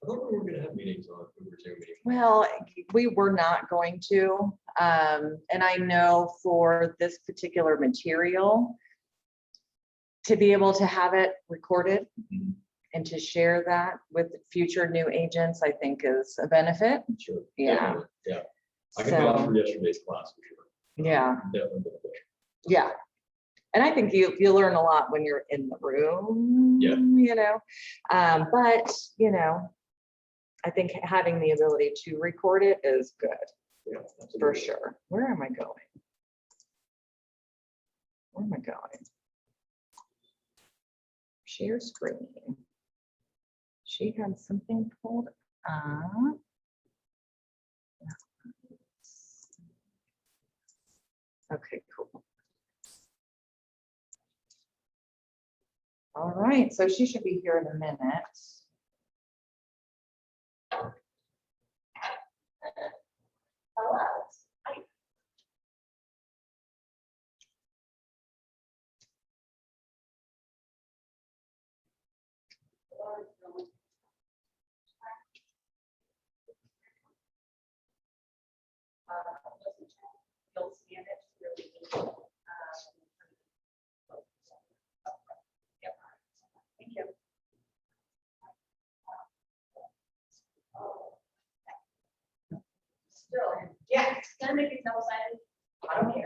I thought we were going to have meetings on Zoom meetings. Well, we were not going to, and I know for this particular material, to be able to have it recorded and to share that with future new agents, I think is a benefit. Sure. Yeah. Definitely. Yeah. I can vouch for yesterday's class for sure. Yeah. Definitely beneficial. Yeah. And I think you learn a lot when you're in the room, Yeah. you know, but, you know, I think having the ability to record it is good. Yeah, For absolutely. sure. Where am I going? Where am I going? Share screen. She had something pulled up. Okay, cool. All right, so she should be here in a minute. Hello. You'll scan it really easy. Yep. Thank you. Still, yeah, can I make it double-sided? I don't care.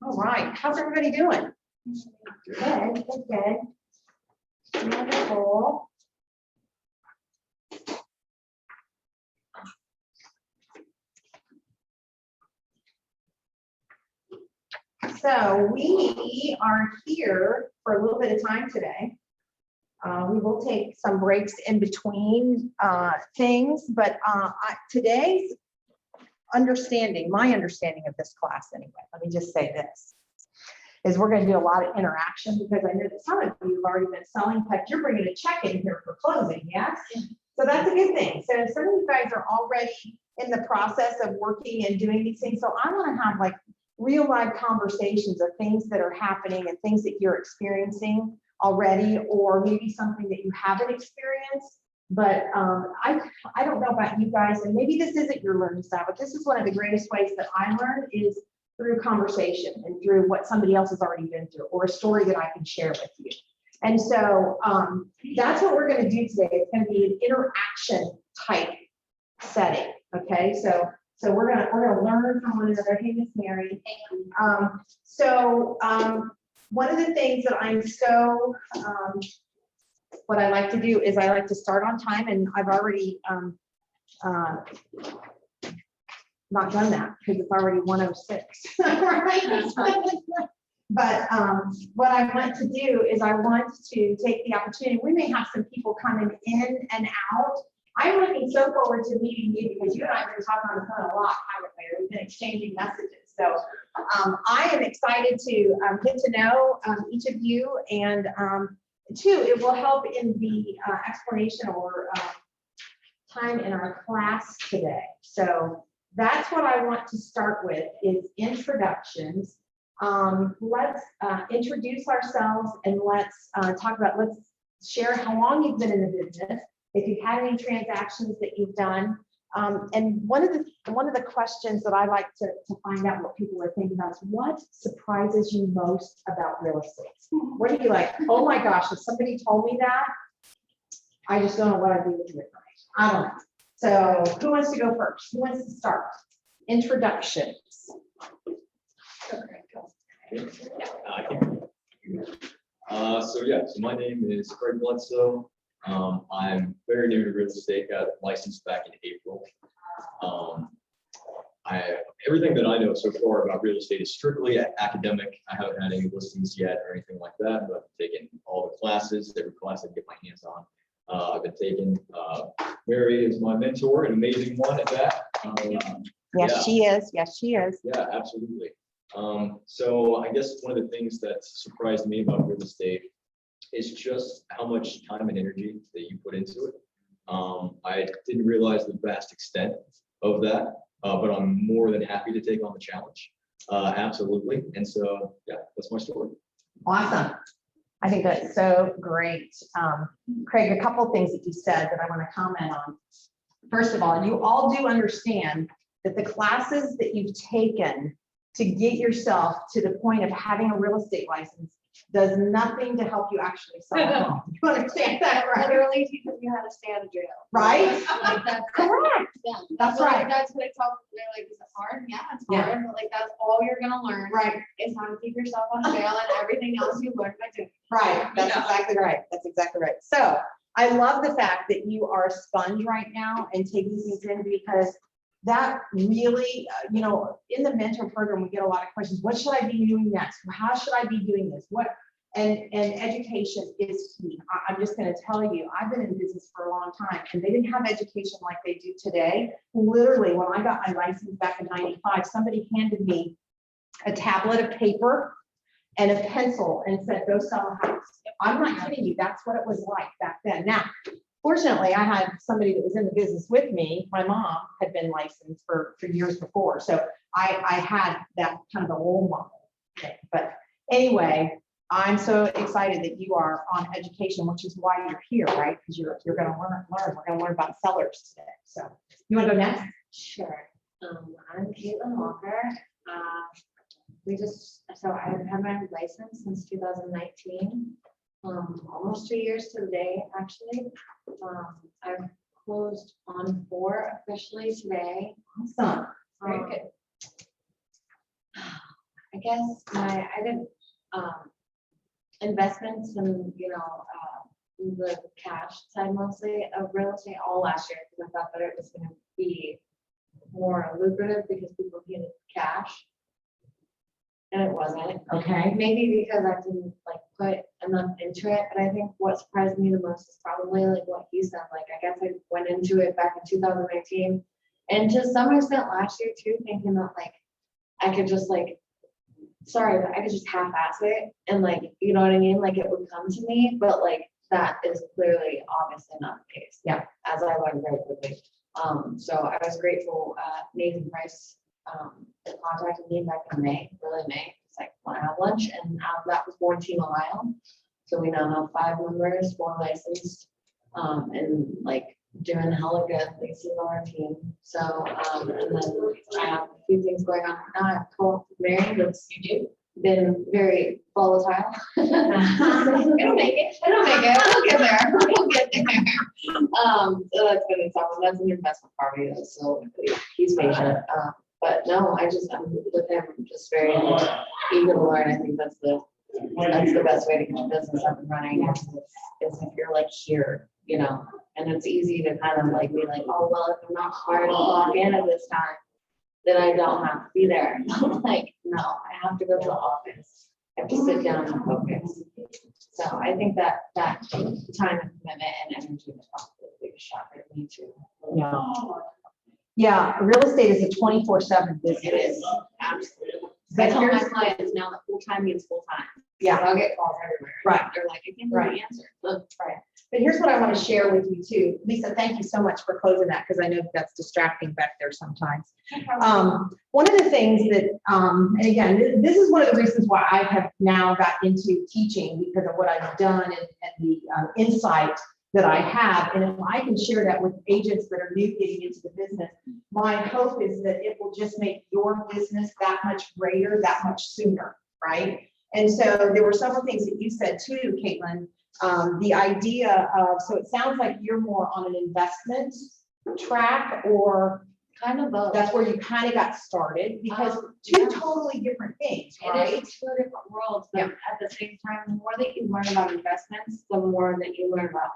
All right, how's everybody doing? Good, good. Wonderful. So we are here for a little bit of time today. We will take some breaks in between things, but today's understanding, my understanding of this class anyway, let me just say this, is we're going to do a lot of interaction because I know that some of you have already been selling, but you're bringing a check in here for closing, yes? So that's a good thing. So some of you guys are already in the process of working and doing these things. So I want to have like real life conversations of things that are happening and things that you're experiencing already, or maybe something that you haven't experienced. But I don't know about you guys, and maybe this isn't your learning style, but this is one of the greatest ways that I learn is through conversation and through what somebody else has already been through, or a story that I can share with you. And so that's what we're going to do today. It's going to be an interaction type setting. Okay, so we're gonna learn from one another. Hey, Miss Mary. One of the things that I'm so what I like to do is I like to start on time, and I've already not done that because it's already 1:06. Right? But what I want to do is I want to take the opportunity. We may have some people coming in and out. I'm looking so forward to meeting you because you and I have been talking on the phone a lot, haven't we? We've been exchanging messages. So I am excited to get to know each of you, and two, it will help in the explanation or time in our class today. So that's what I want to start with is introductions. Let's introduce ourselves, and let's talk about, let's share how long you've been in the business, if you've had any transactions that you've done. And one of the questions that I like to find out what people are thinking about is what surprises you most about real estate? What are you like, oh my gosh, if somebody told me that, I just don't know what I'd do with it. I don't know. So who wants to go first? Who wants to start? Introductions. So my name is Craig Bledsoe. I'm very new to real estate, got licensed back in April. Everything that I know so far about real estate is strictly academic. I haven't had any listings yet or anything like that, but I've taken all the classes, every class I can get my hands on. I've been taking, Mary is my mentor, an amazing one at that. Yes, yeah. she is. Yes, she is. Yeah, absolutely. So I guess one of the things that surprised me about real estate is just how much time and energy that you put into it. I didn't realize the vast extent of that. but I'm more than happy to take on the challenge. Absolutely. And so, yeah, that's my story. Awesome. I think that's so great. Craig, a couple of things that you said that I want to comment on. First of all, you all do understand that the classes that you've taken to get yourself to the point of having a real estate license does nothing to help you actually sell a home. You understand that, right? Literally teaches you how to stay out of jail. Right? Like that's Correct. yeah. That's right. That's what it's all. They're like, is it hard? Yeah, it's Yeah. hard. But like that's all you're gonna learn. Right. Is how to keep yourself out of jail, and everything else you learn by doing. Right. That's exactly right. That's exactly right. So I love the fact that you are a sponge right now and taking things in, because that really, you know, in the mentor program, we get a lot of questions. What should I be doing next? How should I be doing this? And education is key. I'm just going to tell you, I've been in business for a long time, and they didn't have education like they do today. Literally, when I got my license back in '95, somebody handed me a tablet of paper and a pencil and said, go sell a house. I'm not kidding you. That's what it was like back then. Now, fortunately, I had somebody that was in the business with me. My mom had been licensed for years before. So I had that kind of a role model. Okay. But anyway, I'm so excited that you are on education, which is why you're here, right? Because you're going to learn. We're going to learn about sellers today. So you want to go next? Sure. I'm Caitlin Walker. I've had my license since 2019. Almost 2 years to the day, actually. I've closed on 4 officially today. Awesome. Very Um, good. I guess I did investments and, the cash side mostly of real estate all last year, because I thought that it was going to be more lucrative because people needed cash. And it wasn't. Okay. Maybe because I didn't like put enough into it, but I think what surprised me the most is probably like what you said. Like, I guess I went into it back in 2019, and to some extent last year too, thinking that like I could just but I could just half-ass it, and like, you know what I mean? Like it would come to me, but like that is clearly obviously not the case. Yeah. As I learned very quickly. So I was grateful. Nathan Price contacted me back in early May. It's like, want to have lunch? And that was born Team Ohio. So we now have 5 members, 4 licensed, and like doing hella good. Lisa's on our team. So, and then I have a few things going on right now. I have Mary, that's been very volatile. It'll make it. We'll get there. We'll get there. So that's been a tough one. That's an investment property, though, so he's patient. But no, I'm with him, just very eager to learn. I think that's the best way to get your business up and running. Is if you're like here, and it's easy to kind of like be like, oh well, if I'm not required to log in at this time, then I don't have to be there. Like, no, I have to go to the office. I have to sit down and focus. So I think that time and commitment and energy is probably the biggest shot for me too. Yeah. Yeah, real estate is a 24/7 business. It is, absolutely. But I tell my here's- clients now that full-time means full-time. Yeah. I'll get calls everywhere. Right. They're like, I can't Right. really answer. Look, Right. But here's what I want to share with you too. Lisa, thank you so much for closing that, because I know that's distracting back there sometimes. One of the things that, and again, this is one of the reasons why I have now got into teaching, because of what I've done and the insight that I have. And if I can share that with agents that are new getting into the business, my hope is that it will just make your business that much greater, that much sooner, right? And so there were several things that you said too, Caitlin. The idea of, so it sounds like you're more on an investment track, or kind of both. that's where you kind of got started, because two Yeah. totally different things, It right? is 2 different worlds, but Yeah. at the same time, the more that you learn about investments, the more that you learn about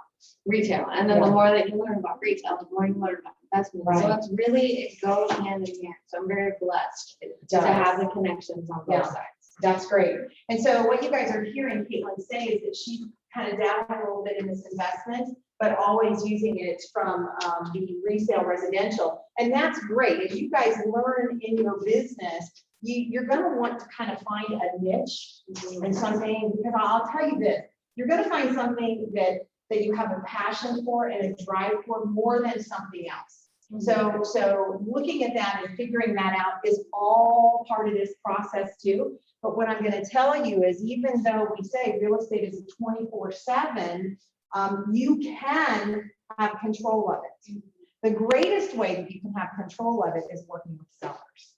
retail. And then Yeah. the more that you learn about retail, the more you learn about investments. So Right. it's really, it goes hand in hand. So I'm very blessed to does. have the connections on both Yeah. sides. That's great. And so what you guys are hearing Caitlin say is that she kind of dabbled a little bit in this investment, but always using it from the resale residential. And that's great. As you guys learn in your business, you're going to want to kind of find a niche and something, because I'll tell you this, you're going to find something that you have a passion for and a drive for more than something else. So looking at that and figuring that out is all part of this process too. But what I'm gonna tell you is, even though we say real estate is a 24/7, you can have control of it. The greatest way that you can have control of it is working with sellers.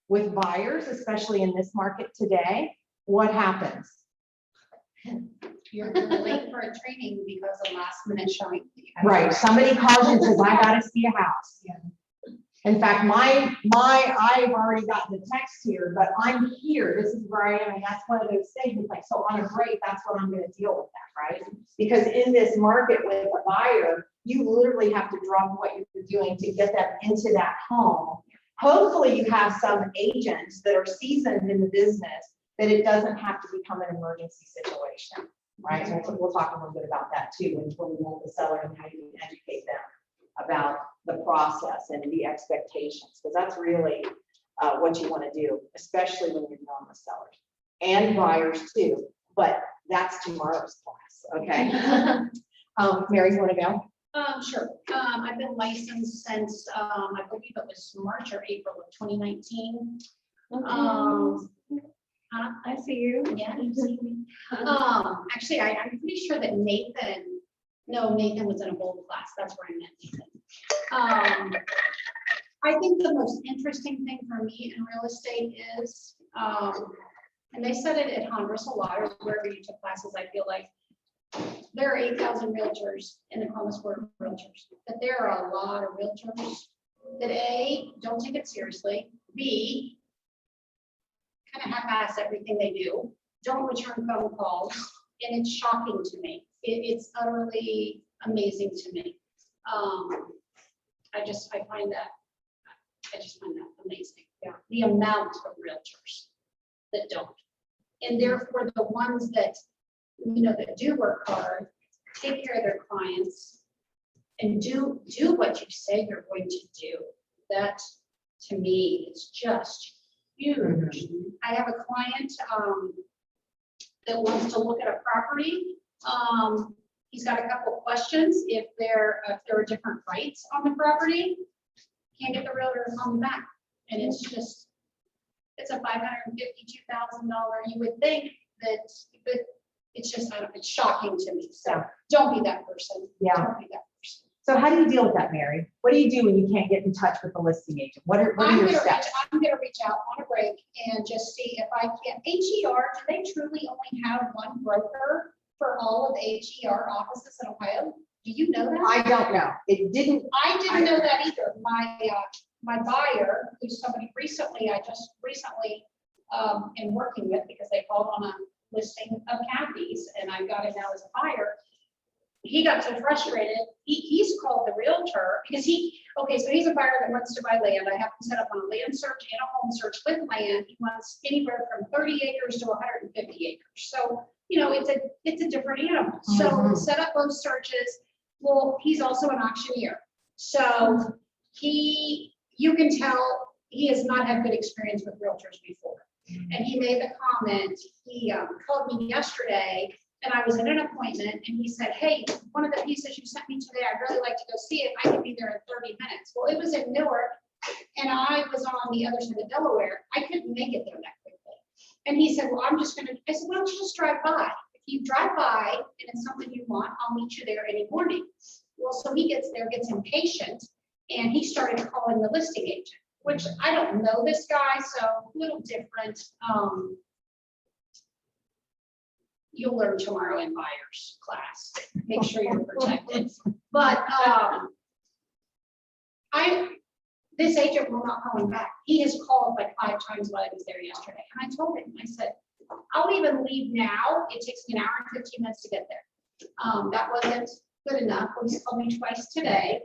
With buyers, especially in this market today, what happens? You're late for a training because of last minute showing. Right, somebody calls you and says, I gotta see a house. In fact, I've already gotten the text here, but I'm here, this is where I am, and that's one of those things, it's like, so on a break, that's what I'm gonna deal with that, right? Because in this market with a buyer, you literally have to drop what you're doing to get them into that home. Hopefully you have some agents that are seasoned in the business, that it doesn't have to become an emergency situation, right? And we'll talk a little bit about that too, when we want the seller and how you can educate them about the process and the expectations, because that's really what you want to do, especially when you're dealing with sellers and buyers too. But that's tomorrow's class, okay? Mary, you want to go? Sure. I've been licensed since, I believe it was March or April of 2019. I see you. Yeah, you see me. Actually, I'm pretty sure that Nathan was in a bold class. That's where I met Nathan. I think the most interesting thing for me in real estate is, and they said it at Honduras a lot, or wherever you took classes, I feel like, there are 8,000 realtors in the Columbus Board of Realtors, but there are a lot of realtors that A, don't take it seriously, B, kind of half-ass everything they do, don't return phone calls, and it's shocking to me. It's utterly amazing to me. I just find that amazing. Yeah. The amount of realtors that don't, and therefore the ones that, that do work hard, take care of their clients, and do what you say you're going to do. That, to me, is just huge. Mm-hmm. I have a client that wants to look at a property. He's got a couple of questions. If there are different rights on the property, can't get the realtor to call me back. And it's a $552,000. You would think that, but it's just, it's shocking to me. So don't be that person. Yeah. Don't be that person. So how do you deal with that, Mary? What do you do when you can't get in touch with the listing agent? What are your steps? I'm gonna reach out on a break and just see if I can. HER, do they truly only have one broker for all of the HER offices in Ohio? Do you know that? I don't know. I didn't know that either. My buyer, who's somebody I just recently am working with, because they called on a listing of Kathy's and I got it now as a buyer. He got so frustrated, he's called the realtor because so he's a buyer that wants to buy land. I have him set up on a land search and a home search with land. He wants anywhere from 30 acres to 150 acres. So, it's a different animal. So set up both searches. Well, he's also an auctioneer. So you can tell he has not had good experience with realtors before. And he made the comment, he called me yesterday and I was in an appointment and he said, hey, one of the pieces you sent me today, I'd really like to go see it. I can be there in 30 minutes. Well, it was in Newark and I was on the other side of Delaware. I couldn't make it there that quickly. And he said, well, I said, why don't you just drive by? If you drive by and it's something you want, I'll meet you there any morning. Well, so he gets there, gets impatient, and he started calling the listing agent, which I don't know this guy, so a little different. You'll learn tomorrow in buyer's class. Make sure you're protected. But this agent will not call him back. He has called like 5 times while I was there yesterday. And I told him, I said, I'll even leave now. It takes me an hour and 15 minutes to get there. That wasn't good enough. He's called me twice today.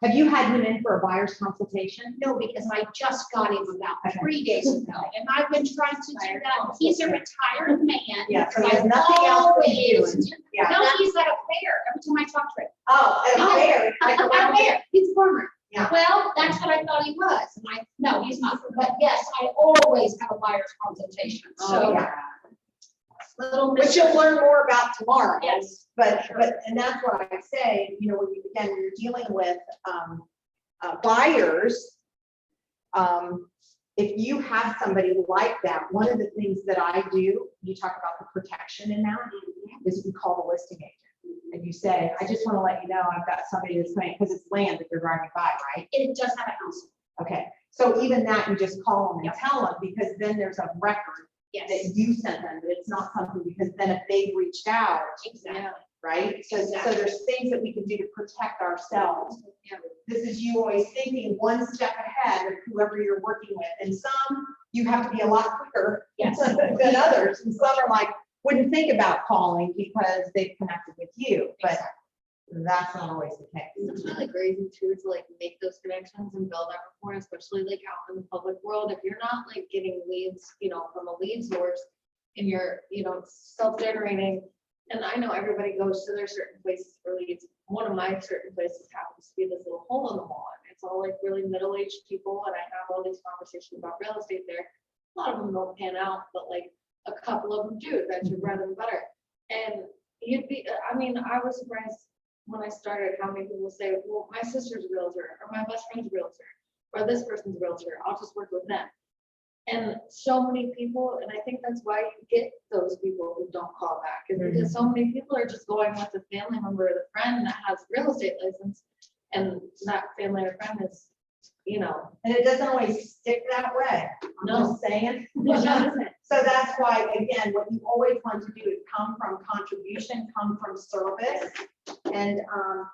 Have you had him in for a buyer's consultation? No, because I just got him about 3 days ago, and I've been trying to do that. He's a retired man. Yeah, so he has nothing else to do. Yeah. No, he's at a fair every time I talk to him. Oh, at a fair. Like A fair. He's a farmer. Yeah. Well, that's what I thought he was. And no, he's not. But yes, I always have a buyer's consultation. So yeah. Little which Miss. you'll learn more about tomorrow. Yes. But, Sure. and that's what I say, you know, when you, again, when you're dealing with, buyers, if you have somebody like that, one of the things that I do, you talk about the protection in that, is we call the listing agent. And you say, I just want to let you know, I've got somebody that's coming, because it's land that you're driving by, right? It does have a house. Okay, so even that, you just call them and tell them, because then there's a record Yes. that you sent them, but it's not something, because then if they've reached out, Exactly. right? So Exactly. there's things that we can do to protect ourselves. Yeah. This is you always thinking one step ahead of whoever you're working with, and some, you have to be a lot quicker Yes. than others, and some are like, wouldn't think about calling because they've connected with you, but that's not always the case. It's really crazy too, to like make those connections and build that rapport, especially like out in the public world. If you're not like getting leads, you know, from a lead source and you're, you know, self-generating. And I know everybody goes to their certain places for leads. One of my certain places happens to be this little hole in the wall. And it's all like really middle-aged people. And I have all these conversations about real estate there. A lot of them don't pan out, but like a couple of them do. That's your bread and butter. And you'd be, I mean, I was surprised when I started how many people say, well, my sister's a realtor, or my best friend's a realtor, or this person's a realtor, I'll just work with them. And so many people, and I think that's why you get those people who don't call back, is because so many people are just going with a family member or the friend that has real estate license, and that family or friend is, you know. And it doesn't always stick that way. I'm No. just saying. It doesn't. So that's why, again, what you always want to do is come from contribution, come from service. And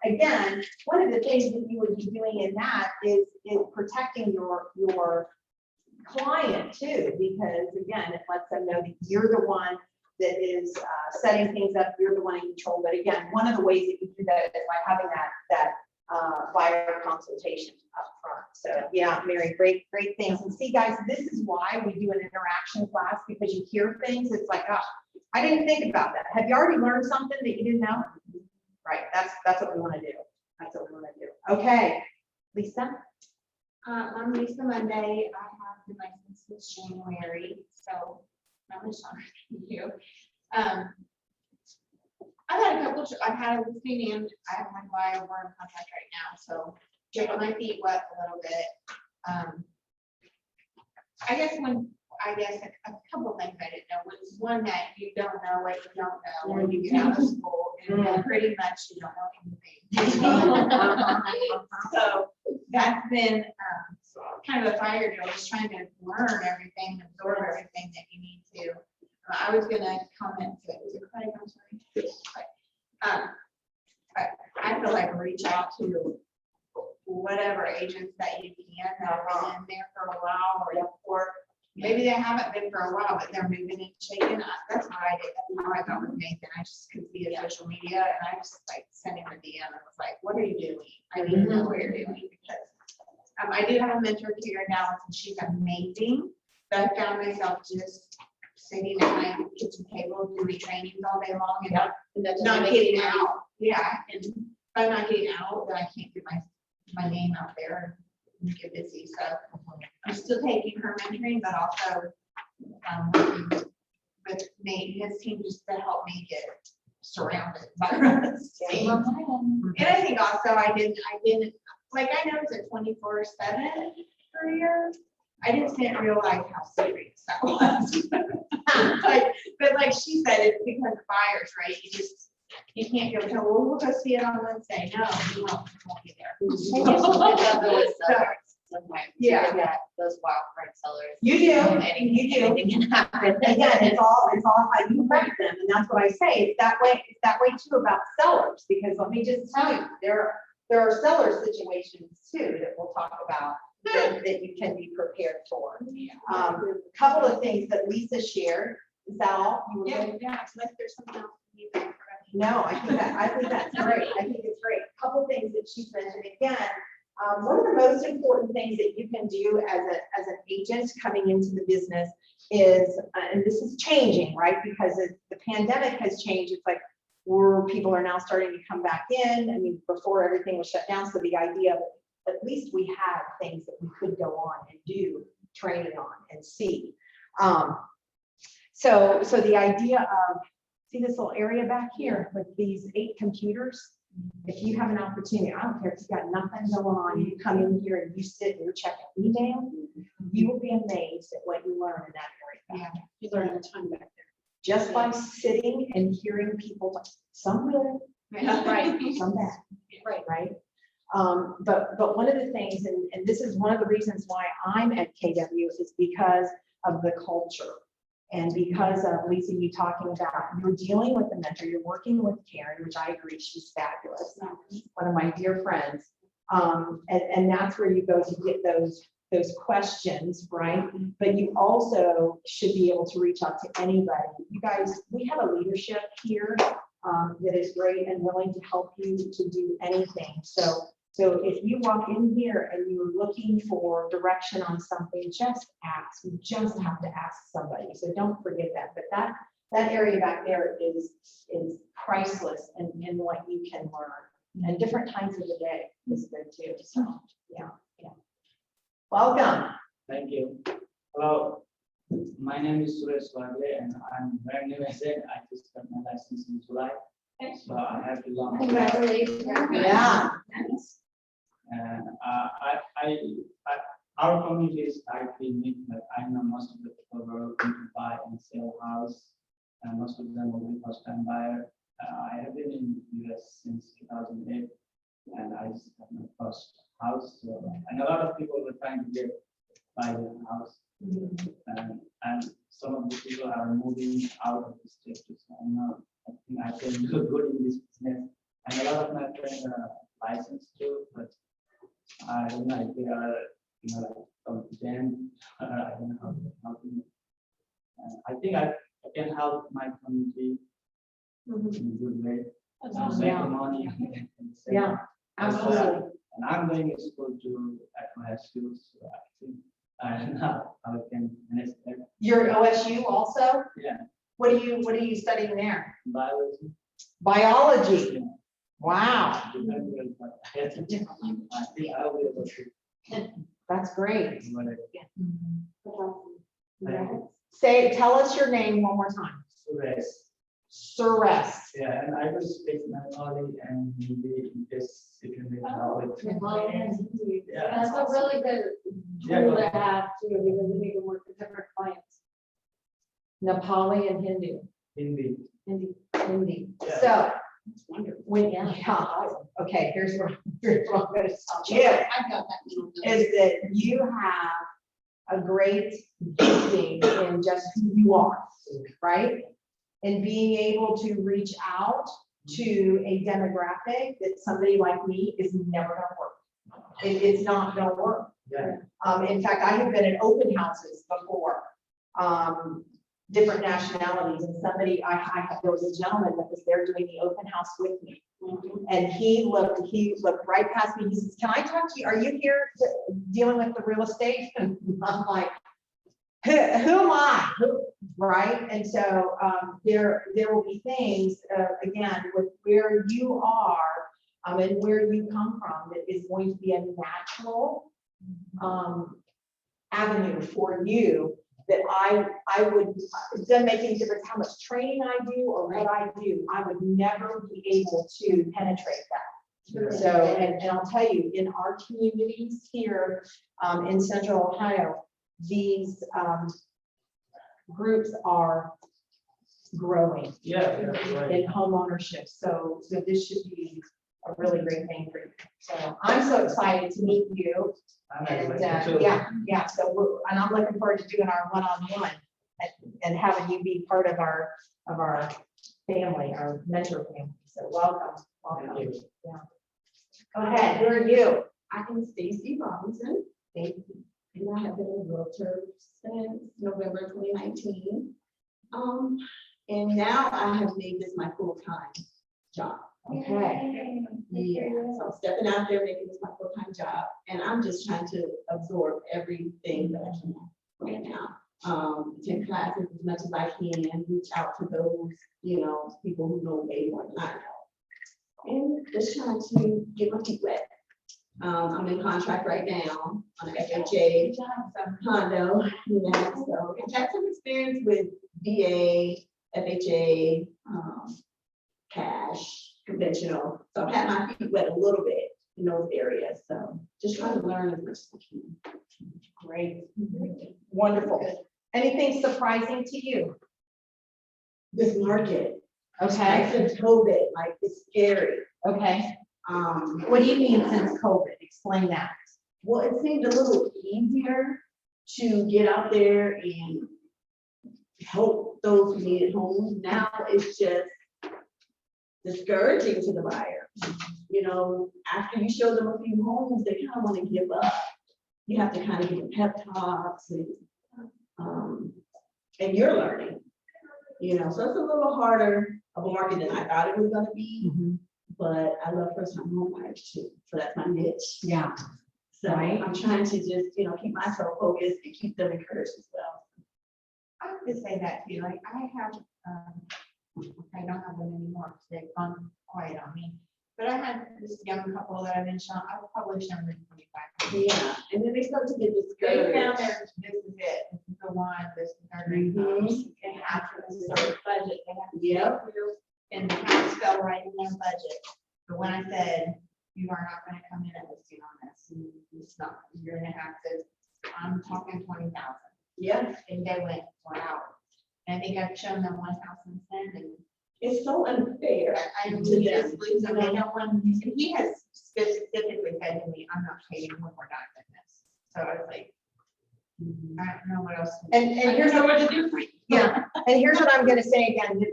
again, one of the things that you would be doing in that is protecting your client too, because again, it lets them know that you're the one that is setting things up, you're the one in control. But again, one of the ways that you do that is by having that buyer consultation up front. So yeah, Mary, great things. And see, guys, this is why we do an interaction class, because you hear things, it's like, oh, I didn't think about that. Have you already learned something that you didn't know? Right, that's what we want to do. That's what we want to do. Okay, Lisa? I'm Lisa Monday. I have been licensed since January, so not much longer than you. I've had a couple, I've had a listing and I've had my over in contract right now, so getting my feet wet a little bit. I guess a couple things I didn't know was one, that you don't know what you don't know when you get out of school, and then pretty much you don't know anything. So that's been kind of a fire drill, just trying to learn everything, absorb everything that you need to. I was gonna comment to it. Was it Craig? I'm sorry. I feel like reach out to whatever agents that you can that have been in there for a while, or maybe they haven't been for a while, but they're moving and shaking. That's how I did. That's how I got with Nathan. I just could see his social media, and I just like sent him a DM and was like, "What are you doing? I need to know what you're doing," because I do have a mentor here now, and she's amazing. But I found myself just sitting at my kitchen table doing trainings all day long and not getting out. Yeah, and if I'm not getting out, then I can't get my name out there and get busy. So I'm still taking her mentoring, but also working with Nate and his team just to help me get surrounded by real estate. And I think also I didn't like, I know it's a 24/7 career. I just didn't realize how serious that was. But like she said, it's because of buyers, right? You can't go tell, well, we'll go see it on Wednesday. No, you won't be there. Yeah. Those wild card sellers. You do, Anything can happen. Again, it's all how you prep them, and that's what I say. It's that way too about sellers, because let me just tell you, there are seller situations too that we'll talk about that you can be prepared for. Couple of things that Lisa shared. Is that all? Yeah, like there's something else you can. No, I think that's great. I think it's great. Couple things that she's mentioned again. One of the most important things that you can do as an agent coming into the business is, and this is changing, right? Because the pandemic has changed. It's like people are now starting to come back in. I mean, before everything was shut down. So the idea of at least we had things that we could go on and do training on and see. So the idea of, see this little area back here with these 8 computers? If you have an opportunity, I don't care if you've got nothing going on, you come in here and you sit and you're checking email, you will be amazed at what you learn in that area. Yeah, you learn a ton back Just by sitting and hearing people, talk. Some good, there. Right, some bad, right. right? But one of the things, and this is one of the reasons why I'm at KW, is because of the culture. And because of Lisa, you talking about, you're dealing with the mentor, you're working with Karen, which I agree, she's fabulous, one of my dear friends. And that's where you go to get those questions, right? But you also should be able to reach out to anybody. You guys, we have a leadership here that is great and willing to help you to do anything. So if you walk in here and you're looking for direction on something, just ask. You just have to ask somebody. So don't forget that. But that area back there is priceless in what you can learn. And different times of the day is good too. So yeah. Welcome. Thank you. Hello, my name is Suresh Wagle and I'm brand new agent. I just got my license in July. So I have to learn. Congratulations. Yeah. And our community is actually unique, but I know most of the people who are looking to buy and sell house, and most of them will be first time buyer. I have been in US since 2008, and I just got my first house. So, and a lot of people were trying to buy their house, and some of the people are moving out of the state. So I think I can do good in this business, and a lot of my friends are licensed too, but I don't know if they are, like confident. I don't know how to help them. I think I can help my community in a good way. That's and awesome. make Yeah. money. Yeah, absolutely. And I'm going to school to FOSU, so I think I know how I can manage that. You're at OSU also? Yeah, What are you studying there? biology. Biology. Yeah. Wow, Depending on what I have to do. I think I'll be able to that's great. do it. Tell us your name one more time. Suresh. Suresh. Yeah, and I will speak Nepali and maybe in this you can make knowledge. Yeah. That's a really good Yeah, tool go to ahead. have too, because we can work with different clients. Nepali and Hindu. Hindi. Hindi. Yeah. So, That's wonderful. okay, here's what I'm gonna tell you, I've got that. little note. is that you have a great gifting in just who you are, right? And being able to reach out to a demographic that somebody like me is never gonna work. It's not gonna work. Yeah. In fact, I have been in open houses before, different nationalities, and there was a gentleman that was there doing the open house with me. And he looked right past me. He says, "Can I talk to you? Are you here dealing with the real estate?" And I'm like, who am I? Right? And so there will be things, again, with where you are and where you come from, that is going to be a natural avenue for you, that I would, it doesn't make any difference how much training I do or what I do, I would never be able to penetrate that. So, and I'll tell you, in our communities here in Central Ohio, these groups are growing Yeah, right. in home ownership. So this should be a really great thing for you. So I'm so excited to meet you. I'm And excited too. yeah, so and I'm looking forward to doing our one-on-one and having you be part of our family, our mentor family. So welcome. Thank you. Go ahead, who are you? I'm Stacy Robinson, and I have been a realtor since November 2019. And now I have made this my full-time job. Okay. Yeah, so I'm stepping out there, making this my full-time job, and I'm just trying to absorb everything that I can right now. Attend classes as much as I can, reach out to those, people who know way more than I know. And just trying to get my feet wet. I'm in contract right now on an FHA condo, so I've had some experience with VA, FHA, cash, conventional. So I've had my feet wet a little bit in those areas. So just trying to learn as much as I can. Great. Wonderful. Anything surprising to you? This market, like Okay, since COVID, like it's scary. okay. What do you mean since COVID? Explain that. Well, it seemed a little easier to get out there and help those who needed homes. Now it's just discouraging to the buyer. You know, after you show them a few homes, they kind of want to give up. You have to kind of give them pep talks and you're learning, you know, so it's a little harder of a market than I thought it was gonna be, but I love first-time home buyers too, so that's my niche. Yeah. So Right. I'm trying to just, you know, keep myself focused and keep them encouraged as well. I would say that too, like I have, I don't have them anymore, because they've gone quiet on me. But I had this young couple that I've been showing, I've published them in 25. Yeah, and then they start to get They found discouraged. their, this is it, this is the one, this is their income. They have to, this is their budget, they have to. Yep. And the house fell right in their budget. But when I said, you are not gonna come in at listing on this, it's not, you're gonna have to, I'm talking 20,000. Yeah, And they went, wow. And I think I've shown them one house since then, and it's so unfair. I To need them, this, please, and they don't want, and he has specifically said to me, I'm not paying when we're done with this. So I was like, I don't know what else. And here's what what, to do for you. yeah, and here's what I'm gonna say again.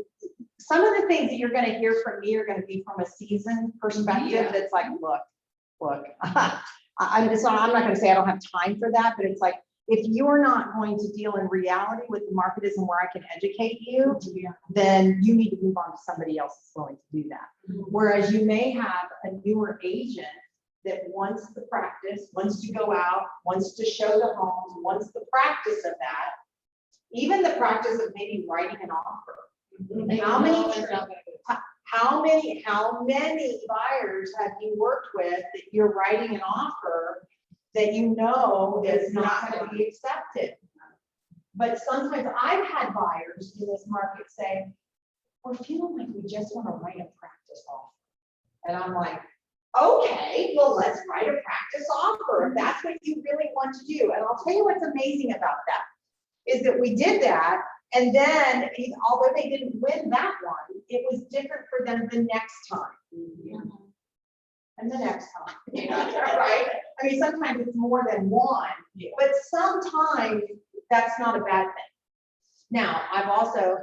Some of the things that you're gonna hear from me are gonna be from a seasoned perspective. Yeah. That's like, look, I'm just, I'm not gonna say I don't have time for that, but it's like, if you're not going to deal in reality with the market is and where I can educate you, then you need to move on to somebody else that's willing to do that. Whereas you may have a newer agent that wants the practice, wants to go out, wants to show the homes, wants the practice of that, even the practice of maybe writing an offer. How many buyers have you worked with that you're writing an offer that you know is not going to be accepted? But sometimes I've had buyers in this market say, we're feeling like we just want to write a practice offer. And I'm like, okay, well, let's write a practice offer if that's what you really want to do. And I'll tell you what's amazing about that is that we did that. And then, although they didn't win that one, it was different for them the next time. And the next time, right? I mean, sometimes it's more than one, but sometimes that's not a bad thing. Now, I've also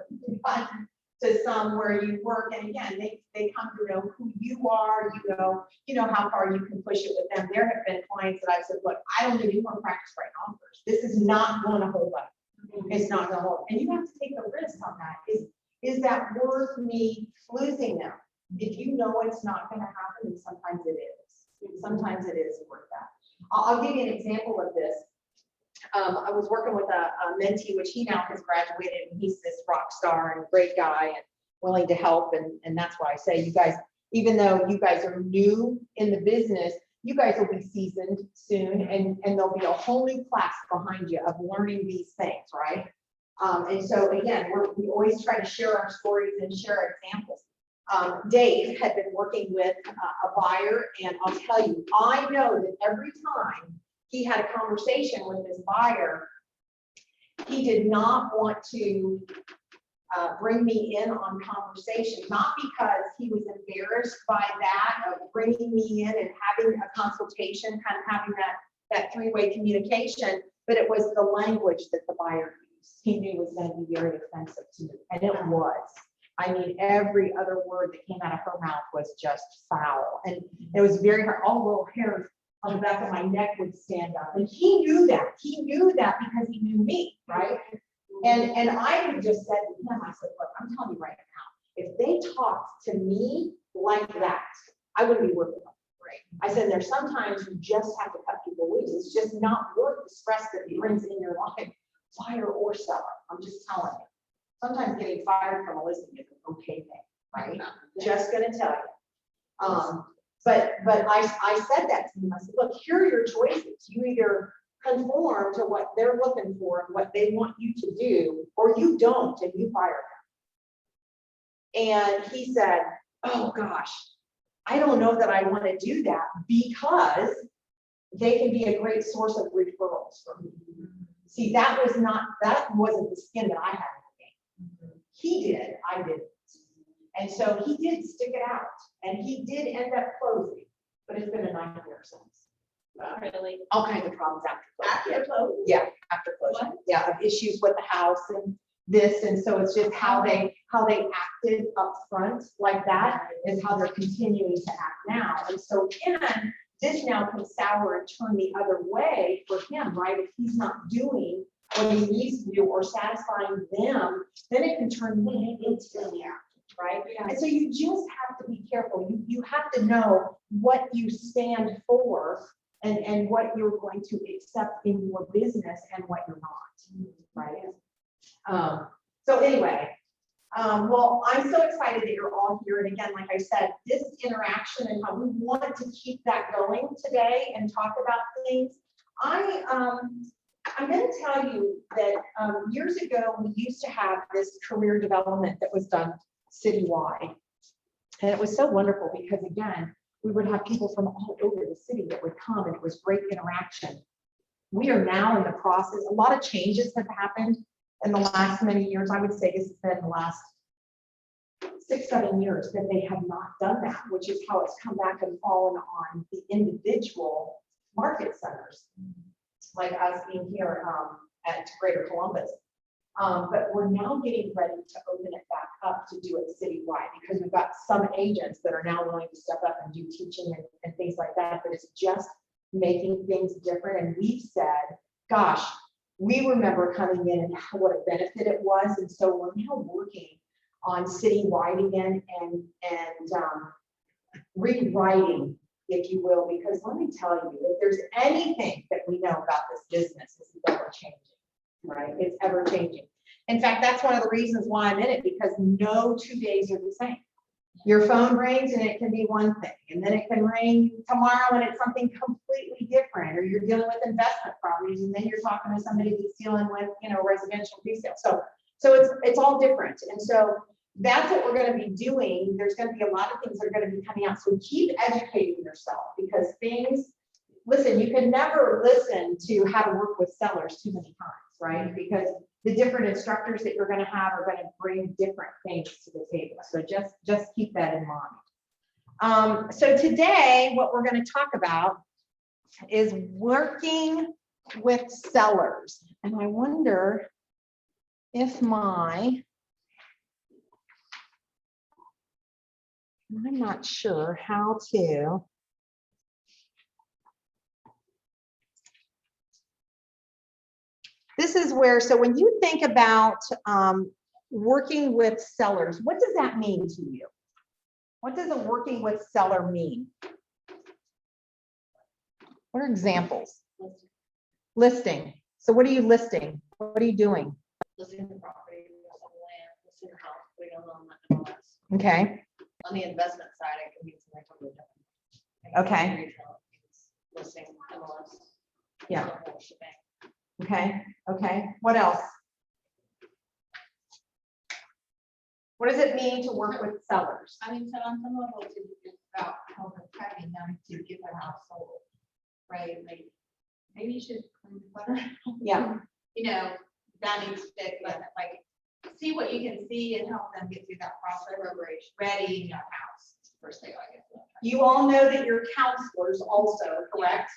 gone to some where you work, and again, they come to know who you are, you know how far you can push it with them. There have been clients that I've said, look, I don't need more practice writing offers. This is not going to hold up. It's not going to hold. And you have to take a risk on that. Is that worth me losing them? If you know it's not going to happen, and sometimes it is. Sometimes it is worth that. I'll give you an example of this. I was working with a mentee, which he now has graduated, and he's this rock star and great guy and willing to help. And that's why I say, you guys, even though you guys are new in the business, you guys will be seasoned soon, and there'll be a whole new class behind you of learning these things, right? And so again, we always try to share our stories and share our examples. Dave had been working with a buyer, and I'll tell you, I know that every time he had a conversation with this buyer, he did not want to bring me in on conversation, not because he was embarrassed by that of bringing me in and having a consultation, kind of having that three-way communication, but it was the language that the buyer used. He knew was going to be very offensive to me, and it was. I mean, every other word that came out of her mouth was just foul, and it was very hard. All the little hairs on the back of my neck would stand up, and he knew that. He knew that because he knew me, right? And I had just said to him, I said, look, I'm telling you right now, if they talked to me like that, I wouldn't be working with them. Right. I said, there's sometimes you just have to cut people loose. It's just not worth the stress that it brings in your life, buyer or seller. I'm just telling you. Sometimes getting fired from a listing is an okay thing, right? Just gonna tell you. But I said that to him. I said, look, here are your choices. You either conform to what they're looking for and what they want you to do, or you don't and you fire them. And he said, oh gosh, I don't know that I want to do that because they can be a great source of referrals for me. See, that wasn't the skin that I had in the game. He did, I didn't. And so he did stick it out and he did end up closing, but it's been a nightmare since. Really? All kinds of problems after closing. After close. Yeah, after closing. Yeah, of issues with the house and this, and so it's just how they acted up front like that is how they're continuing to act now. And so again, this now can sour and turn the other way for him, right? If he's not doing what he needs to do or satisfying them, then it can turn me into the act, right? And so you just have to be careful. You have to know what you stand for and what you're going to accept in your business and what you're not, right? So anyway, well, I'm so excited that you're all here. And again, like I said, this interaction and how we wanted to keep that going today and talk about things. I'm going to tell you that years ago, we used to have this career development that was done citywide. And it was so wonderful because again, we would have people from all over the city that would come and it was great interaction. We are now in the process, a lot of changes have happened in the last many years. I would say this has been the last 6-7 years that they have not done that, which is how it's come back and fallen on the individual market centers, like us being here at Greater Columbus. But we're now getting ready to open it back up to do it citywide because we've got some agents that are now willing to step up and do teaching and things like that, but it's just making things different. And we've said, gosh, we remember coming in and what a benefit it was. And so we're now working on citywide again and rewriting, if you will, because let me tell you, if there's anything that we know about this business, it's ever changing, right? It's ever changing. In fact, that's one of the reasons why I'm in it, because no 2 days are the same. Your phone rings and it can be one thing, and then it can ring tomorrow and it's something completely different, or you're dealing with investment properties and then you're talking to somebody that's dealing with, residential resale. So it's all different. And so that's what we're going to be doing. There's going to be a lot of things that are going to be coming out. So keep educating yourself because listen, you can never listen to how to work with sellers too many times, right? Because the different instructors that you're going to have are going to bring different things to the table. So just keep that in mind. So today, what we're going to talk about is working with sellers. And I wonder if I'm not sure how to. This is where, so when you think about working with sellers, what does that mean to you? What does a working with seller mean? What are examples? Listing. So what are you listing? What are you doing? Listing the property, listing the land, listing the house, we don't own that MLS. Okay. On the investment side, it can mean something totally different. Okay. Retail, it's listing MLS. Yeah. the whole shebang. Okay. What else? What does it mean to work with sellers? I mean, so on some level, it's about helping prepping them to get their house sold, right? Like, maybe you should clean the clutter. Yeah. That needs fixed, but like, see what you can see and help them get through that process of readying your house for sale, I guess. You all know that you're counselors also, correct?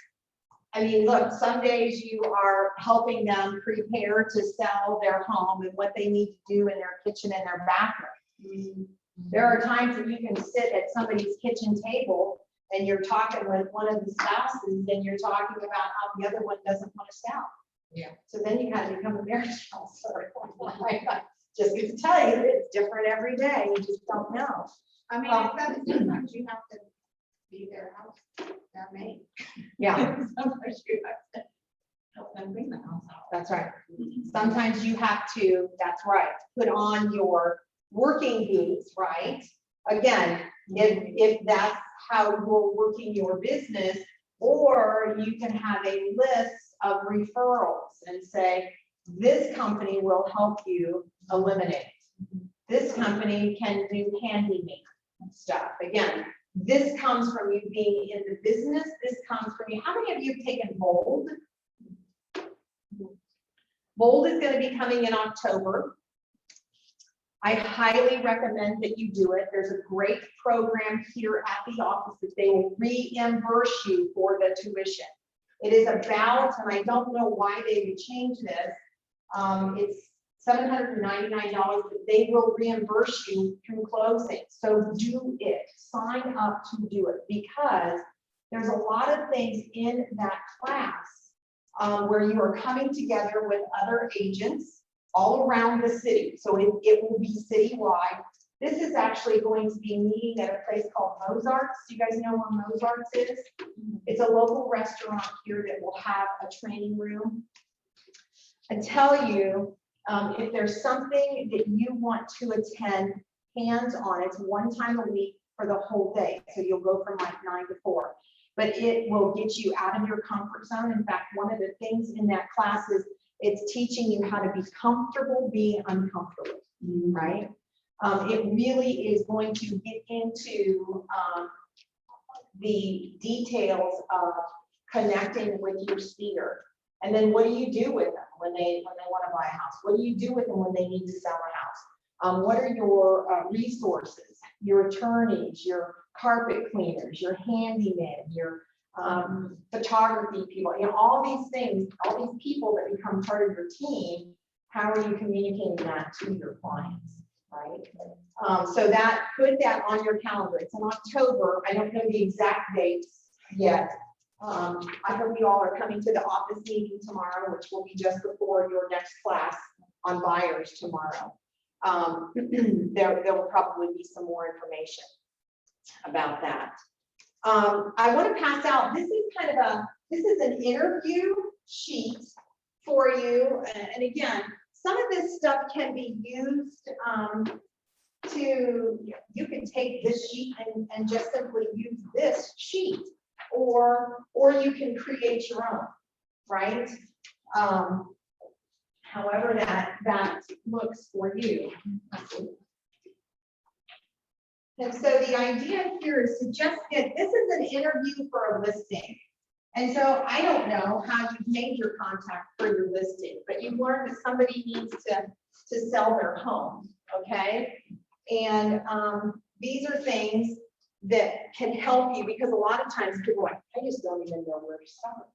I mean, look, some days you are helping them prepare to sell their home and what they need to do in their kitchen and their bathroom. There are times that you can sit at somebody's kitchen table and you're talking with one of the spouses and you're talking about how the other one doesn't want to sell. Yeah. So then you kind of become a marriage counselor. Just to tell you, it's different every day. You just don't know. I mean, it's that sometimes you have to be their house, their mate. Yeah, Sometimes you have to help them bring the house out. that's right. Sometimes you have to, that's right, put on your working boots, right? Again, if that's how you're working your business, Or you can have a list of referrals and say, this company will help you eliminate. This company can do handyman stuff. Again, this comes from you being in the business. This comes from you. How many of you have taken Bold? Bold is going to be coming in October. I highly recommend that you do it. There's a great program here at the office that they will reimburse you for the tuition. It is about, and I don't know why they would change this, it's $799, but they will reimburse you through closing. So do it, sign up to do it, because there's a lot of things in that class where you are coming together with other agents all around the city. So it will be citywide. This is actually going to be meeting at a place called Mozart's. Do you guys know where Mozart's is? It's a local restaurant here that will have a training room. I tell you, if there's something that you want to attend hands-on, it's one time a week for the whole day. So you'll go from like 9 to 4, but it will get you out of your comfort zone. In fact, one of the things in that class is it's teaching you how to be comfortable being uncomfortable, right? It really is going to get into the details of connecting with your sphere. And then what do you do with them when they want to buy a house? What do you do with them when they need to sell a house? What are your resources, your attorneys, your carpet cleaners, your handyman, your photography people, you know, all these things, all these people that become part of your team, how are you communicating that to your clients, right? So that, put that on your calendar. It's in October. I don't know the exact dates yet. I hope you all are coming to the office meeting tomorrow, which will be just before your next class on buyers tomorrow. There will probably be some more information about that. I want to pass out, this is an interview sheet for you. And again, some of this stuff can be used you can take this sheet and just simply use this sheet, or you can create your own, right? However that looks for you. And so the idea here is to just get, this is an interview for a listing. And so I don't know how you've made your contact for your listing, but you've learned that somebody needs to sell their home, okay? And these are things that can help you, because a lot of times people are like, I just don't even know where to start.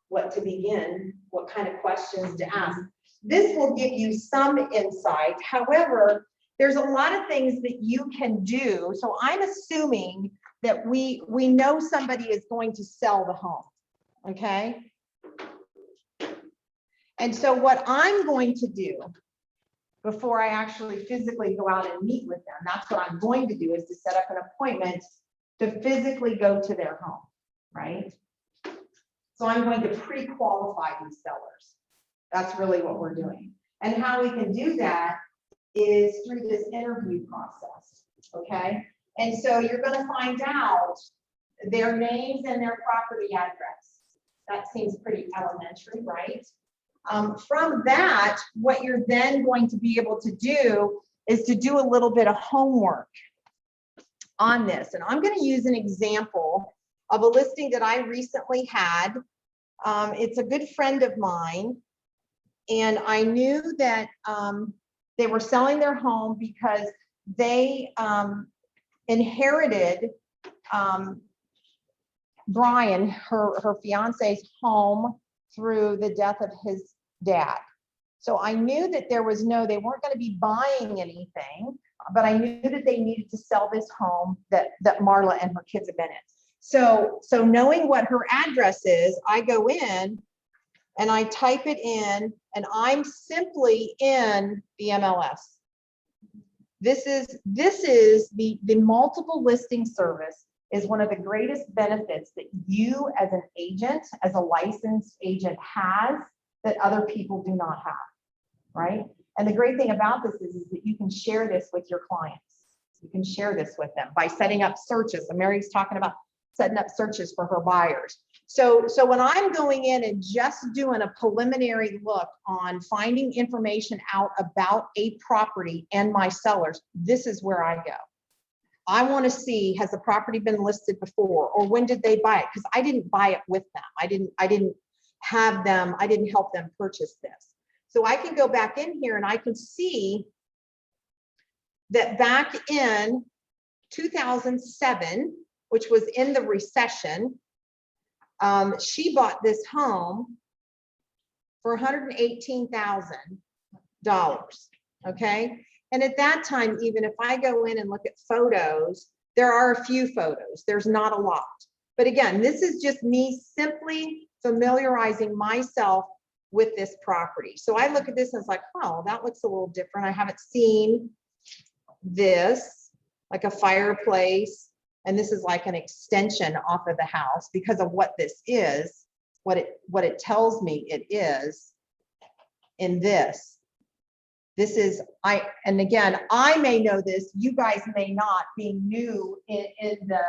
What to begin, what kind of questions to ask. This will give you some insight. However, there's a lot of things that you can do. So I'm assuming that we know somebody is going to sell the home, okay? And so what I'm going to do before I actually physically go out and meet with them, that's what I'm going to do, is to set up an appointment to physically go to their home, right? So I'm going to pre-qualify these sellers. That's really what we're doing. And how we can do that is through this interview process, okay? And so you're going to find out their names and their property address. That seems pretty elementary, right? From that, what you're then going to be able to do is to do a little bit of homework on this. And I'm going to use an example of a listing that I recently had. It's a good friend of mine, and I knew that they were selling their home because they inherited Brian, her fiance's home, through the death of his dad. So I knew that they weren't going to be buying anything, but I knew that they needed to sell this home that Marla and her kids have been in. So knowing what her address is, I go in and I type it in, and I'm simply in the MLS. This is the multiple listing service is one of the greatest benefits that you as an agent, as a licensed agent, has that other people do not have, right? And the great thing about this is that you can share this with your clients. You can share this with them by setting up searches. And Mary's talking about setting up searches for her buyers. So when I'm going in and just doing a preliminary look on finding information out about a property and my sellers, this is where I go. I want to see, has the property been listed before, or when did they buy it? Because I didn't buy it with them. I didn't have them, I didn't help them purchase this. So I can go back in here and I can see that back in 2007, which was in the recession, she bought this home for $118,000, okay? And at that time, even if I go in and look at photos, there are a few photos, there's not a lot. But again, this is just me simply familiarizing myself with this property. So I look at this and it's like, oh, that looks a little different. I haven't seen this, like a fireplace. And this is like an extension off of the house because of what this is, what it tells me it is in this. This is, and again, I may know this, you guys may not, being new in the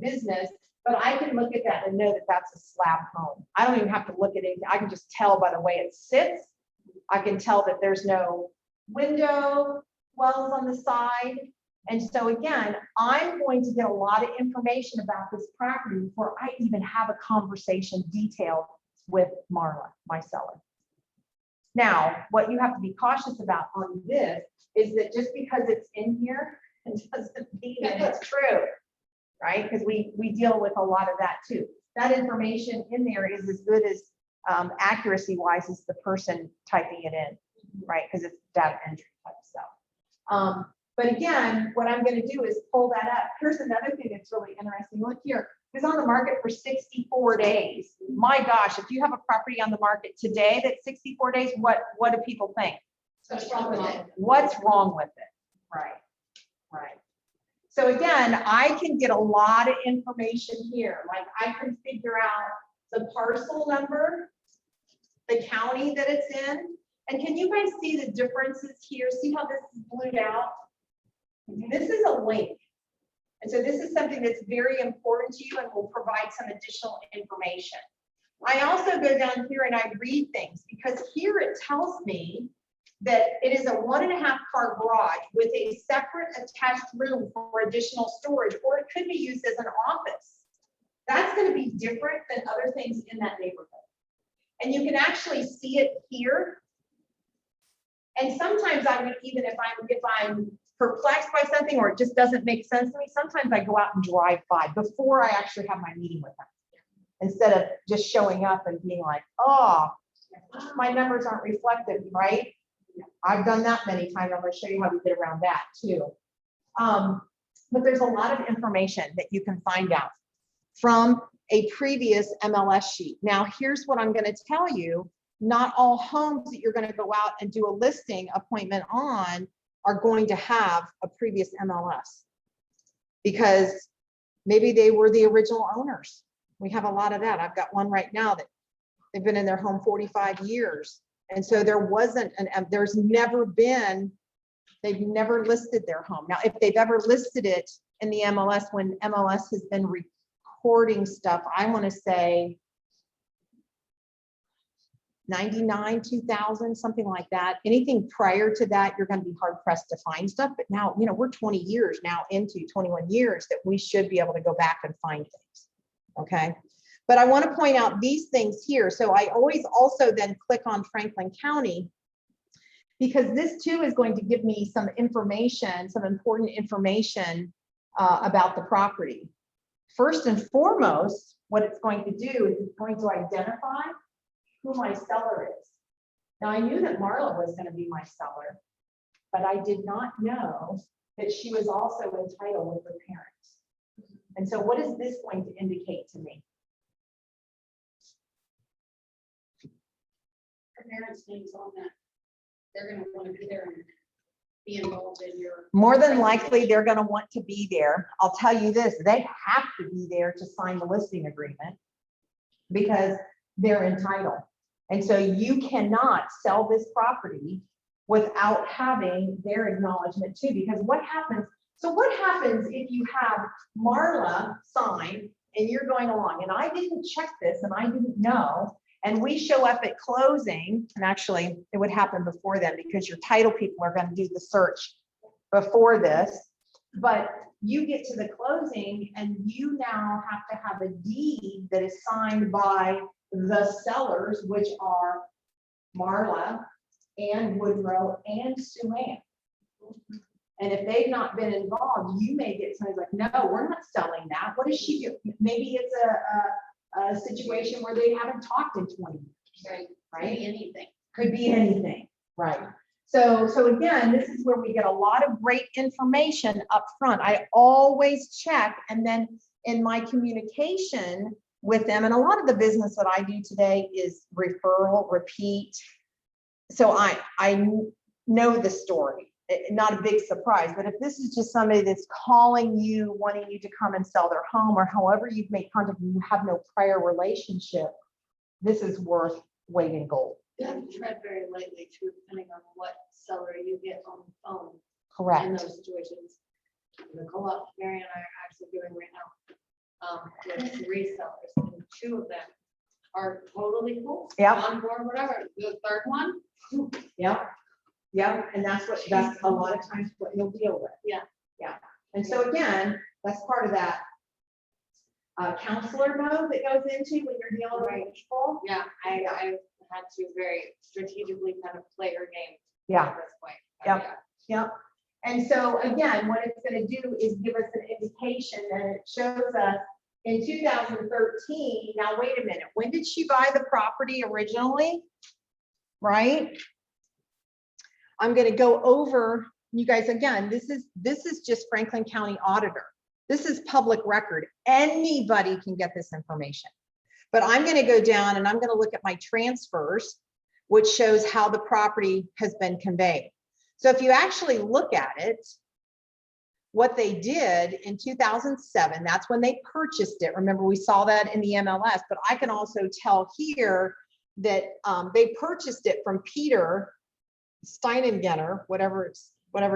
business, but I can look at that and know that that's a slab home. I don't even have to look at it. I can just tell by the way it sits. I can tell that there's no window wells on the side. And so again, I'm going to get a lot of information about this property before I even have a conversation detailed with Marla, my seller. Now, what you have to be cautious about on this is that just because it's in here, it doesn't mean that it's true, right? Because we deal with a lot of that too. That information in there is as good as accuracy-wise as the person typing it in, right? Because it's data entry type stuff. But again, what I'm going to do is pull that up. Here's another thing that's really interesting. Look here, it was on the market for 64 days. My gosh, if you have a property on the market today that's 64 days, what do people think? What's wrong with it? What's wrong with it? Right, right. So again, I can get a lot of information here. Like I can figure out the parcel number, the county that it's in. And can you guys see the differences here? See how this is blued out? This is a link. And so this is something that's very important to you and will provide some additional information. I also go down here and I read things because here it tells me that it is a 1.5 car garage with a separate attached room for additional storage, or it could be used as an office. That's going to be different than other things in that neighborhood. And you can actually see it here. And sometimes I would, even if I'm perplexed by something or it just doesn't make sense to me, sometimes I go out and drive by before I actually have my meeting with them, instead of just showing up and being like, oh, my numbers aren't reflected, right? I've done that many times. I'm going to show you how we get around that too. But there's a lot of information that you can find out from a previous MLS sheet. Now, here's what I'm going to tell you. Not all homes that you're going to go out and do a listing appointment on are going to have a previous MLS, because maybe they were the original owners. We have a lot of that. I've got one right now that they've been in their home 45 years. And so there wasn't there's never been, they've never listed their home. Now, if they've ever listed it in the MLS, when MLS has been recording stuff, I want to say 99, 2000, something like that. Anything prior to that, you're going to be hard pressed to find stuff. But now, you know, we're 20 years now into 21 years that we should be able to go back and find things. Okay. But I want to point out these things here. So I always also then click on Franklin County, because this too is going to give me some information, some important information about the property. First and foremost, what it's going to do is it's going to identify who my seller is. Now, I knew that Marla was going to be my seller, but I did not know that she was also entitled with her parents. And so what is this going to indicate to me? Her parents' names on that. They're gonna want to be there and be involved in your. More than likely, they're going to want to be there. I'll tell you this, they have to be there to sign the listing agreement because they're entitled. And so you cannot sell this property without having their acknowledgement too, because what happens? So what happens if you have Marla sign and you're going along, and I didn't check this and I didn't know, and we show up at closing, and actually it would happen before then because your title people are going to do the search before this, but you get to the closing and you now have to have a deed that is signed by the sellers, which are Marla and Woodrow and Sue Ann. And if they've not been involved, you may get somebody like, no, we're not selling that. What does she do? Maybe it's a situation where they haven't talked in 20 years, right? Anything. Could be anything, right? So again, this is where we get a lot of great information up front. I always check, and then in my communication with them, and a lot of the business that I do today is referral, repeat. So I know the story, not a big surprise, but if this is just somebody that's calling you, wanting you to come and sell their home, or however you've made contact and you have no prior relationship, this is worth weight in gold. Tread very lightly too, depending on what seller you get on the phone in Correct. those situations. The co-op Mary and I are actually doing right now, with 3 sellers, and 2 of them are totally cool. Yep. On board, whatever. The third one, Yep. Yep. And that's a lot of times what you'll deal with. Yeah. Yeah. And so again, that's part of that counselor mode that goes into when you're dealing with people. yeah, I've had to very strategically kind of play your game Yeah. at this point. Yep. Yeah. Yep. And so again, what it's going to do is give us an indication, and it shows us in 2013. Now, wait a minute. When did she buy the property originally? Right? I'm going to go over, you guys, again, this is just Franklin County Auditor. This is public record. Anybody can get this information. But I'm going to go down and I'm going to look at my transfers, which shows how the property has been conveyed. So if you actually look at it, what they did in 2007, that's when they purchased it. Remember, we saw that in the MLS, but I can also tell here that they purchased it from Peter Steinengenner, whatever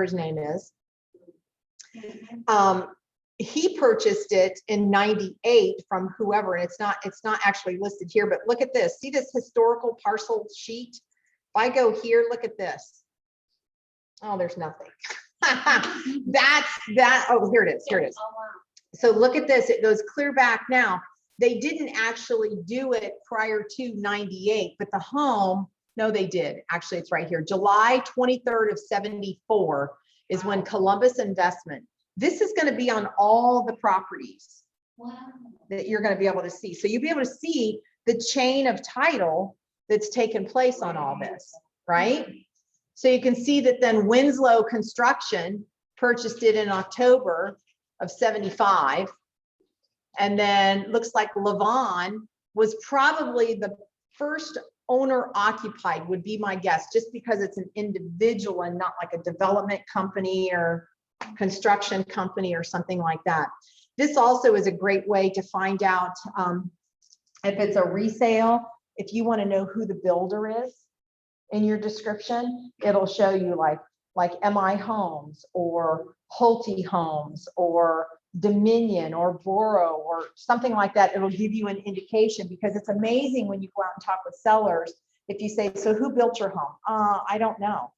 his name is. He purchased it in 98 from whoever, and it's not actually listed here, but look at this. See this historical parcel sheet? If I go here, look at this. Oh, there's nothing. Oh, here it is. Here it is. Oh, wow. So look at this. It goes clear back now. They didn't actually do it prior to 98, but the home, no, they did. Actually, it's right here. July 23rd of 74 is when Columbus Investment. This is going to be on all the properties Wow. that you're going to be able to see. So you'll be able to see the chain of title that's taken place on all this, right? So you can see that then Winslow Construction purchased it in October of 75. And then looks like Levon was probably the first owner occupied, would be my guess, just because it's an individual and not like a development company or construction company or something like that. This also is a great way to find out if it's a resale. If you want to know who the builder is in your description, it'll show you like MI Homes or Pulte Homes or Dominion or Borough or something like that. It'll give you an indication, because it's amazing when you go out and talk with sellers. If you say, so who built your home? I don't know.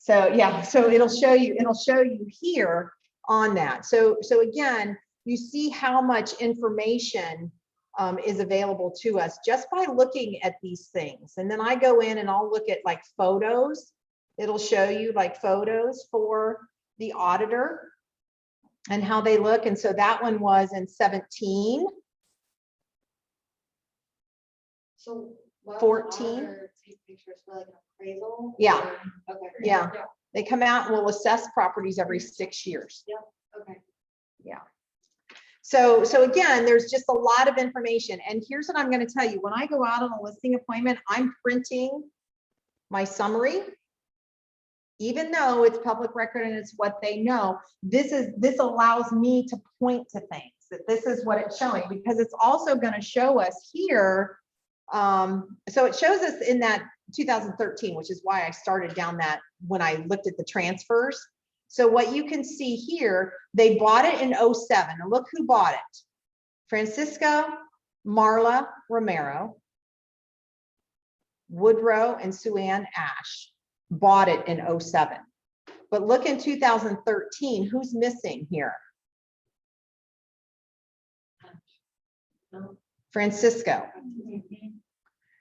So yeah, so it'll show you here on that. So again, you see how much information is available to us just by looking at these things. And then I go in and I'll look at like photos. It'll show you like photos for the auditor and how they look. And so that one was in 17. So 14. Take pictures for like an appraisal? Yeah. Or- Okay. Yeah. They come out and will assess properties every 6 years. Okay. So again, there's just a lot of information. And here's what I'm going to tell you. When I go out on a listing appointment, I'm printing my summary. Even though it's public record and it's what they know, this allows me to point to things, that this is what it's showing, because it's also going to show us here. So it shows us in that 2013, which is why I started down that when I looked at the transfers. So what you can see here, they bought it in 07, and look who bought it. Francisco, Marla Romero, Woodrow, and Sue Ann Ash bought it in 07. But look in 2013, who's missing here? Francisco.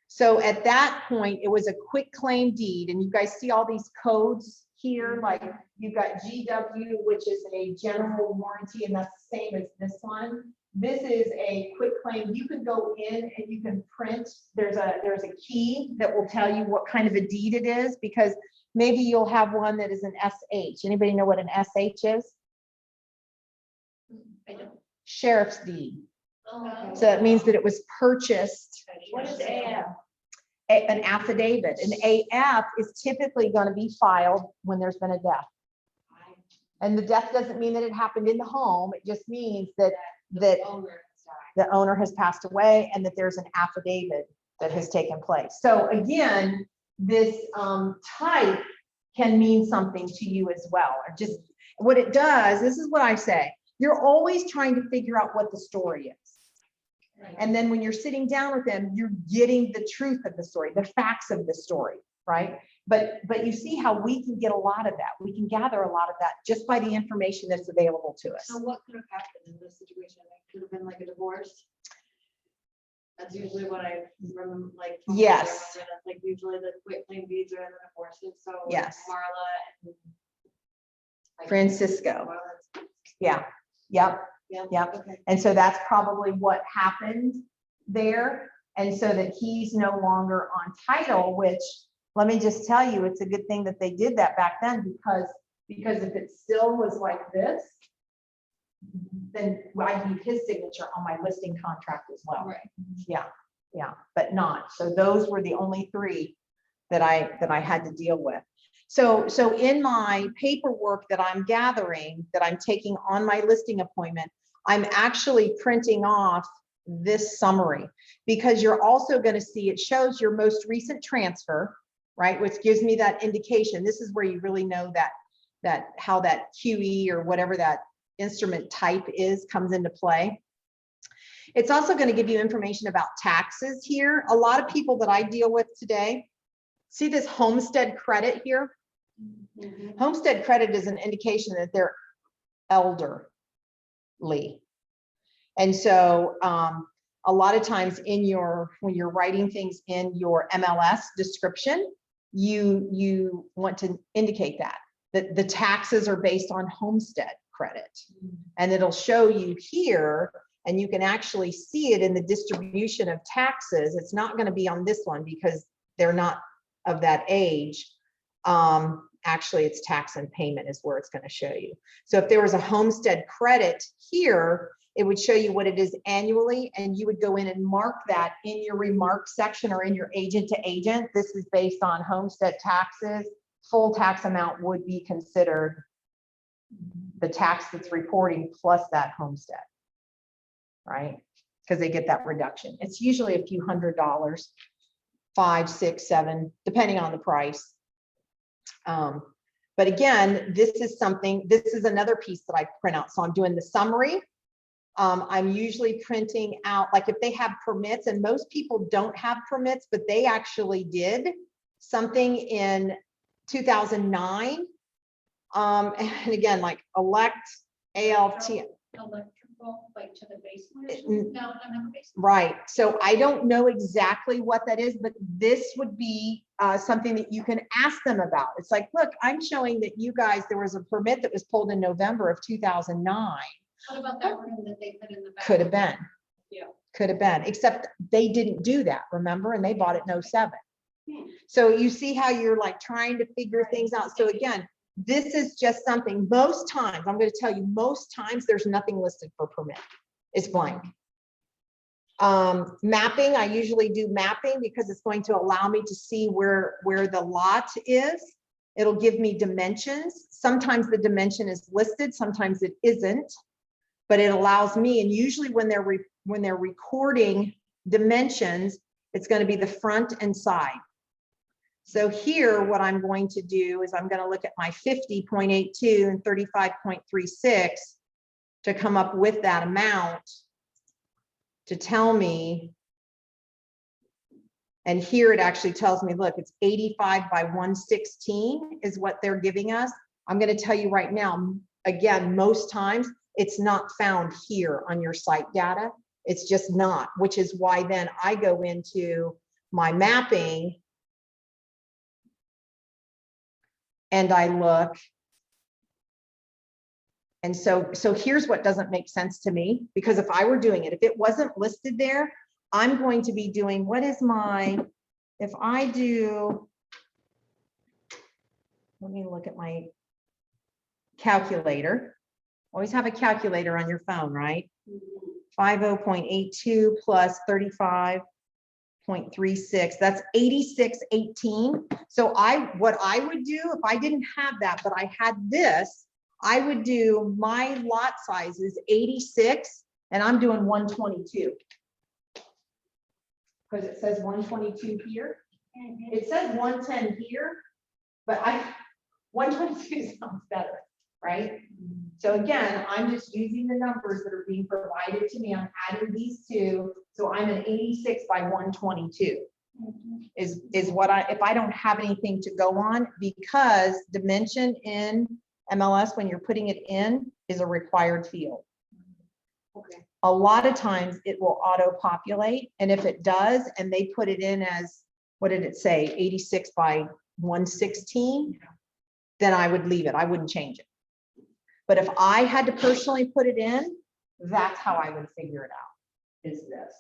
So at that point, it was a quick claim deed, and you guys see all these codes here, like you've got GW, which is a general warranty, and that's the same as this one. This is a quick claim. You can go in and you can print. There's a key that will tell you what kind of a deed it is, because maybe you'll have one that is an SH. Anybody know what an SH is? I don't. Sheriff's deed. Oh, So it means that it was purchased. what is AF? An affidavit. An AF is typically going to be filed when there's been a death. And the death doesn't mean that it happened in the home. It just means that the owner has passed away and that there's an affidavit that has taken place. So again, this type can mean something to you as well. Or just what it does, this is what I say, you're always trying to figure out what the story is. And then when you're sitting down with them, you're getting the truth of the story, the facts of the story, right? But you see how we can get a lot of that. We can gather a lot of that just by the information that's available to us. So what could have happened in this situation? It could have been like a divorce. That's usually what I remember, like. from what I Yes. remember, that's like usually the quick claim deeds are the divorces, so. Yes. Marla and. like, Francisco. Marla's- Yeah, yep. Yeah. Yep. Okay. And so that's probably what happened there. And so that he's no longer on title, which, let me just tell you, it's a good thing that they did that back then, because if it still was like this, then I need his signature on my listing contract as well. Right. Yeah, but not. So those were the only three that I had to deal with. So in my paperwork that I'm gathering, that I'm taking on my listing appointment, I'm actually printing off this summary, because you're also going to see it shows your most recent transfer, right? Which gives me that indication. This is where you really know that how that QE or whatever that instrument type is comes into play. It's also going to give you information about taxes here. A lot of people that I deal with today, see this homestead credit here? Homestead credit is an indication that they're elderly. And so a lot of times when you're writing things in your MLS description, you want to indicate that the taxes are based on homestead credit. And it'll show you here, and you can actually see it in the distribution of taxes. It's not going to be on this one because they're not of that age. Actually, it's tax and payment is where it's going to show you. So if there was a homestead credit here, it would show you what it is annually, and you would go in and mark that in your remarks section or in your agent to agent. This is based on homestead taxes. Full tax amount would be considered the tax that's reporting plus that homestead, right? Because they get that reduction. It's usually a few $100s, 5, 6, 7, depending on the price. But again, this is another piece that I print out. So I'm doing the summary. I'm usually printing out, like if they have permits, and most people don't have permits, but they actually did something in 2009. And again, like elect ALT. Electrical, like to the basement or something? No, not the basement. Right. So I don't know exactly what that is, but this would be something that you can ask them about. It's like, look, I'm showing that you guys, there was a permit that was pulled in November of 2009. What about that room that they put in the back? Could have been. Yeah. Could have been, except they didn't do that, remember? And they bought it in 07. So you see how you're like trying to figure things out. So again, this is just something, most times, I'm going to tell you, most times there's nothing listed for permit. It's blank. Mapping, I usually do mapping because it's going to allow me to see where the lot is. It'll give me dimensions. Sometimes the dimension is listed, sometimes it isn't, but it allows me, and usually when they're recording dimensions, it's going to be the front and side. So here, what I'm going to do is I'm going to look at my 50.82 and 35.36 to come up with that amount to tell me. And here it actually tells me, look, it's 85 by 116 is what they're giving us. I'm going to tell you right now, again, most times it's not found here on your site data. It's just not, which is why then I go into my mapping and I look. And so here's what doesn't make sense to me, because if I were doing it, if it wasn't listed there, I'm going to be doing, what is my, if I do, let me look at my calculator. Always have a calculator on your phone, right? 50.82 plus 35.36, that's 86.18. So what I would do if I didn't have that, but I had this, I would do my lot size is 86 and I'm doing 122. Because it says 122 here. It says 110 here, but 122 sounds better, right? So again, I'm just using the numbers that are being provided to me. I'm adding these two. So I'm an 86 by 122 is what if I don't have anything to go on, because dimension in MLS, when you're putting it in, is a required field. Okay. A lot of times it will auto populate. And if it does, and they put it in as, what did it say? 86 by 116, then I would leave it. I wouldn't change it. But if I had to personally put it in, that's how I would figure it out, is this.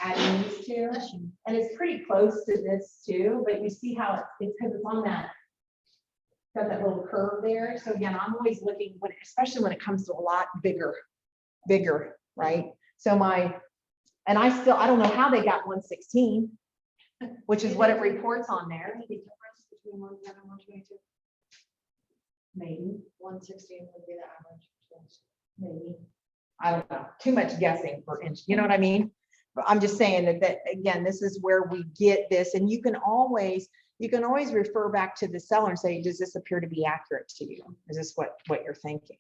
Adding these two, and it's pretty close to this too, but you see how it's because it's on that, got that little curve there. So again, I'm always looking, especially when it comes to a lot bigger, right? So and I don't know how they got 116, which is what it reports on there. Between 110 and 122. Maybe. 116 would be the average. Maybe. I don't know. Too much guessing for inch. You know what I mean? But I'm just saying that again, this is where we get this, and you can always refer back to the seller and say, does this appear to be accurate to you? Is this what you're thinking?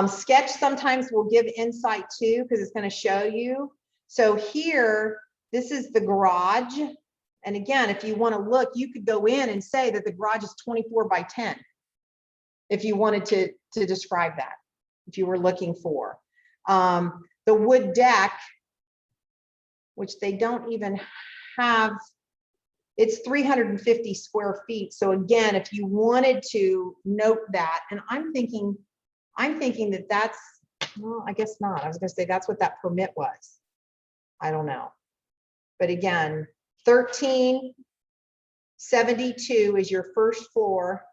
Sketch sometimes will give insight too, because it's going to show you. So here, this is the garage. And again, if you want to look, you could go in and say that the garage is 24 by 10. If you wanted to describe that, if you were looking for the wood deck, which they don't even have, it's 350 square feet. So again, if you wanted to note that, and I'm thinking that that's, well, I guess not. I was going to say that's what that permit was. I don't know. But again, 1372 is your first floor.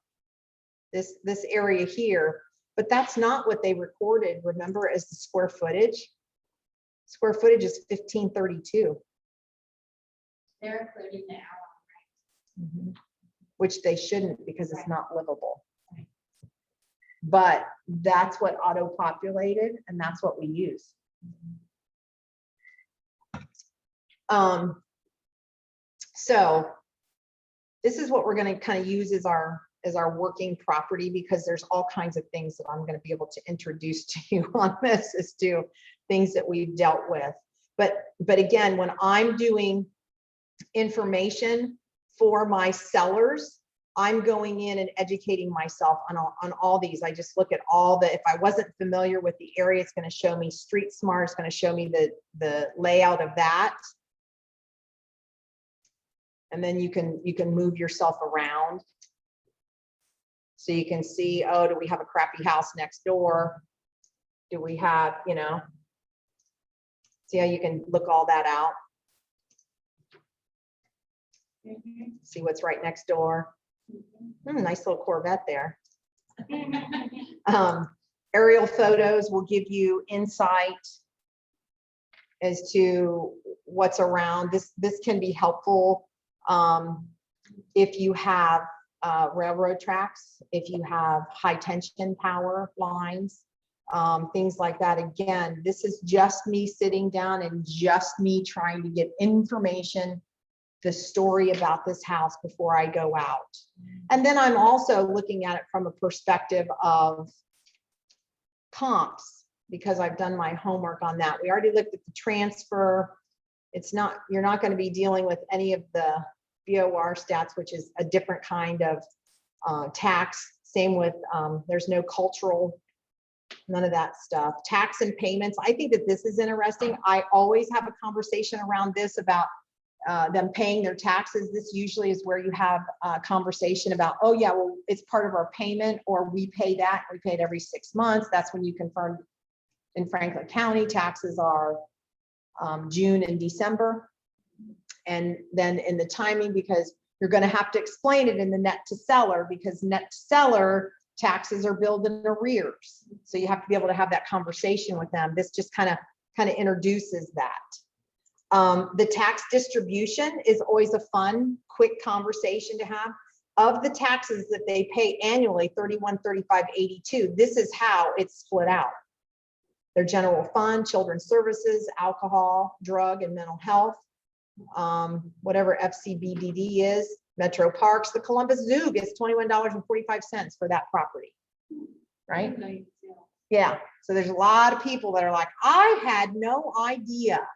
This area here, but that's not what they recorded, remember, as the square footage. Square footage is 1532. They're including the hour. Which they shouldn't, because it's not livable. But that's what auto-populated, and that's what we use. So this is what we're going to kind of use as our working property, because there's all kinds of things that I'm going to be able to introduce to you on this as to things that we've dealt with. But again, when I'm doing information for my sellers, I'm going in and educating myself on all these. I just look at all the, if I wasn't familiar with the area, it's going to show me Street Smart, it's going to show me the layout of that. And then you can move yourself around. So you can see, oh, do we have a crappy house next door? Do we have, see how you can look all that out? See what's right next door. Nice little Corvette there. Aerial photos will give you insight as to what's around. This can be helpful if you have railroad tracks, if you have high tension power lines, things like that. Again, this is just me sitting down and just me trying to get information the story about this house before I go out. And then I'm also looking at it from a perspective of comps, because I've done my homework on that. We already looked at the transfer. It's not, you're not going to be dealing with any of the BOR stats, which is a different kind of tax. Same with, there's no cultural, none of that stuff. Tax and payments. I think that this is interesting. I always have a conversation around this about them paying their taxes. This usually is where you have a conversation about, oh yeah, well, it's part of our payment, or we pay that, we pay it every 6 months. That's when you confirm in Franklin County, taxes are June and December. And then in the timing, because you're going to have to explain it in the net to seller, because net to seller taxes are billed in arrears. So you have to be able to have that conversation with them. This just kind of introduces that. The tax distribution is always a fun, quick conversation to have. Of the taxes that they pay annually, 31, 35, 82, this is how it's split out. Their general fund, children's services, alcohol, drug and mental health, whatever FCBDD is, Metro Parks, the Columbus Zoo gets $21.45 for that property, right? Yeah, so there's a lot of people that are like, I had no idea.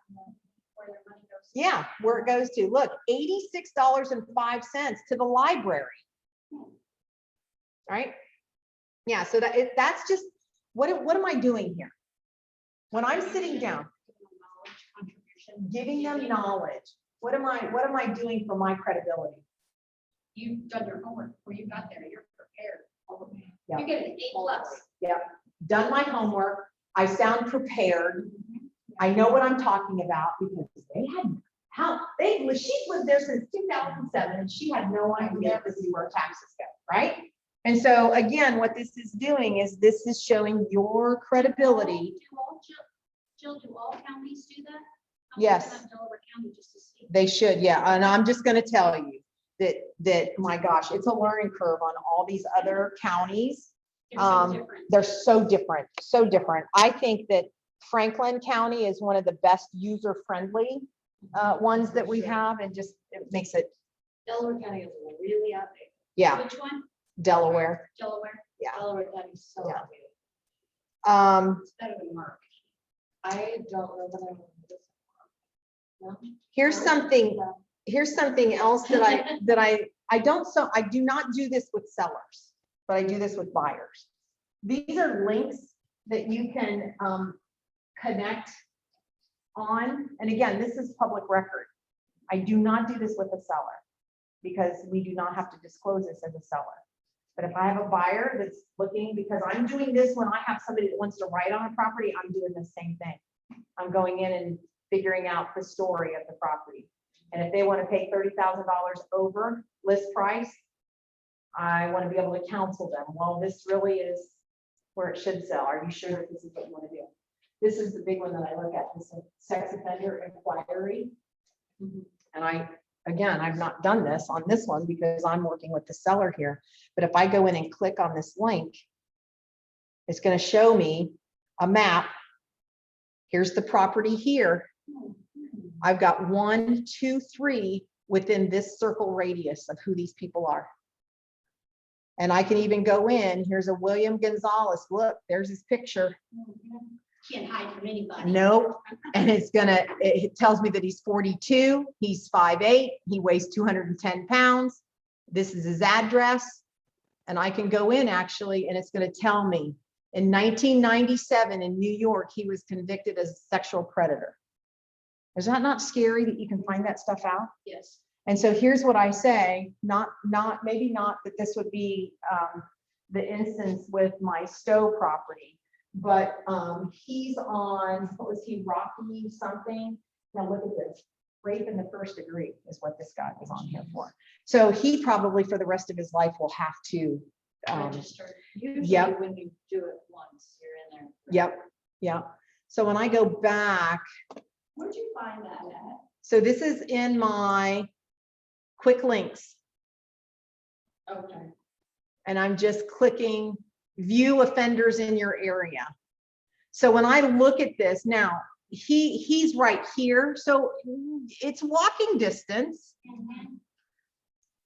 Yeah, where it goes to. Look, $86.05 to the library. Right? Yeah, so that's just, what am I doing here? When I'm sitting down, giving them knowledge, what am I doing for my credibility? You've done your homework before you got there, you're prepared. Yeah. You get an A+. Yeah, done my homework. I sound prepared. I know what I'm talking about, because they had she's lived there since 2007 and she had no idea this is where taxes go, right? And so again, what this is doing is this is showing your credibility. Jill, do all counties do that? Yes. Delaware County just to see. They should, yeah. And I'm just going to tell you that my gosh, it's a learning curve on all these other counties. They're so different. They're so different, so different. I think that Franklin County is one of the best user-friendly ones that we have, and just it makes it. Delaware County is really outdated. Yeah, Which one? Delaware. Delaware? Yeah. Delaware County is so Yeah. outdated. It's better than Mark. I don't know that I remember this. No? Here's something else that I do not do this with sellers, but I do this with buyers. These are links that you can connect on. And again, this is public record. I do not do this with a seller because we do not have to disclose this as a seller. But if I have a buyer that's looking, because I'm doing this when I have somebody that wants to write on a property, I'm doing the same thing. I'm going in and figuring out the story of the property. And if they want to pay $30,000 over list price, I want to be able to counsel them. Well, this really is where it should sell. Are you sure that this is what you want to do? This is the big one that I look at, this sex offender inquiry. And I've not done this on this one because I'm working with the seller here. But if I go in and click on this link, it's going to show me a map. Here's the property here. I've got 1, 2, 3 within this circle radius of who these people are. And I can even go in, here's a William Gonzalez. Look, there's his picture. Can't hide from anybody. Nope. And it tells me that he's 42, he's 5'8", he weighs 210 pounds. This is his address. And I can go in actually, and it's going to tell me in 1997 in New York, he was convicted as a sexual predator. Is that not scary that you can find that stuff out? Yes. And so here's what I say, maybe not that this would be the instance with my Stowe property, but he's on, what was he, Rocky something? Now look at this, rape in the first degree is what this guy was on here for. So he probably for the rest of his life will have to. Registered. Usually Yep. when you do it once, you're in there. Yep, yep. So when I go back, Where'd you find that at? so this is in my quick links. Okay. And I'm just clicking view offenders in your area. So when I look at this now, he's right here, so it's walking distance.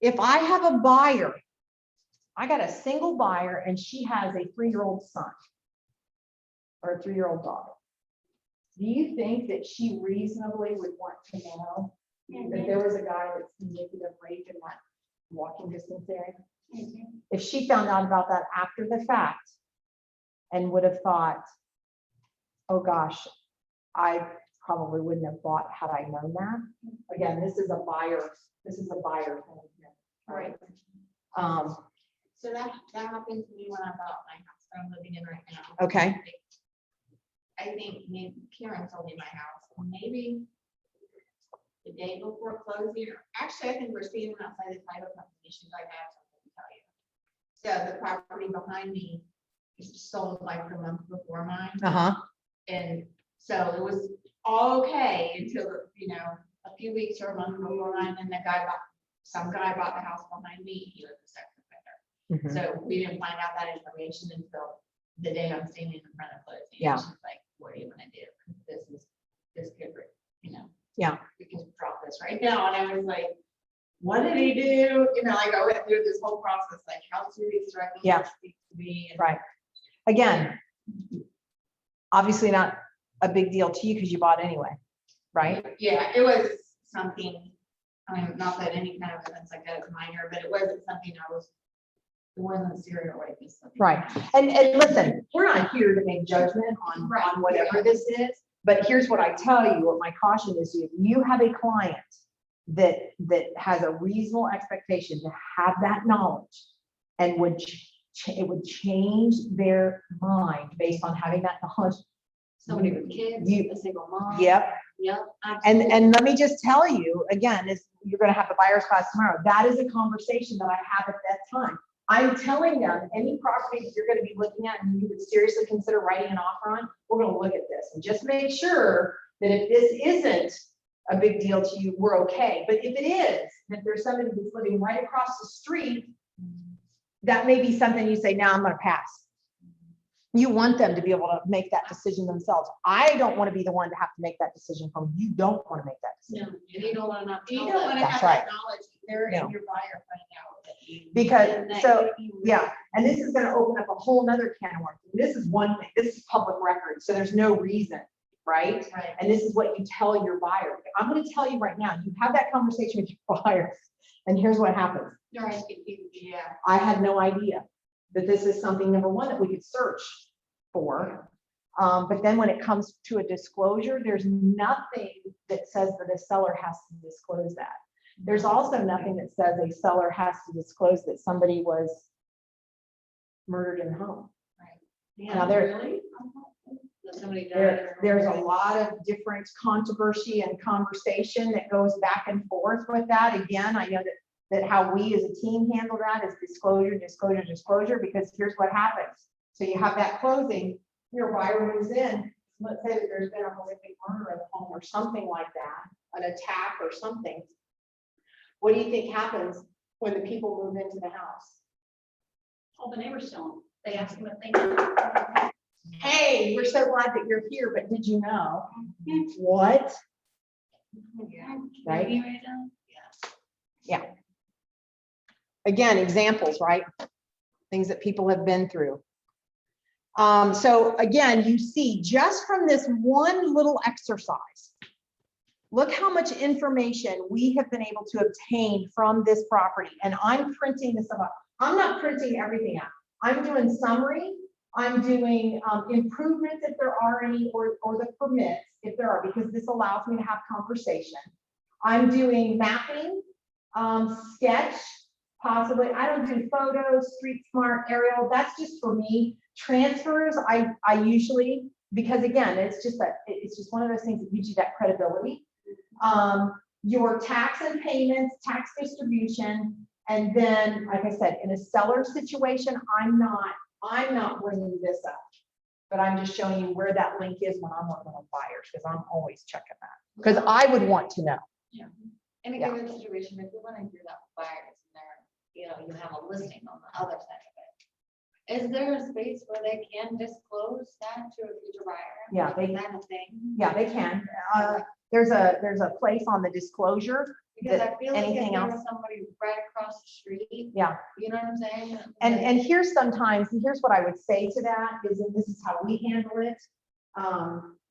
If I have a buyer, I got a single buyer and she has a 3-year-old son or a 3-year-old daughter. Do you think that she reasonably would want to know that there was a guy that's convicted of rape in that walking distance area? If she found out about that after the fact and would have thought, oh gosh, I probably wouldn't have bought had I known that. Again, this is a buyer thing here. Right. So that happened to me when I bought my house that I'm living in right now. Okay. I think Karen told me my house, maybe the day before closing, actually, I think we're standing outside the title company, she's like, I have something to tell you. So the property behind me is sold like the month before mine. And so it was all okay until, a few weeks or a month before mine, and some guy bought the house behind me, he was a sex offender. So we didn't find out that information until the day I'm standing in front of closing. Yeah. She's like, what are you gonna do? This could, Yeah. we can drop this right now. And I was like, what did he do? Like I went through this whole process, like how serious do I need Yeah. to speak to me? And Right. Again, obviously not a big deal to you because you bought anyway, right? Yeah, it was something, not that any kind of events like that is minor, but it wasn't something it wasn't serial rape. Right. And listen, we're not here to make judgment on whatever this is, but here's what I tell you, what my caution is, if you have a client that has a reasonable expectation to have that knowledge and it would change their mind based on having that knowledge. Somebody with kids, a single mom. Yep. Yep. And let me just tell you, again, is you're gonna have the buyer's class tomorrow. That is a conversation that I have at that time. I'm telling them, any property that you're gonna be looking at and you would seriously consider writing an offer on, we're gonna look at this and just make sure that if this isn't a big deal to you, we're okay. But if it is, if there's somebody that's living right across the street, that may be something you say, now I'm gonna pass. You want them to be able to make that decision themselves. I don't want to be the one to have to make that decision from you. You don't want to make that decision. No, you don't want to. You don't want to That's have right. that knowledge either, No. and your buyer finding out that you. Because, That so, you- yeah, and this is gonna open up a whole nother can of worms. This is one thing, this is public record, so there's no reason, right? Right. And this is what you tell your buyer. I'm gonna tell you right now, you have that conversation with your buyer, and here's what happens. Right, yeah. I had no idea that this is something, number one, that we could search for. But then when it comes to a disclosure, there's nothing that says that a seller has to disclose that. There's also nothing that says a seller has to disclose that somebody was murdered in the home. Yeah, Now, there- really? That somebody died. There's a lot of different controversy and conversation that goes back and forth with that. Again, I know that how we as a team handle that is disclosure, disclosure, disclosure, because here's what happens. So you have that closing, your buyer moves in, let's say that there's been a horrific murder in the home or something like that, an attack or something. What do you think happens when the people move into the house? All the neighbors tell them. They ask them if they know. Hey, we're so glad that you're here, but did you know? What? Yeah. Right? Maybe right now? Again, examples, right? Things that people have been through. So again, you see just from this one little exercise, look how much information we have been able to obtain from this property. And I'm printing this out. I'm not printing everything out. I'm doing summary. I'm doing improvements if there are any, or the permits if there are, because this allows me to have conversation. I'm doing mapping, sketch, possibly. I don't do photos, street smart, aerial. That's just for me. Transfers, I usually, because again, it's just one of those things that gives you that credibility. Your tax and payments, tax distribution, and then, like I said, in a seller situation, I'm not bringing this up, but I'm just showing you where that link is when I'm working with buyers, because I'm always checking that, because I would want to know. In a given situation, if you want to hear that buyers and there, you have a listing on the other side of it. Is there a space where they can disclose that to a future buyer? Yeah, Is that a thing? Yeah, they can. There's a place on the disclosure. Because that I feel like if anything there else- was somebody right across the street, Yeah. you know what I'm saying? And here's what I would say to that is that this is how we handle it.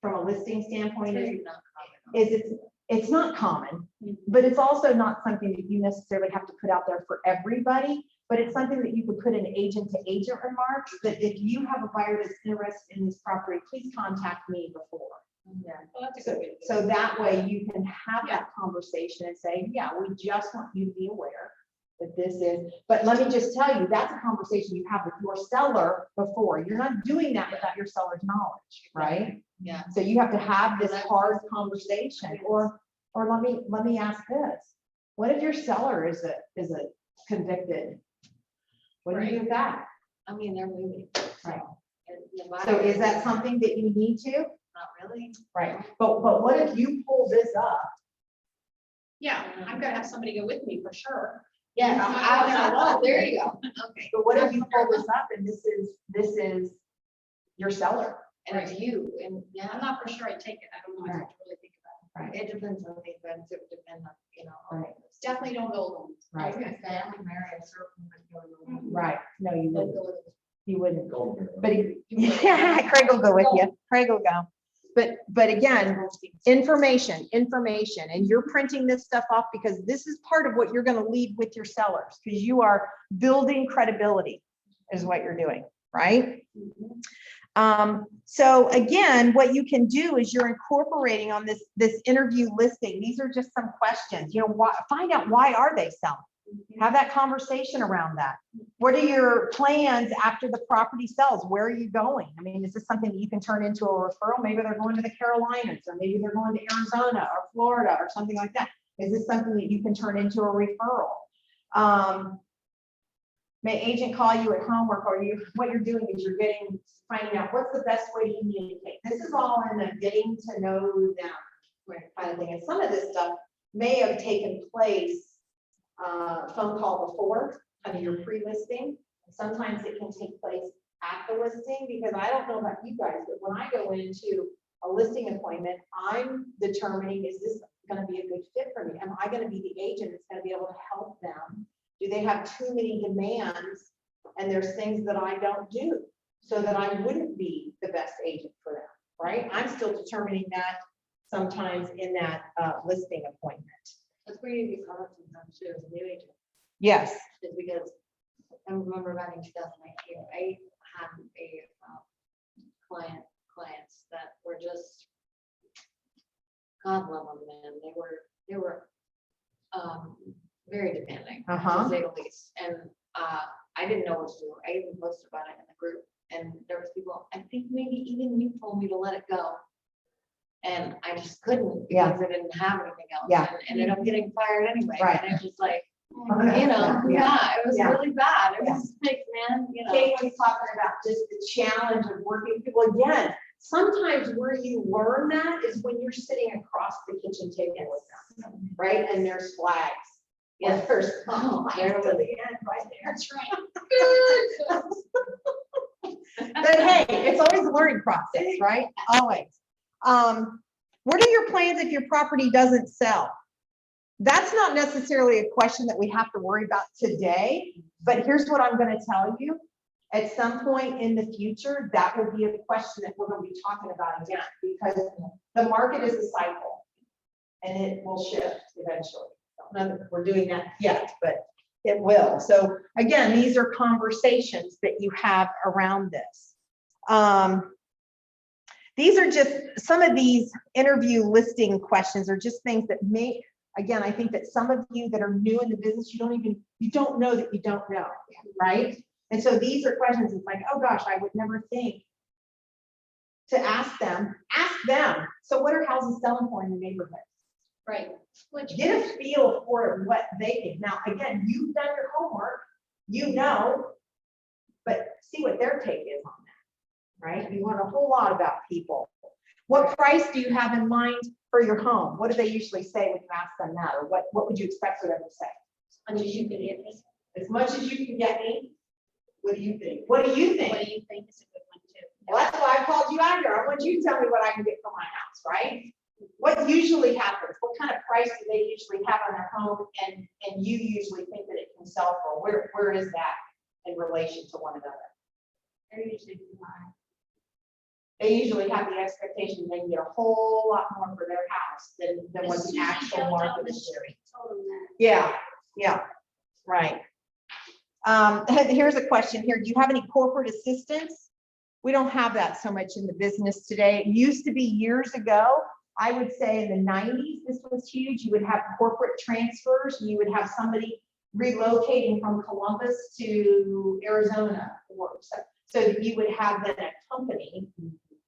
From a listing standpoint, It's not common. is it's not common, Mhm. but it's also not something that you necessarily have to put out there for everybody. But it's something that you could put in agent to agent remarks, that if you have a buyer that's interested in this property, please contact me before. Yeah. Well, that's a So, good way to do it. so that way you can have that conversation and say, yeah, we just want you to be aware that this is, but let me just tell you, that's a conversation you have with your seller before. You're not doing that without your seller's knowledge, right? Yeah. So you have to have this hard conversation, or let me ask this. What if your seller is a convicted? What do you do with that? I mean, they're moving. Right. And the buyer So is that something that you need to? Not really. Right, but what if you pull this up? Yeah, I'm gonna have somebody go with me for sure. Yeah. I'm not going there alone. There you go. Okay. But what if you pull this up and this is your seller? And it's you, and I'm yeah, not for sure I take it. I don't know. I have to really think about it. it depends on the events, it would depend on, you know. all Right. of this. Definitely don't go alone. I was Right, gonna say, I'm married, I certainly would go. right, no, you Don't wouldn't, go with you wouldn't, Golden. but, yeah, Craig will go with you, Craig will go. But again, information, and you're printing this stuff off because this is part of what you're gonna leave with your sellers, because you are building credibility is what you're doing, right? So again, what you can do is you're incorporating on this interview listing. These are just some questions, find out why are they selling? Have that conversation around that. What are your plans after the property sells? Where are you going? I mean, is this something that you can turn into a referral? Maybe they're going to the Carolinas, or maybe they're going to Arizona or Florida or something like that. Is this something that you can turn into a referral? May agent call you at home, or what you're doing is you're finding out what's the best way to communicate. This is all in the getting to know them kind of thing. And some of this stuff may have taken place phone call before, kind of your pre-listing. Sometimes it can take place at the listing, because I don't know about you guys, but when I go into a listing appointment, I'm determining, is this going to be a good fit for me? Am I going to be the agent that's going to be able to help them? Do they have too many demands? And there's things that I don't do, so that I wouldn't be the best agent for them, right? I'm still determining that sometimes in that listing appointment. That's where you get caught up sometimes too, as a new agent, Yes. is because I remember back in 2019, I had a clients that were just, God love them, man, they were very demanding, Uh-huh. to say the least, and I didn't know what to do. I even posted about it in the group, and there was people, I think maybe even you told me to let it go. And I just couldn't, Yeah. because I didn't have anything else. Yeah. And ended up getting fired anyway. Right. And it's just like, yeah, it was Yeah. really bad. It Yeah. was like, man, Kate was talking about just the challenge of working with people. Again, sometimes where you learn that is when you're sitting across the kitchen table with them, right? And there's flags. Yeah. Or there's There to was- the end right there. That's right. But hey, it's always a learning process, right? Always. What are your plans if your property doesn't sell? That's not necessarily a question that we have to worry about today, but here's what I'm going to tell you. At some point in the future, that will be a question that we're going to be talking about again, because the market is a cycle and it will shift eventually. Not that we're doing that yet, but it will. So again, these are conversations that you have around this. These are just some of these interview listing questions are just things that may, again, I think that some of you that are new in the business, you don't know that you don't know, right? And so these are questions, it's like, oh gosh, I would never think to ask them. So what are houses selling for in the neighborhood? Right. Which, Get a feel for what they think. Now, again, you've done your homework, but see what their take is on that, right? You learn a whole lot about people. What price do you have in mind for your home? What do they usually say when you ask them that? Or what would you expect for them to say? as much as you can get me. As much as you can get me. What do you think? What do you What think? do you think is a good one too? Well, that's why I called you out here. I want you to tell me what I can get for my house, right? What usually happens? What kind of price do they usually have on their home and you usually think that it can sell for? Where is that in relation to one another? They're usually too high. They usually have the expectation they can get a whole lot more for their house than what the actual market is sharing. Yeah, yeah, right. Here's a question here. Do you have any corporate assistance? We don't have that so much in the business today. It used to be years ago. I would say in the 90s, this was huge. You would have corporate transfers. You would have somebody relocating from Columbus to Arizona so that you would have then a company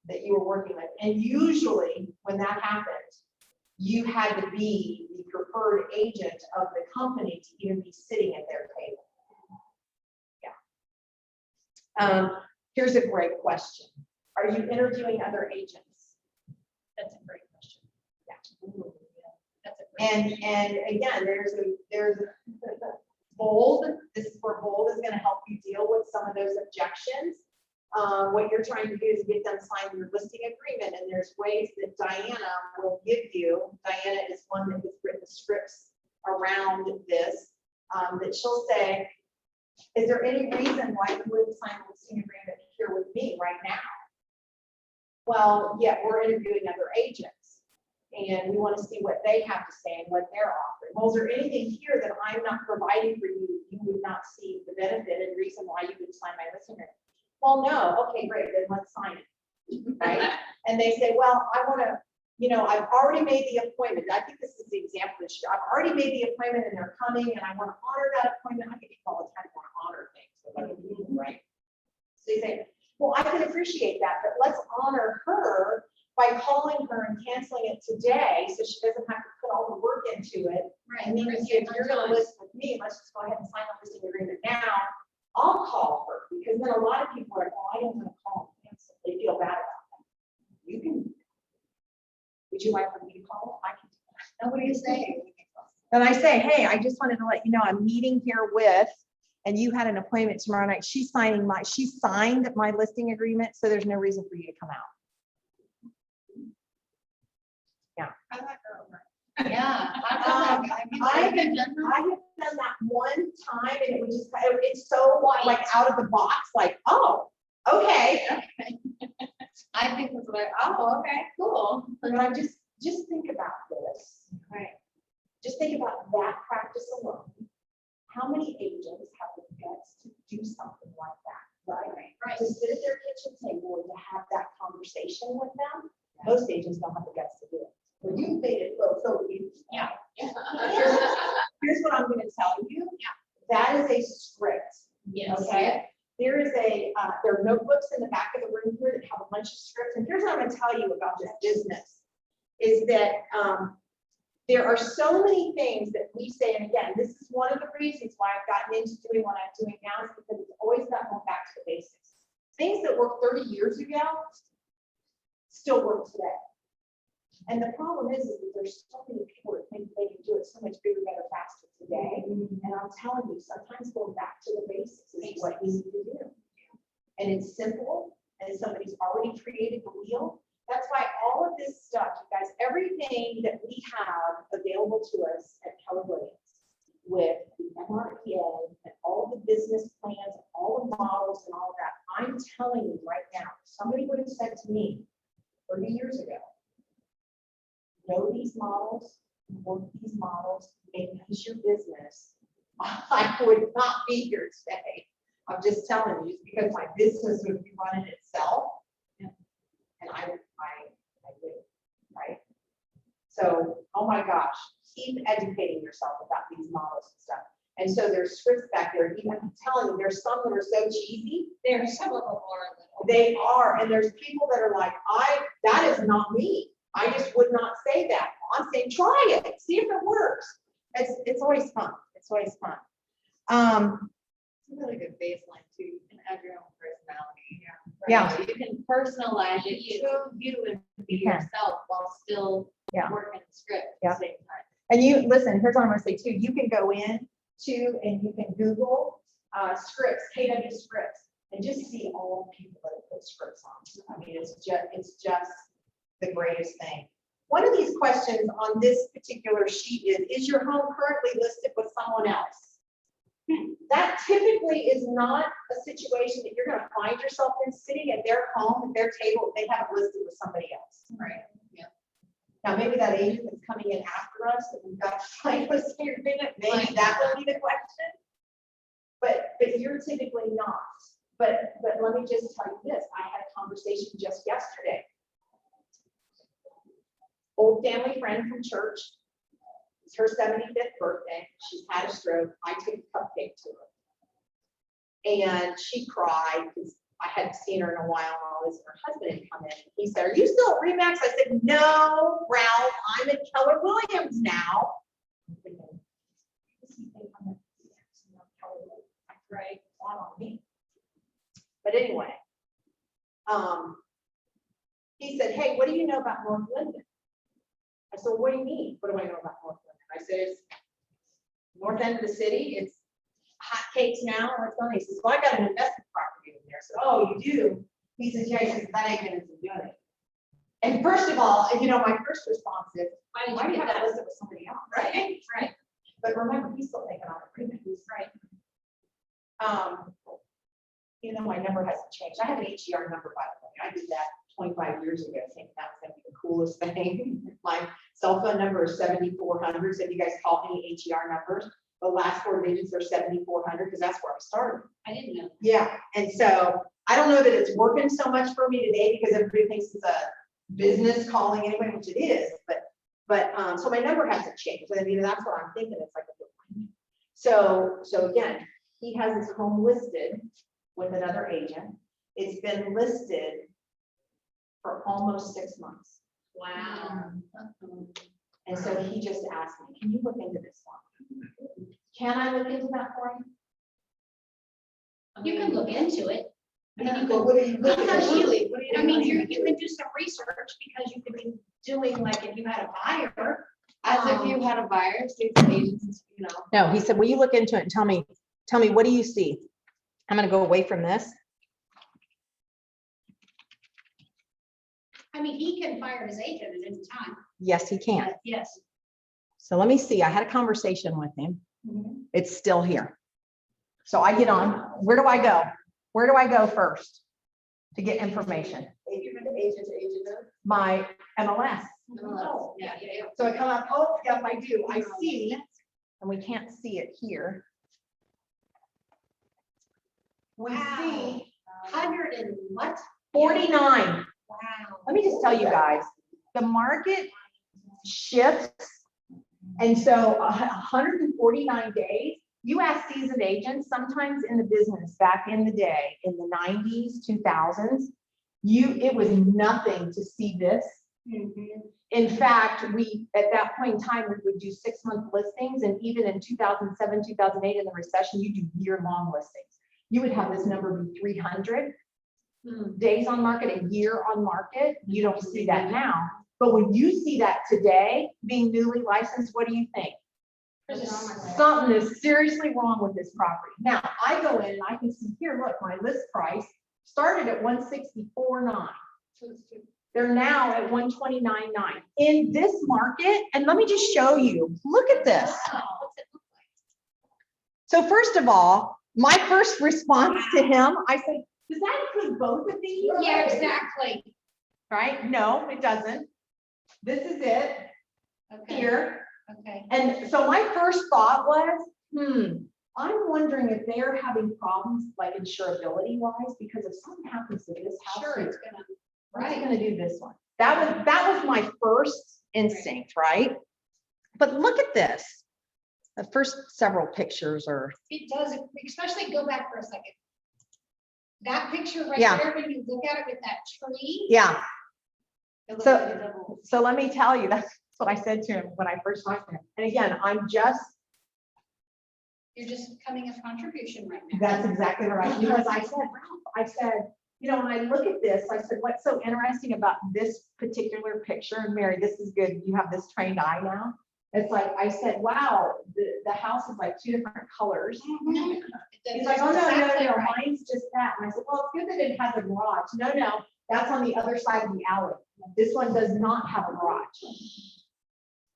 that you were working with. And usually when that happened, you had to be the preferred agent of the company to even be sitting at their table. Yeah. Here's a great question. Are you interviewing other agents? That's a great question. Yeah. That's a great And again, there's bold. This is where bold is going to help you deal with some of those objections. What you're trying to do is get them signed your listing agreement, and there's ways that Diana will give you. Diana is one that has written scripts around this, that she'll say, is there any reason why you wouldn't sign a listing agreement here with me right now? Well, yeah, we're interviewing other agents, and we want to see what they have to say and what they're offering. Well, is there anything here that I'm not providing for you, you would not see the benefit and reason why you would sign my listing agreement? Well, no. Okay, great. Then let's sign it. Right? And they say, well, I want to, I've already made the appointment. I think this is the example. I've already made the appointment and they're coming and I want to honor that appointment. I get people all the time want to honor things, right? So you say, well, I can appreciate that, but let's honor her by calling her and canceling it today so she doesn't have to put all the work into it. Right. And then if you're going to list with me, let's just go ahead and sign the listing agreement now. I'll call her, because then a lot of people are like, oh, I don't want to call and cancel. They feel bad about that. You can. Would you like for me to call? I can. Now, what are you saying? And I say, hey, I just wanted to let you know I'm meeting here with, and you had an appointment tomorrow night. She signed my listing agreement, so there's no reason for you to come out. Yeah. I like her over. Yeah. I have done that one time, and it was just, it's so like out of the box, like, oh, okay. I think it's like, oh, okay, cool. And I just think about this. Right. Just think about that practice alone. How many agents have the guts to do something like that, right? Right. To sit at their kitchen table and to have that conversation with them. Most agents don't have the guts to do it. But you made it so easy. Yeah. Here's what I'm going to tell you. Yeah. That is a script. Yes. Okay. There are notebooks in the back of the room here that have a bunch of scripts. And here's what I'm going to tell you about this business is that there are so many things that we say, and again, this is one of the reasons why I've gotten into doing what I'm doing now, is because it's always about going back to the basics. Things that worked 30 years ago still work today. And the problem is that there's so many people that think they can do it so much bigger, better, faster today. And I'm telling you, sometimes going back to the basics is what you need to do. And it's simple, and somebody's already created the wheel. That's why all of this stuff, you guys, everything that we have available to us at Keller Williams with the MRPA and all the business plans, all the models and all of that, I'm telling you right now, if somebody would have said to me 30 years ago, know these models, work these models, make these your business, I would not be here today. I'm just telling you, because my business would be running itself. And I would, right? So, oh my gosh, keep educating yourself about these models and stuff. And so there's scripts back there. Even I'm telling you, there's some that are so cheesy. There's some of them are. They are, and there's people that are like, that is not me. I just would not say that. I'm saying, try it, see if it works. It's always fun. It's always fun. It's a really good baseline too. You can add your own personality. Yeah. You can personalize it to you and be You can. yourself while still Yeah. working the script at Yeah. the same time. And you listen, here's what I'm going to say too. You can go in too, and you can Google scripts, KW scripts, and just see all the people that have put scripts on. I mean, it's just the greatest thing. One of these questions on this particular sheet is your home currently listed with someone else? That typically is not a situation that you're gonna find yourself in, sitting at their home, at their table, they have it listed with somebody else. Right, yeah. Now, maybe that agent that's coming in after us, that we've got to sign a listing agreement, maybe that will be the question. But you're typically not. But let me just tell you this, I had a conversation just yesterday. Old family friend from church. It's her 75th birthday. She's had a stroke. I took a cupcake to her. And she cried because I hadn't seen her in a while and all this. And her husband had come in. He said, "Are you still at Remax?" I said, "No, Ralph, I'm at Keller Williams now." I'm thinking, "What's he think I'm at Remax and not Keller Williams?" Right, not on me. But anyway, he said, "Hey, what do you know about North Linden?" I said, "What do you mean? What do I know about North Linden?" I said, "It's north end of the city. It's hot cakes now." What's going on? He says, "Well, I got an investment property in there." I said, "Oh, you do?" He says, "Yeah." He says, "That ain't gonna do it." And first of all, my first response is, Why did why you do you get have that that? listed with somebody else? Right, right, But remember, he's still taking on a premium. He's right. Even though my number hasn't changed. I have an HER number, by the way. I did that 25 years ago, thinking that was gonna be the coolest thing. My cell phone number is 7400. So if you guys call any HER numbers, the last 4 digits are 7400 because that's where I started. I didn't know. Yeah, and so I don't know that it's working so much for me today because everybody thinks it's a business calling anyway, which it is, but so my number hasn't changed. I mean, that's what I'm thinking. It's like, so again, he has his home listed with another agent. It's been listed for almost 6 months. Wow. And so he just asked me, "Can you look into this one? Can I look into that for you?" You can look into it. I mean, you But could, what are you looking at? Absolutely. What are you I mean, looking you into? can do some research because you could be doing like if you had a buyer. As if you had a buyer, states and agents, No, he said, "Will you look into it and tell me, what do you see?" I'm gonna go away from this. I mean, he can fire his agent at any time. Yes, he can. Yes. So let me see. I had a conversation with him. Mhm. It's still here. So I get on. Where do I go? Where do I go first to get information? Agent to agent to agent. My MLS. Oh, Yeah, yeah, yeah. So I come up, oh, yep, I do. I see. And we can't see it here. We Wow. see 100 and what? 49. Wow. Let me just tell you guys, the market shifts. And so 149 days, you ask seasoned agents, sometimes in the business back in the day, in the 90s, 2000s, it was nothing to see this. In fact, at that point in time, we would do 6-month listings, and even in 2007, 2008, in the recession, you do year-long listings. You would have this number be 300 days on market, a year on market. You don't see that now. But when you see that today, being newly licensed, what do you think? Something is seriously wrong with this property. Now, I go in and I can see here, look, my list price started at 164.9. They're now at 129.9 in this market. And let me just show you, look at this. Wow. What's it look like? So first of all, my first response to him, I said, "Does that include both of these?" Yeah, exactly. Right? No, it doesn't. This is it Okay. here. Okay. And so my first thought was, I'm wondering if they're having problems like insurability wise, because if something happens to this house, Sure, here, it's gonna, what's it right. gonna do to this one? That was my first instinct, right? But look at this. The first several pictures are, It does, especially go back for a second. That picture right Yeah. there, when you look at it with that tree. yeah. it looks So- like a double. So let me tell you, that's what I said to him when I first talked to him. And again, You're just coming as contribution right now. that's exactly right. Because I said, Ralph, I said, when I look at this, I said, what's so interesting about this particular picture? And Mary, this is good. You have this trained eye now. It's like, I said, wow, the house is like 2 different colors. He's like, oh, no, mine's just that. And I said, well, it's good that it has a garage. No, that's on the other side of the alley. This one does not have a garage.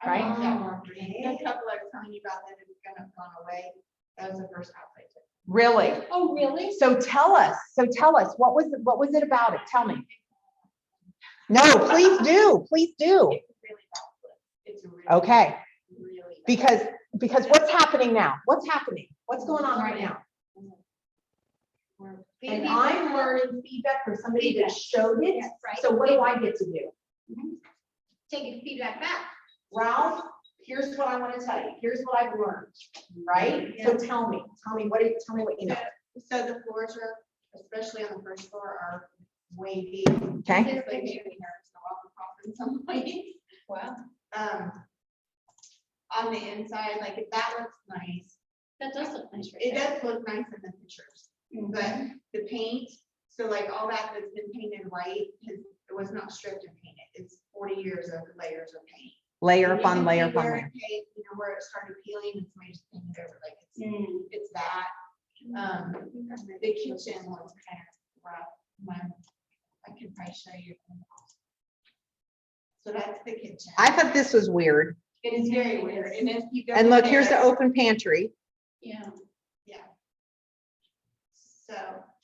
I love that Oh, property. The couple I was telling you about that is gonna gone away. That was the first house I took. Really? Oh, really? So tell us, what was it about it? Tell me. No, please do. It's really bad. It's really. Okay, Really. bad. because what's happening now? What's happening? What's going on right now? And I'm learning feedback from somebody that showed it. Yes, right. So what do I get to do? Taking feedback back. Ralph, here's what I want to tell you. Here's what I've learned, right? So tell me what you know. So the floors are, especially on the first floor, are wavy. Okay. It's like making me nervous to walk across in some ways. Wow, On the inside, like if that looks nice, that does look nice right it there. does look nice in the pictures, but the paint, so like all that that's been painted white, it was not stripped and painted. It's 40 years of layers of paint. Layer And you upon can layer see upon where layer. you know, where it started peeling and somebody just painted over, like it's that. The kitchen was kind of rough. I can probably show you. So that's the kitchen. I thought this was weird. It is very weird, and if you go. And look, in here's the there- open pantry. Yeah. Yeah. So,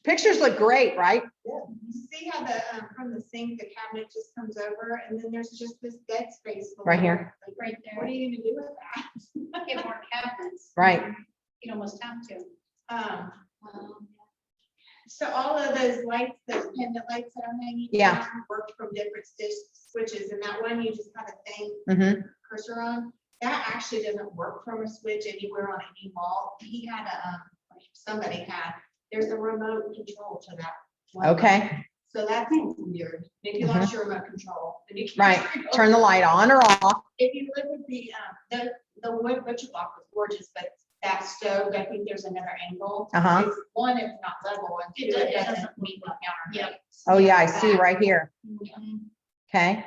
Pictures look great, right? you see how the, from the sink, the cabinet just comes over, and then there's just this dead space. Right below. here. Like, Right What are there. you gonna do with that? Get more cabinets. Right. You'd almost have to. So all of those lights, those pendant lights that are hanging. Yeah. down Work from different switches, and that one you just have a thing Mm-hmm. cursor on, that actually doesn't work from a switch anywhere on any wall. He had somebody had, there's a remote control to that. one. Okay, So that's weird. If you lost your remote control. then you can't right. Turn the light on or off. If you look at the wood butcher block was gorgeous, but that stove, I think there's another angle. Uh-huh. It's one, it's not level, and two, it doesn't meet the counter. Oh, yeah, I see right here. Okay,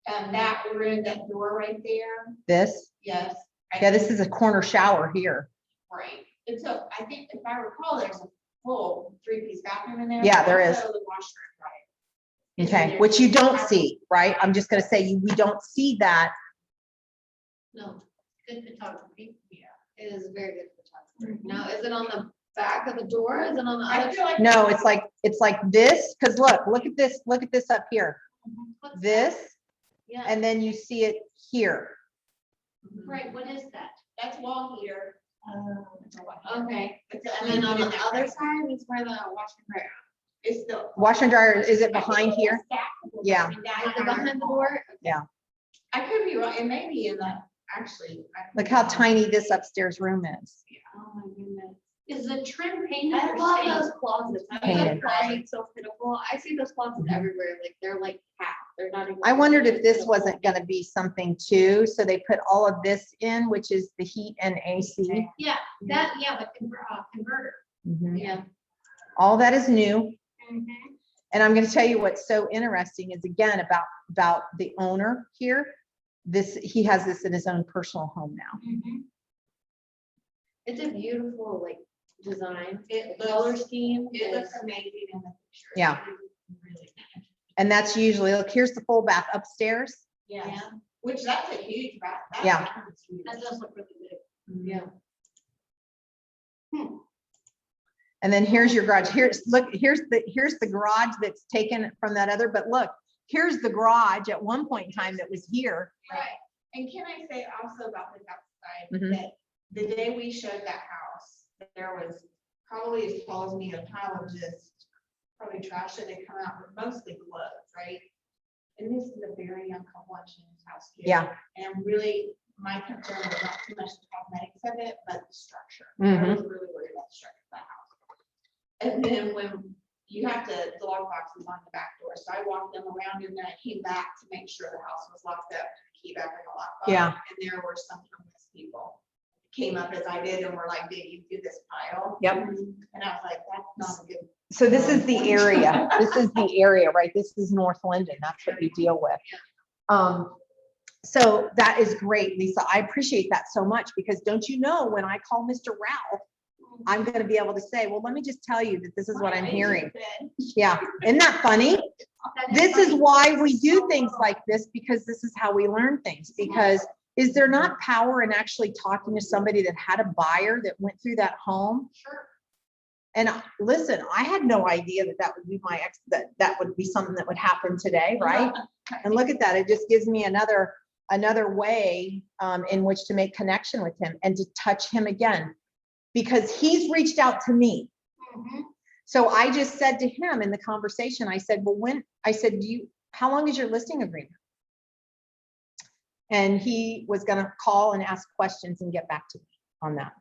That room, that door right there, this. yes. Yeah, this is a corner shower here. Right, and so I think if I recall, there's a full 3-piece bathroom in there. Yeah, but there is. also the washer and dryer. Okay, which you don't see, right? I'm just gonna say, we don't see that. No, good photography. Yeah, it is very good photography. Now, is it on the back of the door? Is it on the I other? feel like. No, it's like this, because look at this up here. What's that? This, Yeah, and then you see it here. Right, what is that? That's wall heater. okay. It's- And then on the other side is where the washer and dryer. It's still. Washer and dryer, is it behind here? Stackable, Yeah. I mean, down Is it there. behind the door? I could be wrong, it may be in the, actually. I could Look be how wrong. tiny this upstairs room is. Oh, my goodness. Is the trim painted? I or love stained? those closets. I Painted. think closets so pitiful. I see those closets everywhere, like they're like half, they're not even. I wondered if this wasn't gonna be something too, so they put all of this in, which is the heat and AC. Yeah, that, yeah, the converter. Mhm. Yeah. All that is new. Mhm. And I'm gonna tell you what's so interesting is again, about the owner here. He has this in his own personal home now. Mhm. It's a beautiful like design, It color looks, scheme. it looks is- amazing in the picture. Yeah. It is really nice. And that's usually, look, here's the full bath upstairs. Yes, which that's a huge bath. That Yeah. bathroom is huge. That does look really good. Yeah. And then here's your garage. Here's the garage that's taken from that other, but look, here's the garage at one point in time that was here. Right, and can I say also about this outside, Mhm. that the day we showed that house, there was probably as tall as me, a pile of just probably trash that had come out, but mostly clothes, right? And this is a very young couple watching this house here. Yeah. And really, my concern was not too much the cosmetics of it, but the structure. I Mhm. was really worried about the structure of that house. And then when you have to, the lock box is on the back door, so I walked them around and then I came back to make sure the house was locked up, key back in the lockbox. Yeah. And there were some homeless people came up as I did and were like, did you do this pile? Yep. And I was like, that's not a good. So this is the area. This is the area, right? This is North Linden. That's what we deal with. So that is great, Lisa. I appreciate that so much, because don't you know, when I call Mr. Ralph, I'm gonna be able to say, well, let me just tell you that this is what I'm hearing. Yeah, isn't that funny? This is why we do things like this, because this is how we learn things. Because is there not power in actually talking to somebody that had a buyer that went through that home? Sure. And listen, I had no idea that that would be that would be something that would happen today, right? And look at that, it just gives me another way in which to make connection with him and to touch him again, because he's reached out to me. Mhm. So I just said to him in the conversation, I said, well, how long is your listing agreement? And he was gonna call and ask questions and get back to me on that.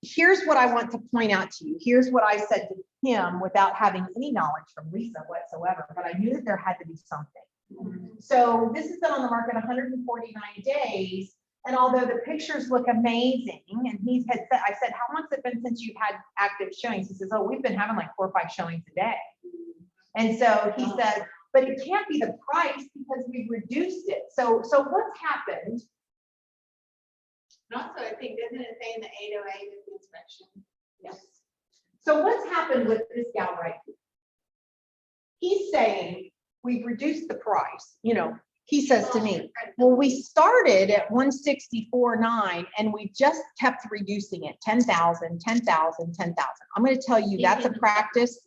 Here's what I want to point out to you. Here's what I said to him without having any knowledge from Lisa whatsoever, but I knew that there had to be something. So this has been on the market 149 days. And although the pictures look amazing, and he had said, I said, how long has it been since you've had active showings? He says, oh, we've been having like 4 or 5 showings a day. And so he said, but it can't be the price because we've reduced it. So what's happened? And also, I think, doesn't it say in the 808 is the inspection? Yes. So what's happened with this gal right here? He's saying, we've reduced the price, you know, he says to me, well, we started at 164.9 and we just kept reducing it, 10,000, 10,000, 10,000. I'm going to tell you, that's a practice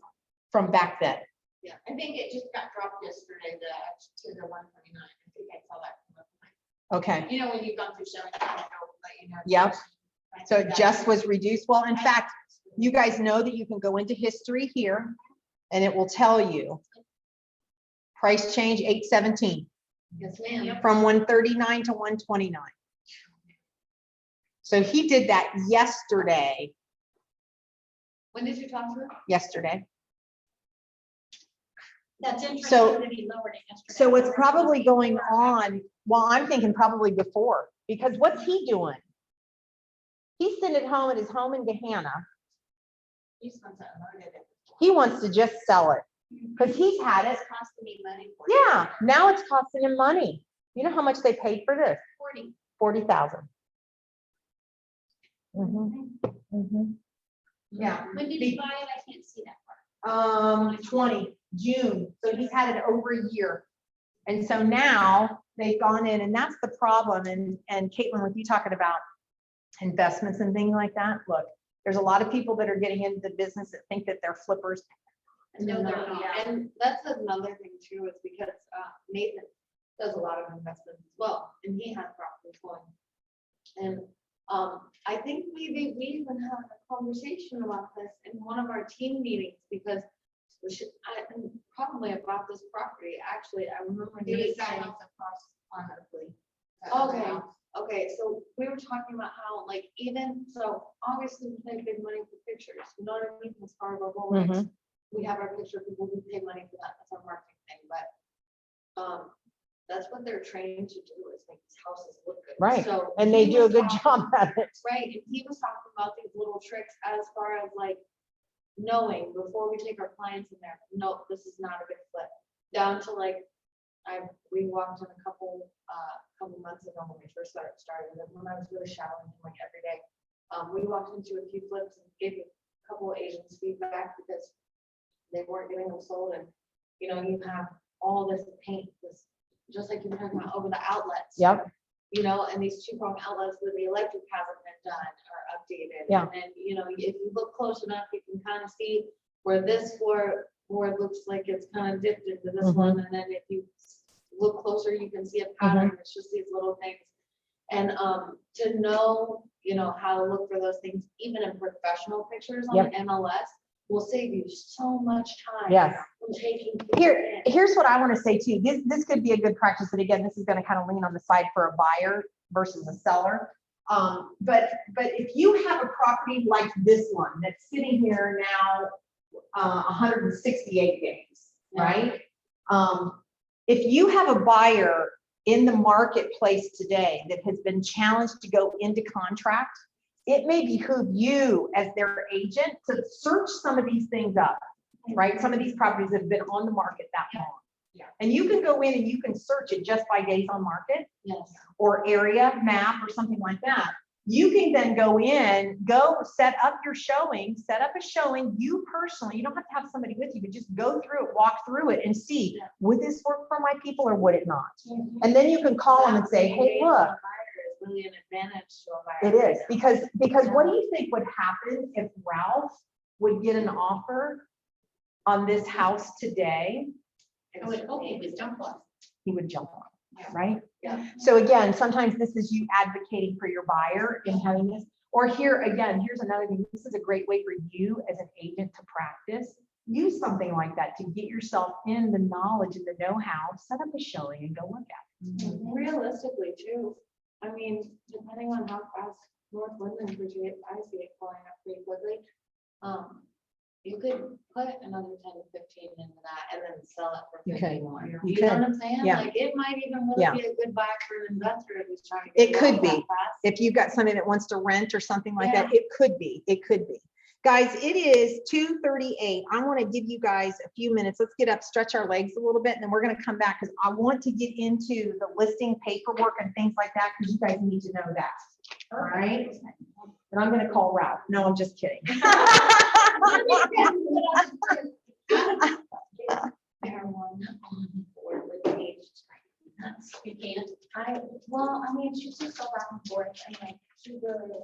from back then. Yeah, I think it just got dropped yesterday to the 129. I think I saw that. Okay. You know, when you've gone through showing, I'll let you know. Yep. So it just was reduced. Well, in fact, you guys know that you can go into history here and it will tell you price change 817 Yes, ma'am. from 139 to 129. So he did that yesterday. When did you talk to her? Yesterday. That's interesting So- that he lowered it yesterday. So it's probably going on, well, I'm thinking probably before, because what's he doing? He's sitting at home at his home in Gahanna. He's going to unload it. He wants to just sell it because he's had it. It's costing me money. Yeah, now it's costing him money. You know how much they paid for this? 40. 40,000. Yeah. When did he buy it? I can't see that part. 20 June. So he's had it over a year. And so now they've gone in, and that's the problem. And Caitlin, with you talking about investments and things like that, look, there's a lot of people that are getting into the business that think that they're flippers. No, they're not. And that's another thing too, is because Nathan does a lot of investments as well, and he has properties going. And I think maybe we even had a conversation about this in one of our team meetings, because we should, probably about this property, actually, I remember. It was Nate that saying- house across on Oakley. Okay, so we were talking about how, like, even, so obviously we pay big money for pictures, you know what I mean, as far as our goal is. We have our picture, people who pay money for that, that's our marketing thing, but that's what they're trained to do, is make these houses look good. Right, So and they he do a was good talking- job at it. Right, and he was talking about these little tricks as far as like knowing before we take our clients in there, no, this is not a good flip. Down to like, we walked in a couple months ago when we first started, and when I was really shadowing him like every day. We walked into a few flips and gave a couple of agents feedback because they weren't getting them sold, and you know, you have all this paint, this, just like you were talking about over the outlets. Yep. You know, and these 2-prong outlets where the electric hasn't been done or updated. Yeah. And then, you know, if you look close enough, you can kind of see where this floor looks like it's kind of dipped into this one. And then if you look closer, you can see a pattern. It's just these little things. And to know, you know, how to look for those things, even in professional pictures on Yep. MLS, will save you so much time. Yes. From taking. Here's what I want to say too. This could be a good practice, but again, this is going to kind of lean on the side for a buyer versus a seller. But if you have a property like this one that's sitting here now 168 days, right? If you have a buyer in the marketplace today that has been challenged to go into contract, it may behoove you as their agent to search some of these things up, right? Some of these properties that have been on the market that long. Yeah. And you can go in and you can search it just by days on market Yes. or area map or something like that. You can then go in, go set up your showing, set up a showing, you personally, you don't have to have somebody with you, but just go through it, walk through it and see, would this work for my people or would it not? And then you can call them and say, hey, look, Really an advantage to a it buyer. is, because what do you think would happen if Ralph would get an offer on this house today? I would hope he would jump on. He would jump on, Yeah. right? Yeah. So again, sometimes this is you advocating for your buyer and having this, or here, again, here's another thing. This is a great way for you as an agent to practice. Use something like that to get yourself in the knowledge and the know-how, set up a showing and go look at it. Realistically too, I mean, depending on how fast North Woodland, I see it going up pretty quickly. You could put another 10 to 15 into that and then sell it for You 50 could. more. You You know could. what I'm saying? Yeah. Like, it might even Yeah. really be a good buy for an investor if he's trying to. It get could out be. that fast. If you've got somebody that wants to rent or something like that, it could be, it could be. Guys, it is 2:38. I want to give you guys a few minutes. Let's get up, stretch our legs a little bit, and then we're going to come back because I want to get into the listing paperwork and things like that because you guys need to know that. All right? And I'm going to call Ralph. No, I'm just kidding. You can't. Well, I mean, she's just so back and forth, and like, she really.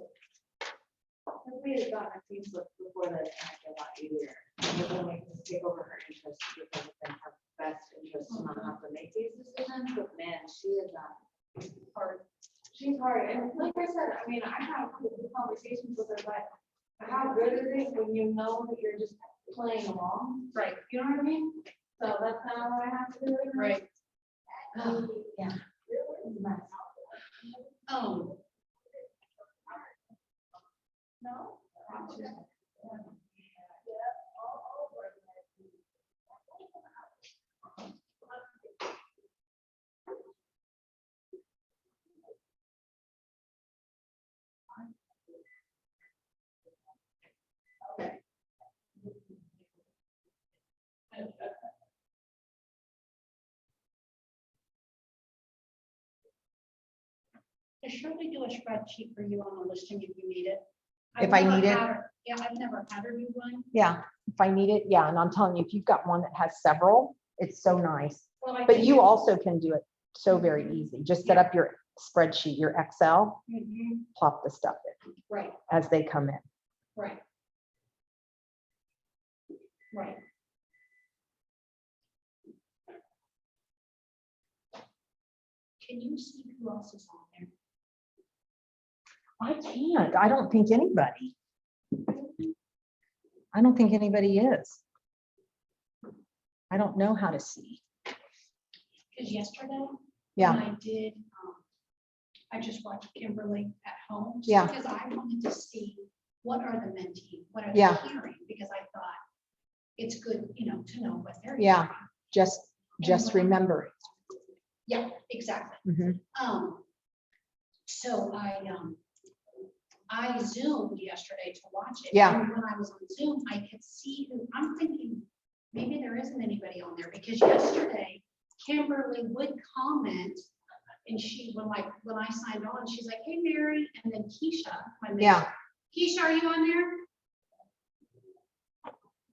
If we had gotten a piece of before that, it's a lot easier. It will make us take over her interest because it's in her best interest to not have to make these decisions, but man, she is hard. She's hard, and like I said, I mean, I have good conversations with her, but how good is it when you know that you're just playing along? Right. You know what I mean? So that's kind of what I have to do. with her. Right. Yeah. No. Does Shirley do a spreadsheet for you on the listing if you need it? If I I've never need it? had her- Yeah, I've never had her do one. Yeah, if I need it, yeah. And I'm telling you, if you've got one that has several, it's so nice. Well, I But think you it- also can do it so very easy. Just set up your spreadsheet, your Excel, Mhm. plop the stuff in Right, as they come in. right. Right. Can you see who else is on there? I can't. I don't think anybody. I don't think anybody is. I don't know how to see. Because yesterday. Yeah. when I did, I just watched Kimberly at home. just Yeah. Because I wanted to see what are the mentee, what are Yeah. they hearing, because I thought it's good, to know what they're. Yeah. hearing. Just remember it. Yeah, exactly. Mhm. So I Zoomed yesterday to watch it. Yeah. And when I was on Zoom, I could see who, I'm thinking, maybe there isn't anybody on there, because yesterday Kimberly would comment, and she, when I signed on, she's like, hey, Mary, and then Keisha, my mentor. Yeah. Keisha, are you on there?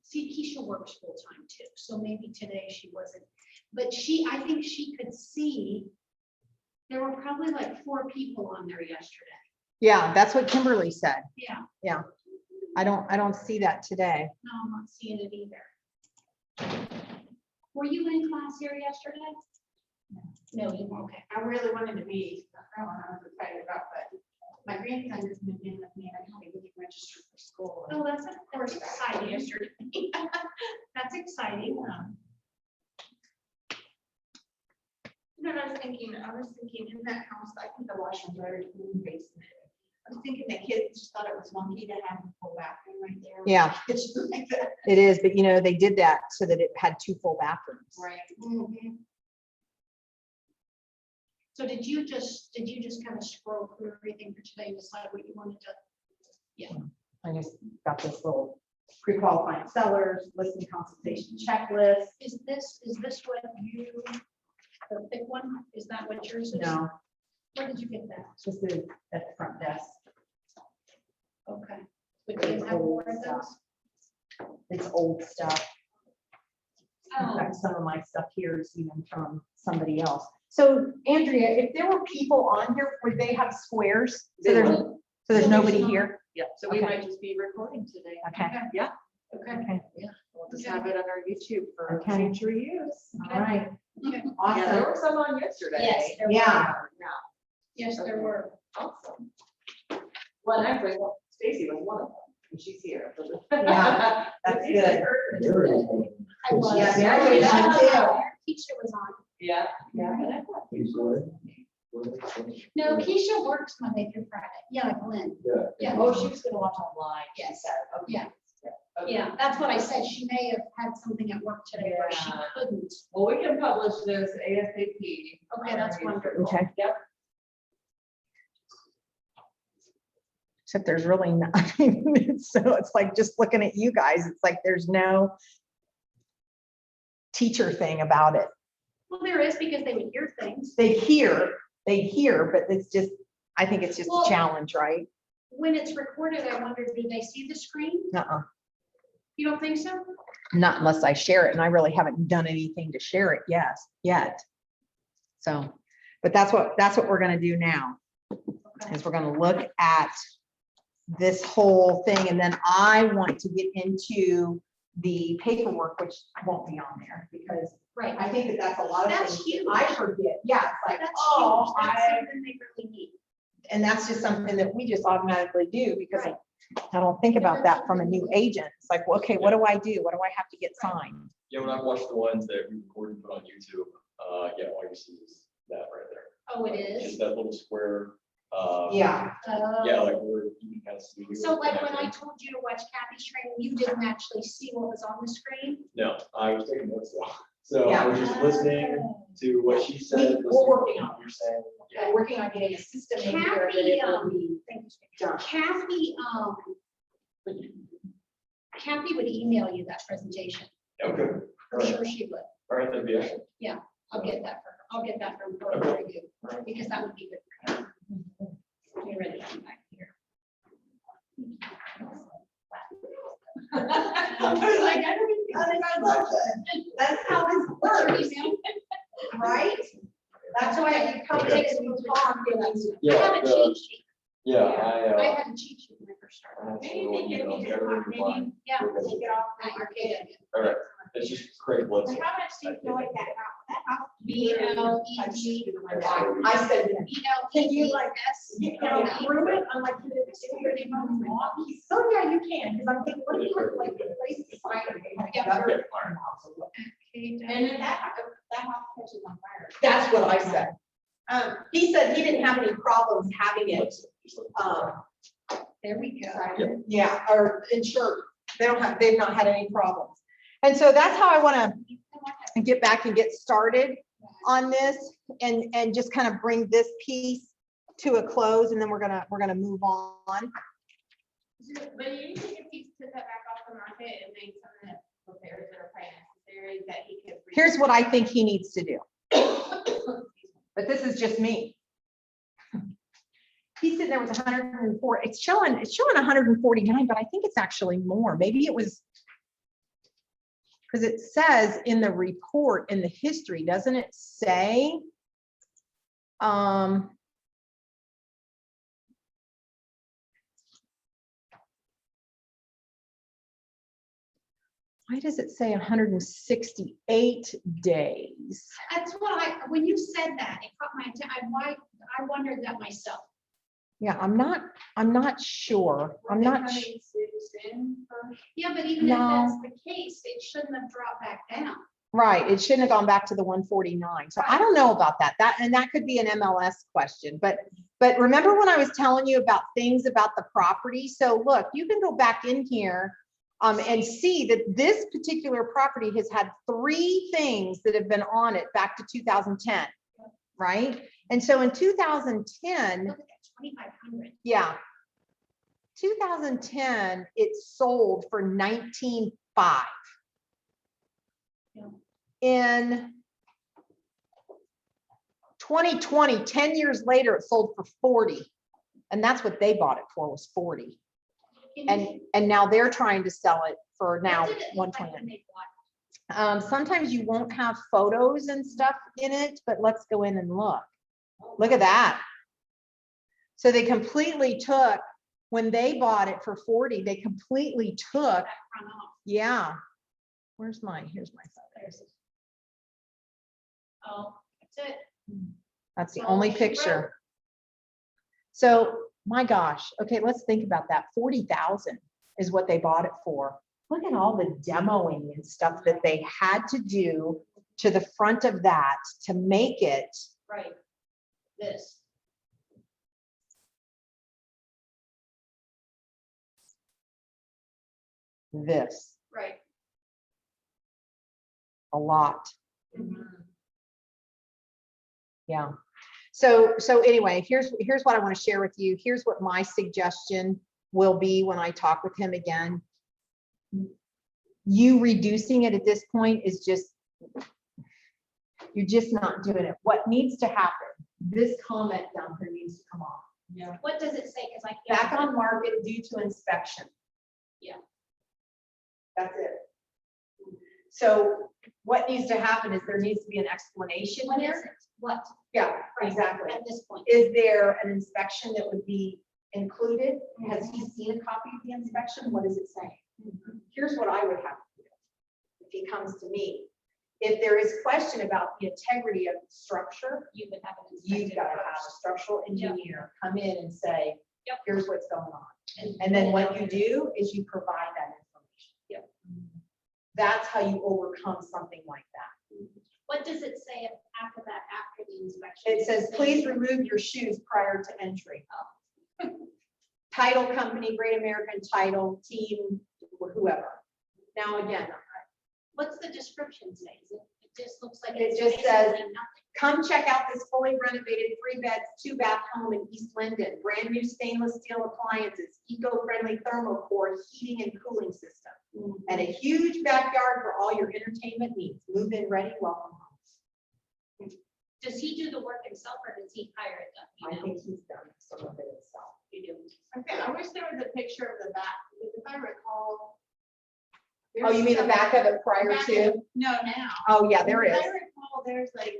See, Keisha works full time too, so maybe today she wasn't, but I think she could see, there were probably like 4 people on there yesterday. Yeah, that's what Kimberly said. Yeah, I don't see that today. no, I'm not seeing it either. Were you in class here yesterday? No, you weren't. Okay. I really wanted to be, I was excited about, but my grandson just moved in with me and I had to get registered for school. Oh, that's exciting yesterday. That's exciting. You know, I was thinking in that house, I think the washer and dryer is in the basement. I was thinking the kids just thought it was funky to have a full bathroom right there. Yeah. It's just like that. It is, but they did that so that it had 2 full bathrooms. Right. So did you just kind of scroll through everything for today and decide what you wanted to? I just got this little pre-qualifying sellers, listing consultation checklist. Is this what you, the thick one, is that what yours is? No, Where did you get that? it's just at the front desk. Okay. But do you have more of those? It's old stuff. In Oh, fact, some of my stuff here is even from somebody else. So Andrea, if there were people on here, would they have squares? So there's nobody here? Yeah, so we might just be recording today. Okay, Yeah. okay. okay, We'll just have it on our YouTube for Okay. future use. all right, Okay. Yeah, there awesome. were some on yesterday. Yes, there Yeah. were. Yes, there were. Awesome. Well, actually, Stacy was one of them, and she's here. Yeah, that's good. I was. Yeah, Mary was on too. Keisha was on. Yeah. No, Keisha works Monday through Friday. Yeah, Glenn. Yeah. Oh, she was gonna watch online. she Yes. said. Okay. Yeah. Okay. Yeah, that's what I said. She may have had something at work today where she Yeah. couldn't. Well, we can publish this ASAP. Okay, that's wonderful. Okay. Yep. Except there's really not, so it's like just looking at you guys, it's like there's no teacher thing about it. Well, there is because they would hear things. They hear, but it's just, I think it's just Well- a challenge, right? When it's recorded, I wonder, do they see the screen? Uh-uh, You don't think so? not unless I share it, and I really haven't done anything to share it yet. So, but that's what we're gonna do now, Okay. is we're gonna look at this whole thing, and then I want to get into the paperwork, which won't be on there, because Right. I think that that's a lot of That's things huge. I forget. Yeah, it's like, That's oh, huge. That's I, something they really need. and that's just something that we just automatically do because Right. I don't think about that from a new agent. It's like, well, okay, what do I do? What do I have to get signed? Yeah, when I watched the ones that we recorded and put on YouTube, yeah, all you see is that right there. Oh, it Just is? that little square. Yeah, Yeah, Oh. like where you can kind of see. So like when I told you to watch Kathy's training, you didn't actually see what was on the screen? No, I was taking notes though. So I Yeah. was just listening to what she said. We're listening to working what on it. you're saying. we're working on getting a system in here that Kathy, it will be done. Kathy would email you that presentation. Okay. For All right. sure she would. All right, that'd be excellent. I'll get that for her. I'll get that from her Okay. for you, because that would be good for her. Get ready to come back here. I was like, I don't even think I love that. That's how this works, right? That's why you come Okay. in and you talk and I Yeah, have a cheat sheet. yeah, I I. had a cheat sheet when I first started. Maybe we can just maybe Yeah. take it off. At your kid. All right, it's just Craig Blitz. How much do you feel like that house? That house. BLEG. I said, can you like, BLEGS. prove it? I'm like, can it just be pretty much off? Oh, yeah, you can, because I'm thinking, what do you look like, the place is fire? Yeah. And then that house catches on fire. That's what I said. He said he didn't have any problems having it, There we go. yeah, or insured. They've not had any problems. And so that's how I want to get back and get started on this and just kind of bring this piece to a close, and then we're gonna move on. But you think if he took that back off the market and made some of the repairs that are probably necessary, that he could. Here's what I think he needs to do. But this is just me. He's sitting there with 104. It's showing 149, but I think it's actually more. Maybe it was. Because it says in the report, in the history, doesn't it say? Why does it say 168 days? That's what when you said that, it caught my attention. I wondered that myself. Yeah, I'm not sure. I'm not. Yeah, but even if No. that's the case, it shouldn't have dropped back down. Right, it shouldn't have gone back to the 149. So I don't know about that. That could be an MLS question, but remember when I was telling you about things about the property? So look, you can go back in here and see that this particular property has had 3 things that have been on it back to 2010, right? And so in 2010, Look at that, 2,500. yeah. 2010, it sold for 19.5. Yeah. In 2020, 10 years later, it sold for 40. And that's what they bought it for, was 40. And now they're trying to sell it for now What did it look like 129. when they bought it? Sometimes you won't have photos and stuff in it, but let's go in and look. Look at that. So they completely took, when they bought it for 40, they completely took, That front off. yeah. Here's my photos. Oh, that's it. That's the All only she picture. wrote. So, my gosh, okay, let's think about that. 40,000 is what they bought it for. Look at all the demoing and stuff that they had to do to the front of that to make it. Right. This. This, Right. a lot. Mm-hmm. Yeah. So anyway, here's what I want to share with you. Here's what my suggestion will be when I talk with him again. You reducing it at this point is just, you're just not doing it. What needs to happen, this comment down here needs to come off. Yeah. What does it say? Because I Back can't. on market due to inspection. Yeah. That's it. So what needs to happen is there needs to be an explanation What is here. it? What? Yeah, Right, exactly. At this point. Is there an inspection that would be included? Has he seen a copy of the inspection? What does it say? Here's what I would have to do if he comes to me. If there is question about the integrity of the structure, You would have an you've inspected got to have a first. structural engineer come in and say, Yep. here's what's going on. And then what you do is you provide that information. Yep. That's how you overcome something like that. What does it say after that, after the inspection? It says, please remove your shoes prior to entry. Title company, Great American Title, team, whoever. Now, again, What's the description say? It just looks like. It it's just says- basically nothing. come check out this fully renovated 3-bed, 2-bath home in East Linden. Brand new stainless steel appliances, eco-friendly thermocore heating and cooling system, and a huge backyard for all your entertainment needs. Move in ready, welcome home. Does he do the work himself or does he hire it done? I You know, think he's done some of it himself. you do. Okay, I wish there was a picture of the back, because if I recall. Oh, you mean the back of it prior Back to? of- No, now. Oh, yeah, there is. If I recall, there's like.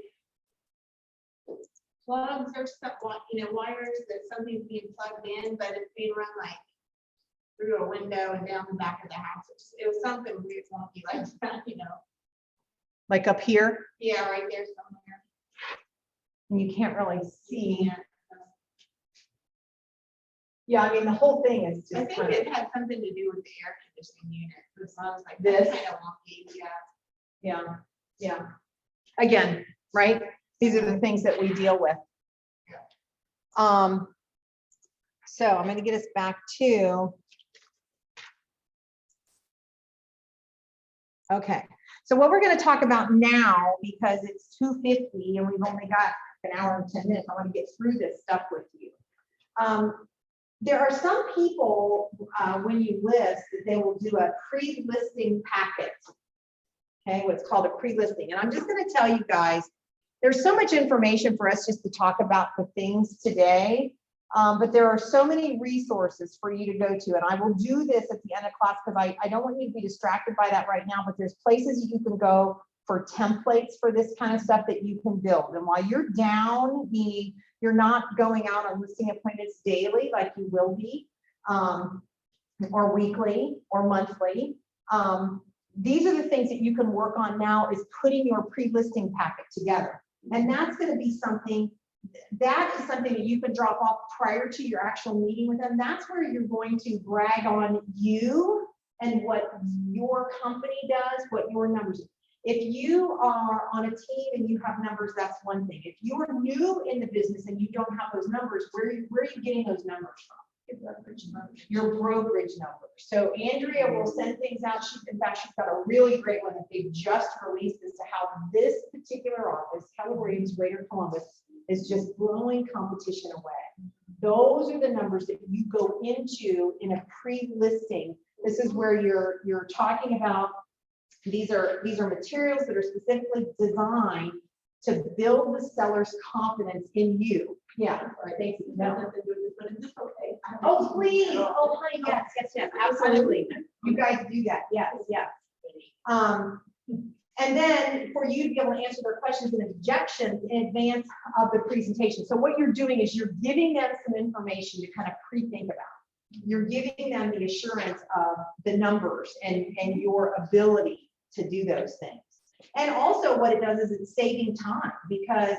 Plugs or stuff, wires that something's being plugged in, but it's being run like. Through a window and down the back of the house. It was something weird, wonky like that, Like up here, Yeah, right there somewhere. and you can't really see. Yeah. Yeah, I mean, the whole thing is I just think kind of, it had something to do with the air conditioning unit. This sounds like. This? Kind of wonky, yeah. yeah. Again, right? These are the things that we deal with. So I'm going to get us back to. Okay, so what we're going to talk about now, because it's 2:50 and we've only got an hour and 10 minutes, I want to get through this stuff with you. There are some people, when you list, that they will do a pre-listing packet. Okay, what's called a pre-listing. And I'm just going to tell you guys, there's so much information for us just to talk about the things today. But there are so many resources for you to go to, and I will do this at the end of class because I don't want you to be distracted by that right now, but there's places you can go for templates for this kind of stuff that you can build. And while you're down, meaning you're not going out on listing appointments daily like you will be, or weekly or monthly. These are the things that you can work on now, is putting your pre-listing packet together. And that's going to be something that you can drop off prior to your actual meeting with them. That's where you're going to brag on you and what your company does, what your numbers. If you are on a team and you have numbers, that's one thing. If you are new in the business and you don't have those numbers, where are you getting those numbers from? Your brokerage number. So Andrea will send things out. In fact, she's got a really great one that they've just released as to how this particular office, Keller Williams Greater Columbus, is just blowing competition away. Those are the numbers that you go into in a pre-listing. This is where you're talking about, these are materials that are specifically designed to build the seller's confidence in you. Yeah, all right, thank you. No. Oh, please, oh, honey, yes, absolutely. You guys do that, yes. And then for you to be able to answer their questions and objections in advance of the presentation. So what you're doing is you're giving them some information to kind of pre-think about. You're giving them the assurance of the numbers and your ability to do those things. And also what it does is it's saving time, because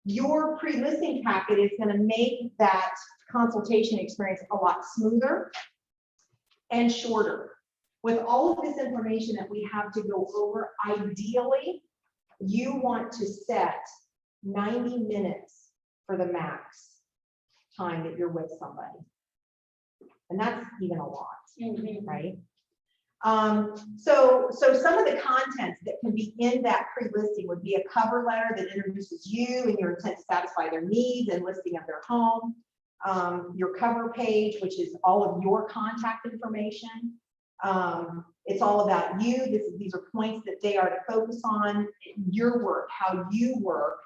your pre-listing packet is going to make that consultation experience a lot smoother and shorter. With all of this information that we have to go over, ideally, you want to set 90 minutes for the max time that you're with somebody. And that's even a lot, right? So some of the contents that can be in that pre-listing would be a cover letter that introduces you and your intent to satisfy their needs and listing of their home. Your cover page, which is all of your contact information. It's all about you. These are points that they are to focus on your work, how you work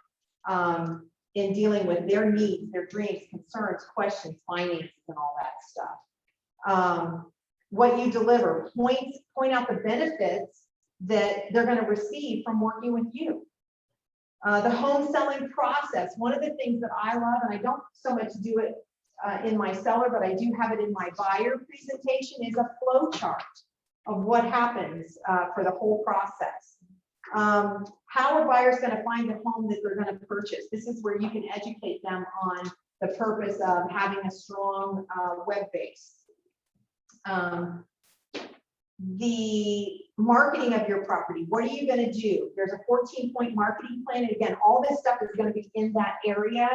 in dealing with their needs, their dreams, concerns, questions, finances, and all that stuff. What you deliver, point out the benefits that they're going to receive from working with you. The home selling process, one of the things that I love, and I don't so much do it in my seller, but I do have it in my buyer presentation, is a flow chart of what happens for the whole process. How are buyers going to find the home that they're going to purchase? This is where you can educate them on the purpose of having a strong web base. The marketing of your property. What are you going to do? There's a 14-point marketing plan. And again, all this stuff is going to be in that area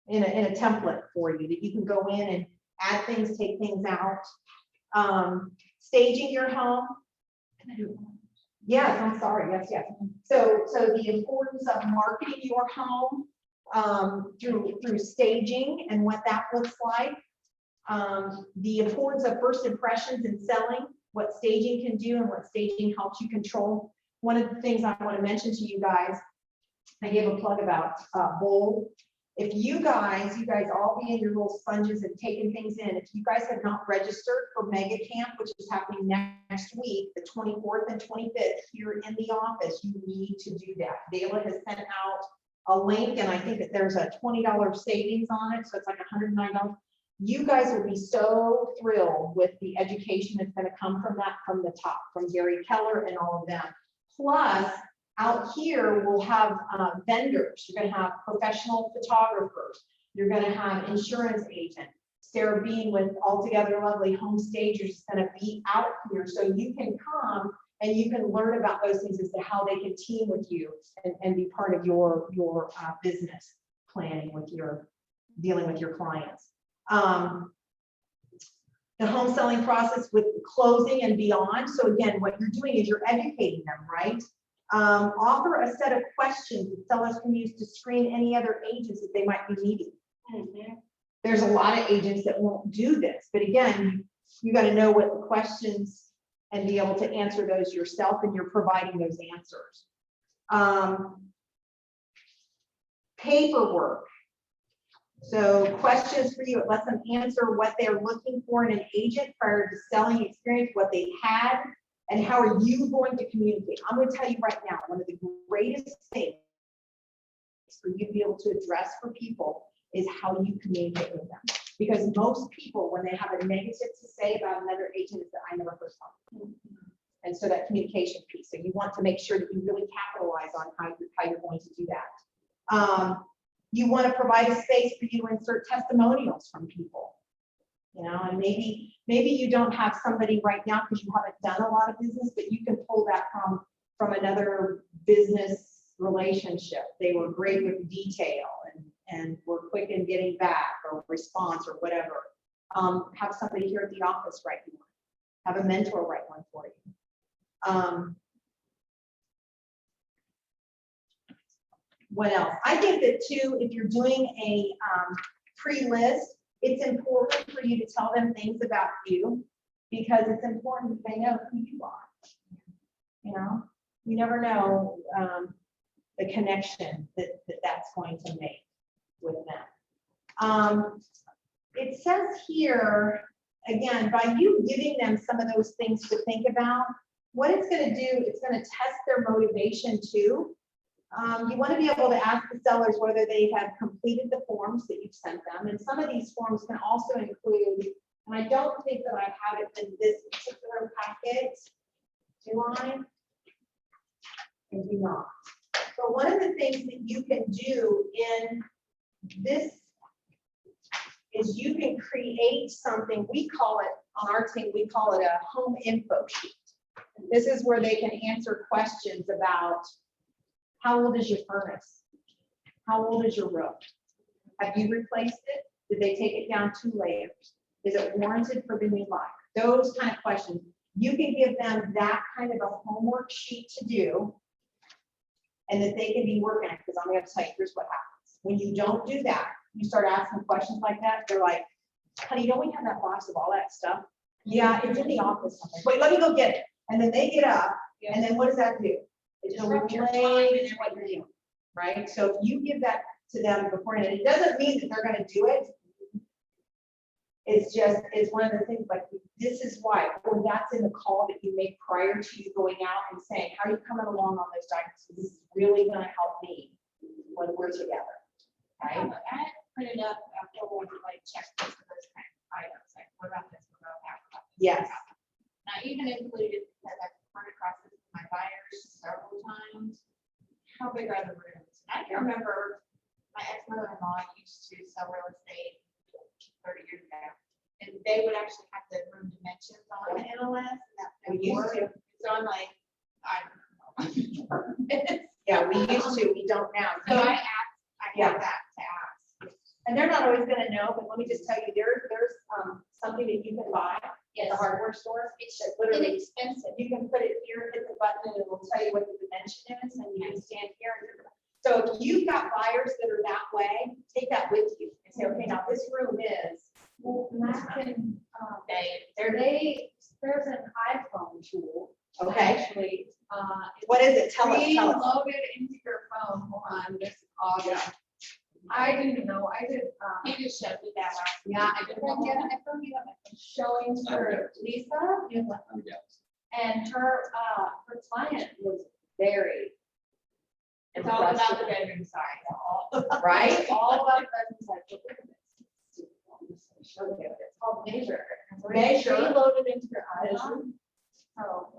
in a template for you that you can go in and add things, take things out. Staging your home. Yes, I'm sorry. Yes. So the importance of marketing your home through staging and what that looks like. The importance of first impressions in selling, what staging can do and what staging helps you control. One of the things I want to mention to you guys, I gave a plug about bold. If you guys all be in your little sponges and taking things in, if you guys have not registered for Mega Camp, which is happening next week, the 24th and 25th here in the office, you need to do that. Dayla has sent out a link, and I think that there's a $20 savings on it, so it's like $109. You guys will be so thrilled with the education that's going to come from that, from the top, from Gary Keller and all of them. Plus, out here, we'll have vendors. You're going to have professional photographers. You're going to have insurance agent. Sarah Bean with Altogether Lovely Home Stagers is going to be out here, so you can come and you can learn about those things as to how they can team with you and be part of your business planning with your dealing with your clients. The home selling process with closing and beyond. So again, what you're doing is you're educating them, right? Offer a set of questions that sellers can use to screen any other agents that they might be needing. There's a lot of agents that won't do this, but again, you got to know what the questions and be able to answer those yourself, and you're providing those answers. Paperwork. So questions for you, it lets them answer what they're looking for in an agent prior to selling experience, what they've had, and how are you going to communicate. I'm going to tell you right now, one of the greatest things for you to be able to address for people is how you communicate with them. Because most people, when they have a negative to say about another agent, is that I never heard something. And so that communication piece. So you want to make sure that you really capitalize on how you're going to do that. You want to provide a space for you to insert testimonials from people. You know, and maybe you don't have somebody right now because you haven't done a lot of business, but you can pull that from another business relationship. They were great with detail and were quick in getting back or response or whatever. Have somebody here at the office write you one. Have a mentor write one for you. What else? I think that too, if you're doing a pre-list, it's important for you to tell them things about you because it's important that they know who you are. You know, you never know the connection that's going to make with them. It says here, again, by you giving them some of those things to think about, what it's going to do, it's going to test their motivation too. You want to be able to ask the sellers whether they have completed the forms that you've sent them. And some of these forms can also include, and I don't think that I have it in this particular packet. Do I? I do not. But one of the things that you can do in this is you can create something, we call it, on our team, we call it a home info sheet. This is where they can answer questions about how old is your furnace? How old is your roof? Have you replaced it? Did they take it down 2 layers? Is it warranted for the new life? Those kind of questions. You can give them that kind of a homework sheet to do and that they can be working on, because I'm going to tell you, here's what happens. When you don't do that, you start asking questions like that, they're like, honey, don't we have that box of all that stuff? Yeah, it's in the office. Wait, let me go get it. And then they get up, and then what does that do? It Disrupt your time delays and what you're doing, right? So if you give that to them beforehand, it doesn't mean that they're gonna do it. It's just, it's one of the things, like, this is why, or that's in the call that you make prior to you going out and saying, how are you coming along on those documents? This is really gonna help me when we're together, right? I printed up a whole like checklist of those kind of items, like what about this, what about that? What about this, Yes. what about that? And I even included, because I've run across this with my buyers several times, how big are the rooms? And I can remember my ex-mother-in-law used to sell real estate 30 years ago. And they would actually have the room dimensions on the MLS. And that We would used work. So I'm like, I don't know. Yeah, we used to, we don't now. So I asked, I Yeah. got that to ask. And they're not always gonna know, but let me just tell you, there's something that you can buy at the Yes. hardware stores. It's That literally, inexpensive. you can put it here, hit the button, and it will tell you what the dimension is, and you can stand here. So if you've got buyers that are that way, take that with you and say, okay, now this room is. Well, Matt can, there's an iPhone tool. Okay, Actually, what is it? Tell us. Preloaded into your phone on this August. I didn't know, I did, He just showed me that last. yeah, I did, showing for Lisa, and her client was very. It's all about the impressed. bedroom size. Right? All about that, it's like, look at this. Show you, it's called Measure. It's already Measure. Preloaded into your iPhone. So.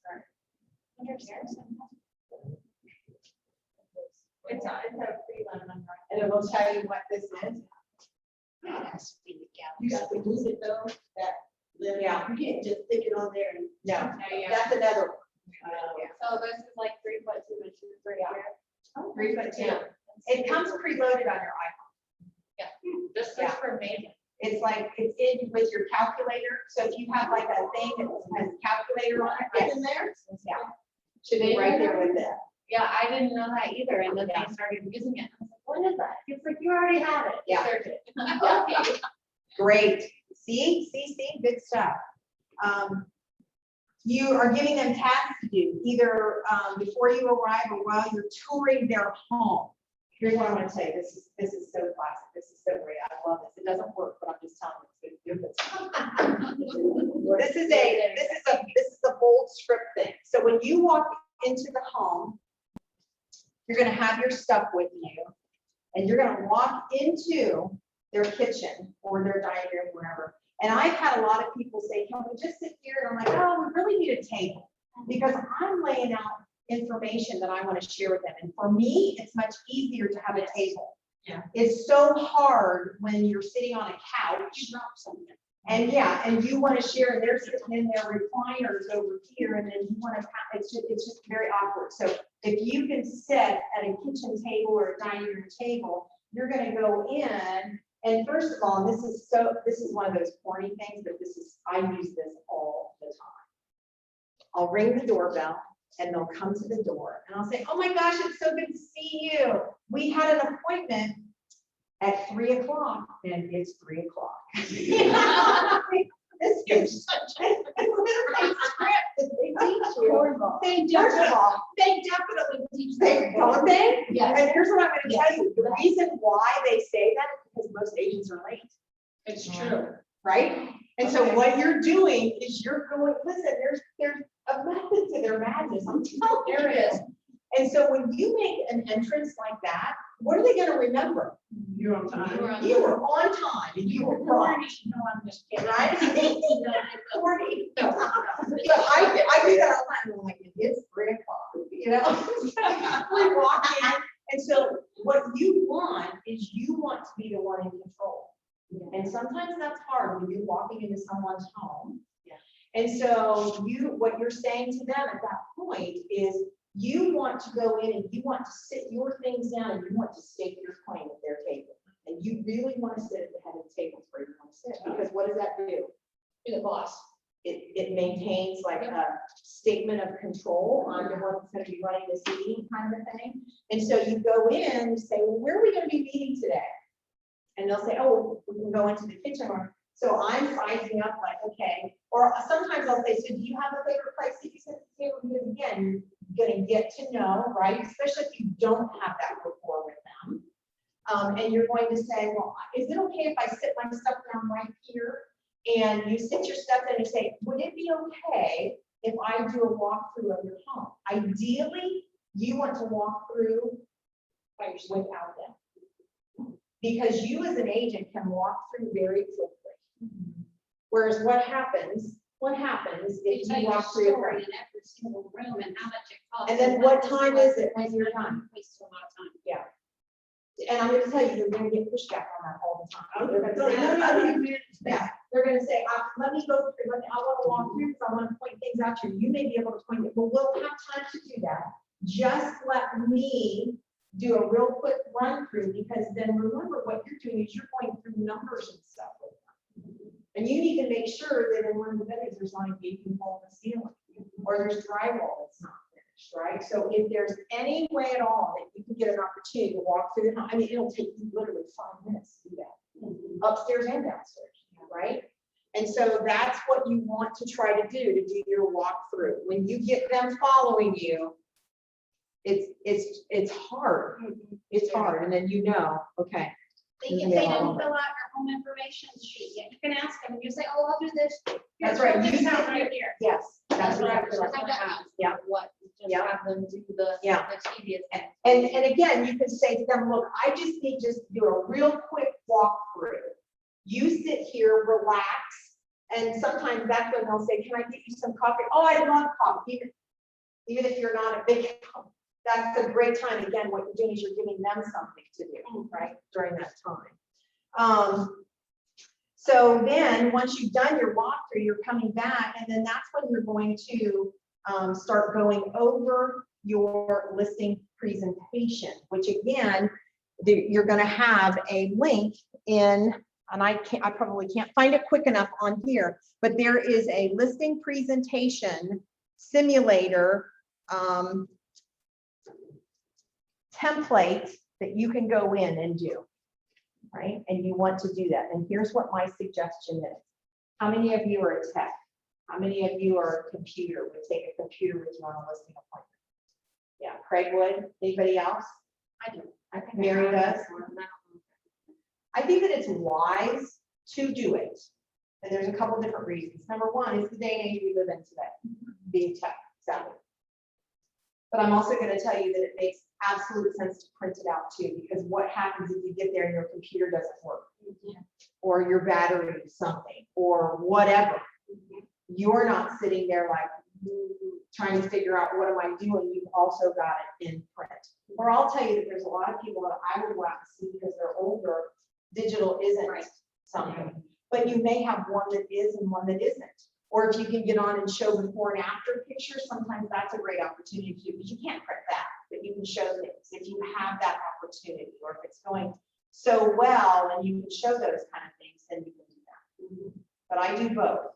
Sorry. It's a preload number. And it will tell you what this is. You got to move it though, that, Yeah. you can't just stick it on there and. No, Yeah. that's another one. So this is like 3.2 inches, 3 hours. 3.2. It comes preloaded on your iPhone. This Yeah. is for me. It's like, it's in with your calculator. So if you have like a thing that has calculator on it, Right yes. in there? Yeah. Should be right there with it. Yeah, I didn't know that either, and then I started using it. I was like, what is that? It's like, you already have it. Yeah. Search it. Great. See, good stuff. You are giving them tasks to do, either before you arrive or while you're touring their home. Here's what I'm gonna tell you, this is so classic, this is so great, I love this, it doesn't work, but I'm just telling you, it's good. This is a bold script thing, so when you walk into the home, you're gonna have your stuff with you, and you're gonna walk into their kitchen or their dining room, wherever. And I've had a lot of people say, can we just sit here? And I'm like, oh, we really need a table, because I'm laying out information that I want to share with them. And for me, it's much easier to have a table. Yeah. It's so hard when you're sitting on a couch. And yeah, and you want to share, and they're sitting in their recliners over here, and then you want to, it's just very awkward. So if you can sit at a kitchen table or a dining room table, you're going to go in. And first of all, this is one of those corny things, but I use this all the time. I'll ring the doorbell and they'll come to the door and I'll say, oh my gosh, it's so good to see you. We had an appointment at 3 o'clock, then it's 3 o'clock. This is such a script that they teach you. They First of all, definitely teach they, that. don't they? Yes. And here's what I'm gonna tell you, the reason why they say that is because most agents are late, It's true. right? And so Okay. what you're doing is you're going, listen, there's a method to their madness, I'm telling you. There it is. And so when you make an entrance like that, what are they gonna remember? You're on time. You were on time and you were right, No, I'm just kidding. right? 40. But I do that all the time, I'm like, it's 3 o'clock, you know? We walk in, and so what you want is you want to be the one in control. And sometimes that's hard when you're walking into someone's home. And so what you're saying to them at that point is, you want to go in and you want to sit your things down and you want to stake your claim at their table. And you really want to sit at the head of the table where you want to sit, because what does that do? Be the boss. It maintains like a statement of control on the one that's going to be running this meeting kind of a thing. And so you go in and say, well, where are we going to be meeting today? And they'll say, oh, we can go into the kitchen. Or so I'm sizing up like, okay. Or sometimes I'll say, so do you have a favorite place that you sit at the table? Because again, you're going to get to know, right? Especially if you don't have that rapport with them. And you're going to say, well, is it okay if I sit my stuff down right here? And you sit your stuff down and you say, would it be okay if I do a walkthrough of your home? Ideally, you want to walk through without them. Because you as an agent can walk through very quickly. Whereas what happens if you walk through your in every single room and how much it costs. and then what time is it when you're done? Wastes a lot of time. Yeah. And I'm gonna tell you, you're gonna get pushback on that all the time. They're gonna say, yeah, they're gonna say, let me go through, I want to walk through, because I want to point things out to you. You may be able to point it, but we'll have time to do that. Just let me do a real quick run through, because then remember what you're doing is you're going through numbers and stuff with them. And you need to make sure that in one of the bedrooms, there's not a gaping hole in the ceiling, or there's drywall that's not finished, right? So if there's any way at all that you can get an opportunity to walk through the house, I mean, it'll take you literally 5 minutes to do that, upstairs and downstairs, right? And so that's what you want to try to do your walkthrough. When you get them following you, it's hard. It's hard, and then you know, okay. If they don't fill out your home information sheet yet, you can ask them and you say, oh, I'll do this. That's right. This You out can- right here. Yes, that's Right. exactly Just right. have to ask. Yeah. What, just Yeah. have them do the Yeah. tedious. And again, you can say to them, look, I just need to do a real quick walkthrough. You sit here, relax, and sometimes that's when they'll say, can I get you some coffee? Oh, I love coffee. Even if you're not a big, that's a great time. Again, what you're doing is you're giving them something to do, right, during that time. So then, once you've done your walkthrough, you're coming back, and then that's when you're going to start going over your listing presentation, which again, you're going to have a link in, and I probably can't find it quick enough on here, but there is a listing presentation simulator template that you can go in and do, right? And you want to do that. And here's what my suggestion is. How many of you are a tech? How many of you are a computer, would take a computer with you on a listing appointment? Yeah, Craig would. Anybody else? I do. I think Mary does. I think that it's wise to do it. And there's a couple different reasons. Number one is the day and age we live in today, being tech savvy. But I'm also going to tell you that it makes absolute sense to print it out too, because what happens if you get there and your computer doesn't work, or your battery is something, or whatever. You're not sitting there like trying to figure out what am I doing. You've also got it in print. Or I'll tell you that there's a lot of people that I would go out and see because they're older. Digital isn't something, but you may have one that is and one that isn't. Or if you can get on and show before and after pictures, sometimes that's a great opportunity to do, because you can't print that, but you can show things if you have that opportunity, or if it's going so well and you can show those kind of things, then you can do that. But I do both,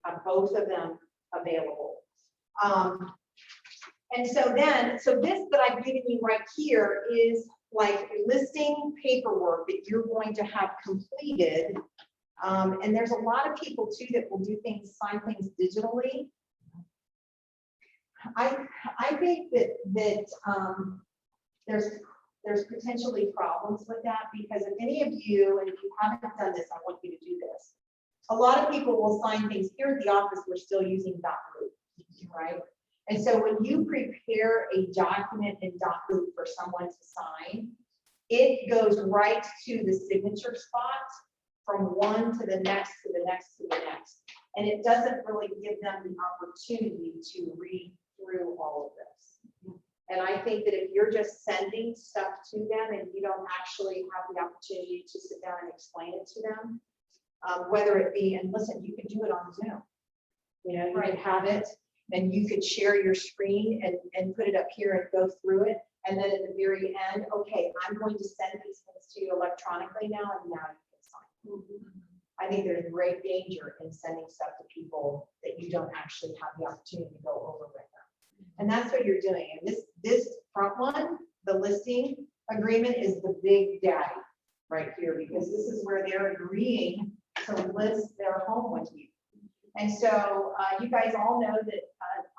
have both of them available. And so this that I've given you right here is like listing paperwork that you're going to have completed. And there's a lot of people too that will do things, sign things digitally. I think that there's potentially problems with that, because if any of you, and if you haven't done this, I want you to do this. A lot of people will sign things here at the office. We're still using .loop, right? And so when you prepare a document in .loop for someone to sign, it goes right to the signature spot from one to the next, to the next, to the next. And it doesn't really give them the opportunity to read through all of this. And I think that if you're just sending stuff to them and you don't actually have the opportunity to sit down and explain it to them, whether it be, and listen, you can do it on Zoom. You know, you can have it and you could share your screen and put it up here and go through it. And then at the very end, okay, I'm going to send these things to you electronically now, and now you can sign. I think there's great danger in sending stuff to people that you don't actually have the opportunity to go over with them. And that's what you're doing. And this front one, the listing agreement, is the big daddy right here, because this is where they're agreeing to list their home with you. And so you guys all know that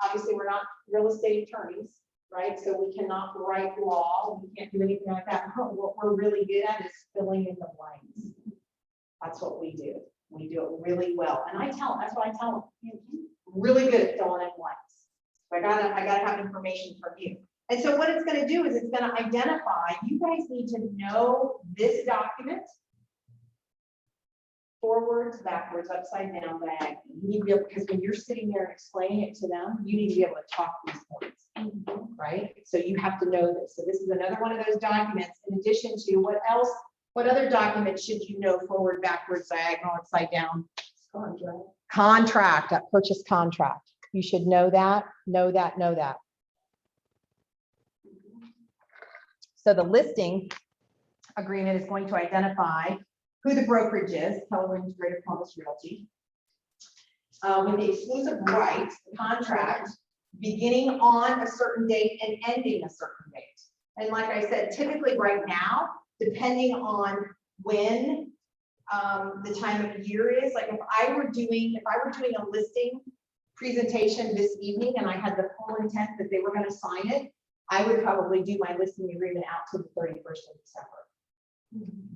obviously we're not real estate attorneys, right? So we cannot write law. We can't do anything like that. What we're really good at is filling in the blanks. That's what we do. We do it really well. And that's what I tell them. Really good at filling in blanks. So I gotta have information from you. And so what it's going to do is it's going to identify, you guys need to know this document forwards, backwards, upside down, diagonal. You need to be able, because when you're sitting there and explaining it to them, you need to be able to talk these points, right? So you have to know this. So this is another one of those documents, in addition to what else, what other documents should you know forward, backwards, diagonal, upside down? Contract, that purchase contract. You should know that, know that, know that. So the listing agreement is going to identify who the brokerage is, Keller Integrated Promise Realty, with the exclusive rights, the contract, beginning on a certain date and ending a certain date. And like I said, typically right now, depending on when the time of year is, like if I were doing a listing presentation this evening and I had the full intent that they were going to sign it, I would probably do my listing agreement out to the 31st of December,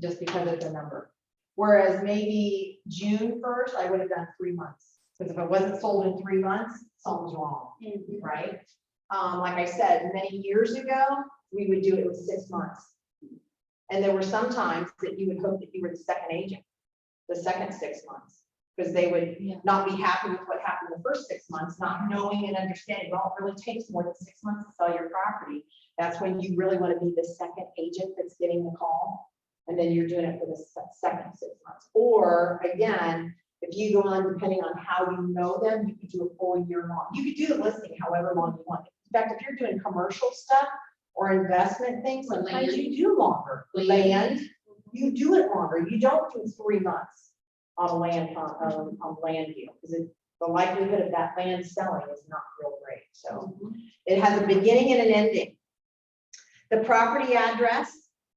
just because of the number. Whereas maybe June 1st, I would have done 3 months. Because if it wasn't sold in 3 months, something's wrong, right? Like I said, many years ago, we would do it with 6 months. And there were some times that you would hope that you were the second agent, the second 6 months, because they would not be happy with what happened the first 6 months, not knowing and understanding, well, it really takes more than 6 months to sell your property. That's when you really want to be the second agent that's getting the call. And then you're doing it for the second 6 months. Or again, if you go on, depending on how you know them, you could do a full year long. You could do the listing however long you want. In fact, if you're doing commercial stuff or investment things, sometimes you do longer. Land, you do it longer. You don't do 3 months on a land deal, because the likelihood of that land selling is not real great. So it has a beginning and an ending. The property address,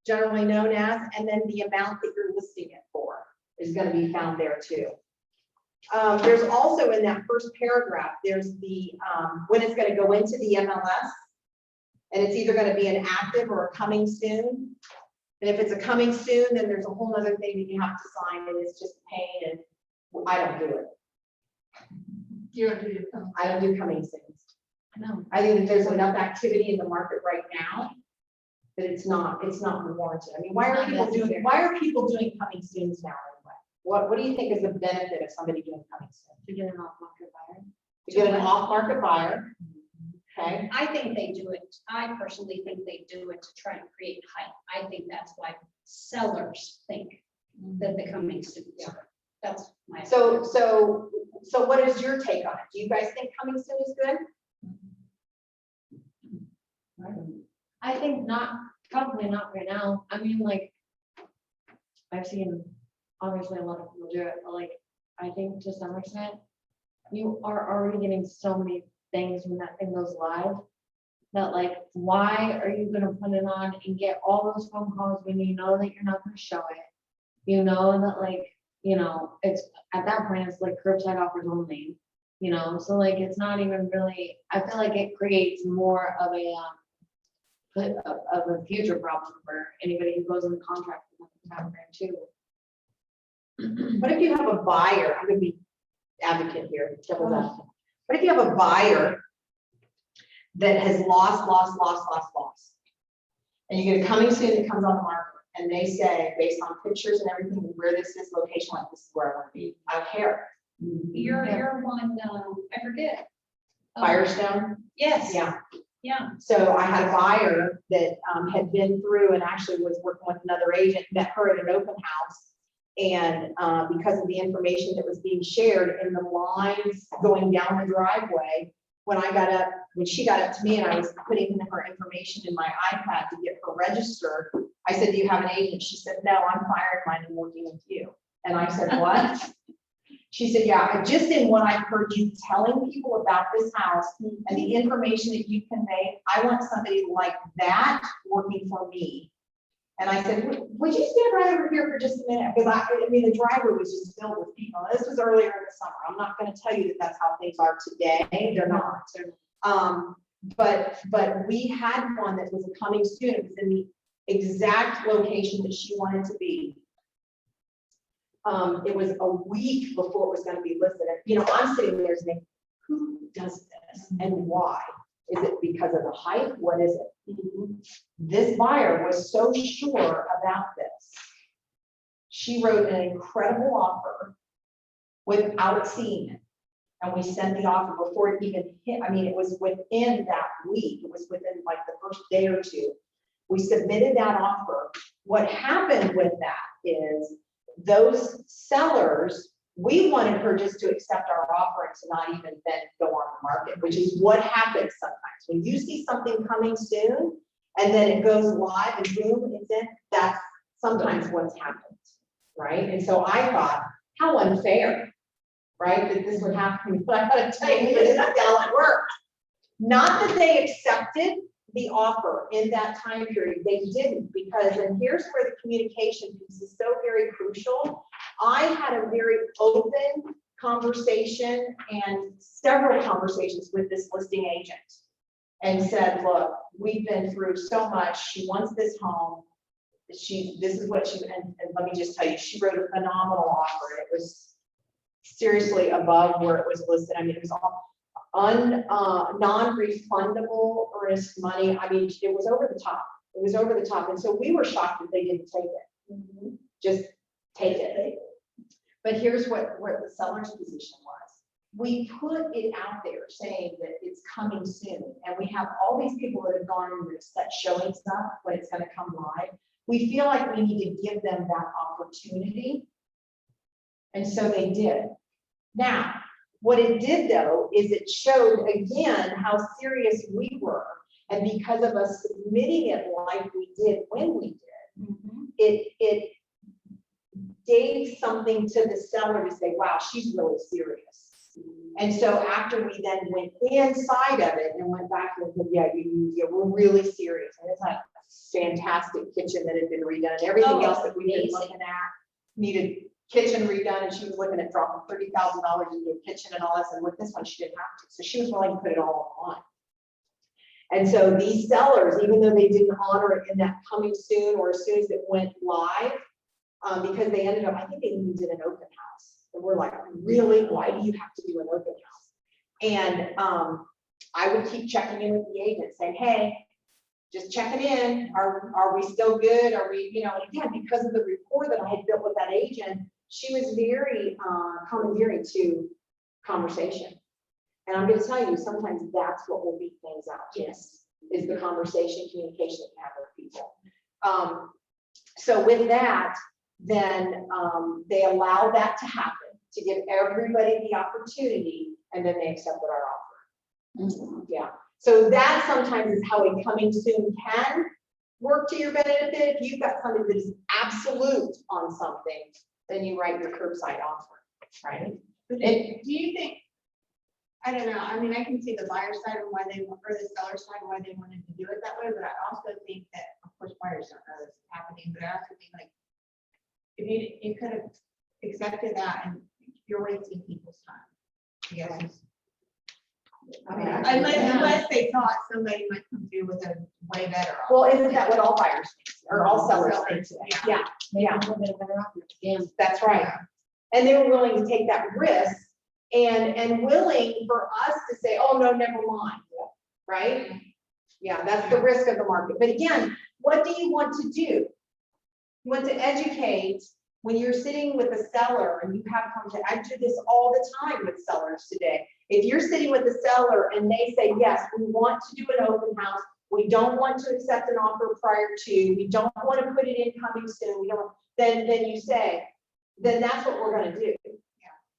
generally known as, and then the amount that you're listing it for is going to be found there too. There's also in that first paragraph, there's the when it's going to go into the MLS, and it's either going to be an active or a coming soon. And if it's a coming soon, then there's a whole other thing that you have to sign, and it's just a pain, and I don't do it. You don't do I don't do coming soons. No. I think that there's enough activity in the market right now that it's not warranted. I mean, why are people doing coming soons now anyway? What do you think is the benefit of somebody doing coming soon? To get an off-market buyer. To get an off-market buyer. Okay. I think they do it, I personally think they do it to try and create hype. I think that's why sellers think that the coming soon. That's my. So what is your take on it? Do you guys think coming soon is good? I think not, probably not right now. I mean, like, I've seen obviously a lot of people do it, but like, I think to some extent, you are already getting so many things when that thing goes live. that like, why are you gonna put it on and get all those phone calls when you know that you're not gonna show it? You know that like, you know, it's, at that point, it's like curbside offers only, you know, so like, it's not even really, I feel like it creates more of a, of a future problem for anybody who goes into contract with the town brand too. What if you have a buyer, I'm gonna be advocate here, devil's advocate. What if you have a buyer that has lost, and you get a coming soon that comes on the market, and they say, based on pictures and everything, where this is location, like this is where I want to be, I don't care. You're one, I forget. Firestone? Yes. Yeah. Yeah. So I had a buyer that had been through and actually was working with another agent, met her at an open house. And because of the information that was being shared in the lines going down the driveway, when she got up to me and I was putting in her information in my iPad to get her registered, I said, do you have an agent? She said, no, I'm firing mine and working with you. And I said, what? She said, yeah, just in what I've heard you telling people about this house and the information that you convey, I want somebody like that working for me. And I said, would you stand right over here for just a minute? Because I mean, the driveway was just filled with people. This was earlier in the summer. I'm not going to tell you that that's how things are today. They're not. But we had one that was a coming soon. It was in the exact location that she wanted to be. It was a week before it was going to be listed. And, you know, I'm sitting there saying, who does this and why? Is it because of the height? What is it? This buyer was so sure about this. She wrote an incredible offer without seeing it. And we sent the offer before it even hit. I mean, it was within that week. It was within like the first day or two. We submitted that offer. What happened with that is those sellers, we wanted her just to accept our offer and to not even then go on the market, which is what happens sometimes. When you see something coming soon and then it goes live and boom, it's in, that's sometimes what's happened, right? And so I thought, how unfair, right, that this would happen. But I gotta tell you, this is how it worked. Not that they accepted the offer in that time period, they didn't, because, and here's where the communication piece is so very crucial. I had a very open conversation and several conversations with this listing agent and said, look, we've been through so much. She wants this home. This is what she, and let me just tell you, she wrote a phenomenal offer. It was seriously above where it was listed. I mean, it was all non-refundable earnest money. I mean, it was over the top. It was over the top. And so we were shocked that they didn't take it. Just take it. But here's what the seller's position was. We put it out there saying that it's coming soon. And we have all these people that have gone in there set showing stuff when it's going to come live. We feel like we need to give them that opportunity. And so they did. Now, what it did though, is it showed again how serious we were. And because of us submitting it like we did when we did, it gave something to the seller to say, wow, she's really serious. And so after we then went inside of it and went back and said, yeah, we're really serious. And it's like a fantastic kitchen that had been redone. Everything else that we've been looking at needed kitchen redone, and she was looking at dropping $30,000 into a kitchen and all this. And with this one, she didn't have to. So she was willing to put it all on. And so these sellers, even though they didn't honor it in that coming soon or as soon as it went live, because they ended up, I think they even did an open house. And we're like, really? Why do you have to do an open house? And I would keep checking in with the agent saying, hey, just checking in. Are we still good? Are we, you know, again, because of the rapport that I had built with that agent, she was very commandeering to conversation. And I'm going to tell you, sometimes that's what will beat things out. Yes, is the conversation, communication that you have with people. So with that, then they allowed that to happen, to give everybody the opportunity, and then they accepted our offer. Yeah. So that sometimes is how a coming soon can work to your benefit. If you've got something that is absolute on something, then you write your curbside offer, right? Do you think I don't know, I mean, I can see the buyer side and why they, or the seller side, why they wanted to do it that way, but I also think that, of course, buyers don't know this is happening, but I also think like, if you could have accepted that and you're wasting people's time. I guess. I mean, unless they thought somebody might come through with a way better. offer. Well, isn't that what all buyers think, or all sellers think today? Yeah, yeah, Maybe we'll get a better offer. Damn. that's right. And they were willing to take that risk and willing for us to say, oh, no, never mind, right? Yeah, that's the risk of the market. But again, what do you want to do? You want to educate when you're sitting with a seller and you have conversation. I do this all the time with sellers today. If you're sitting with a seller and they say, yes, we want to do an open house, we don't want to accept an offer prior to, we don't want to put it in coming soon, we don't, then you say, then that's what we're gonna do.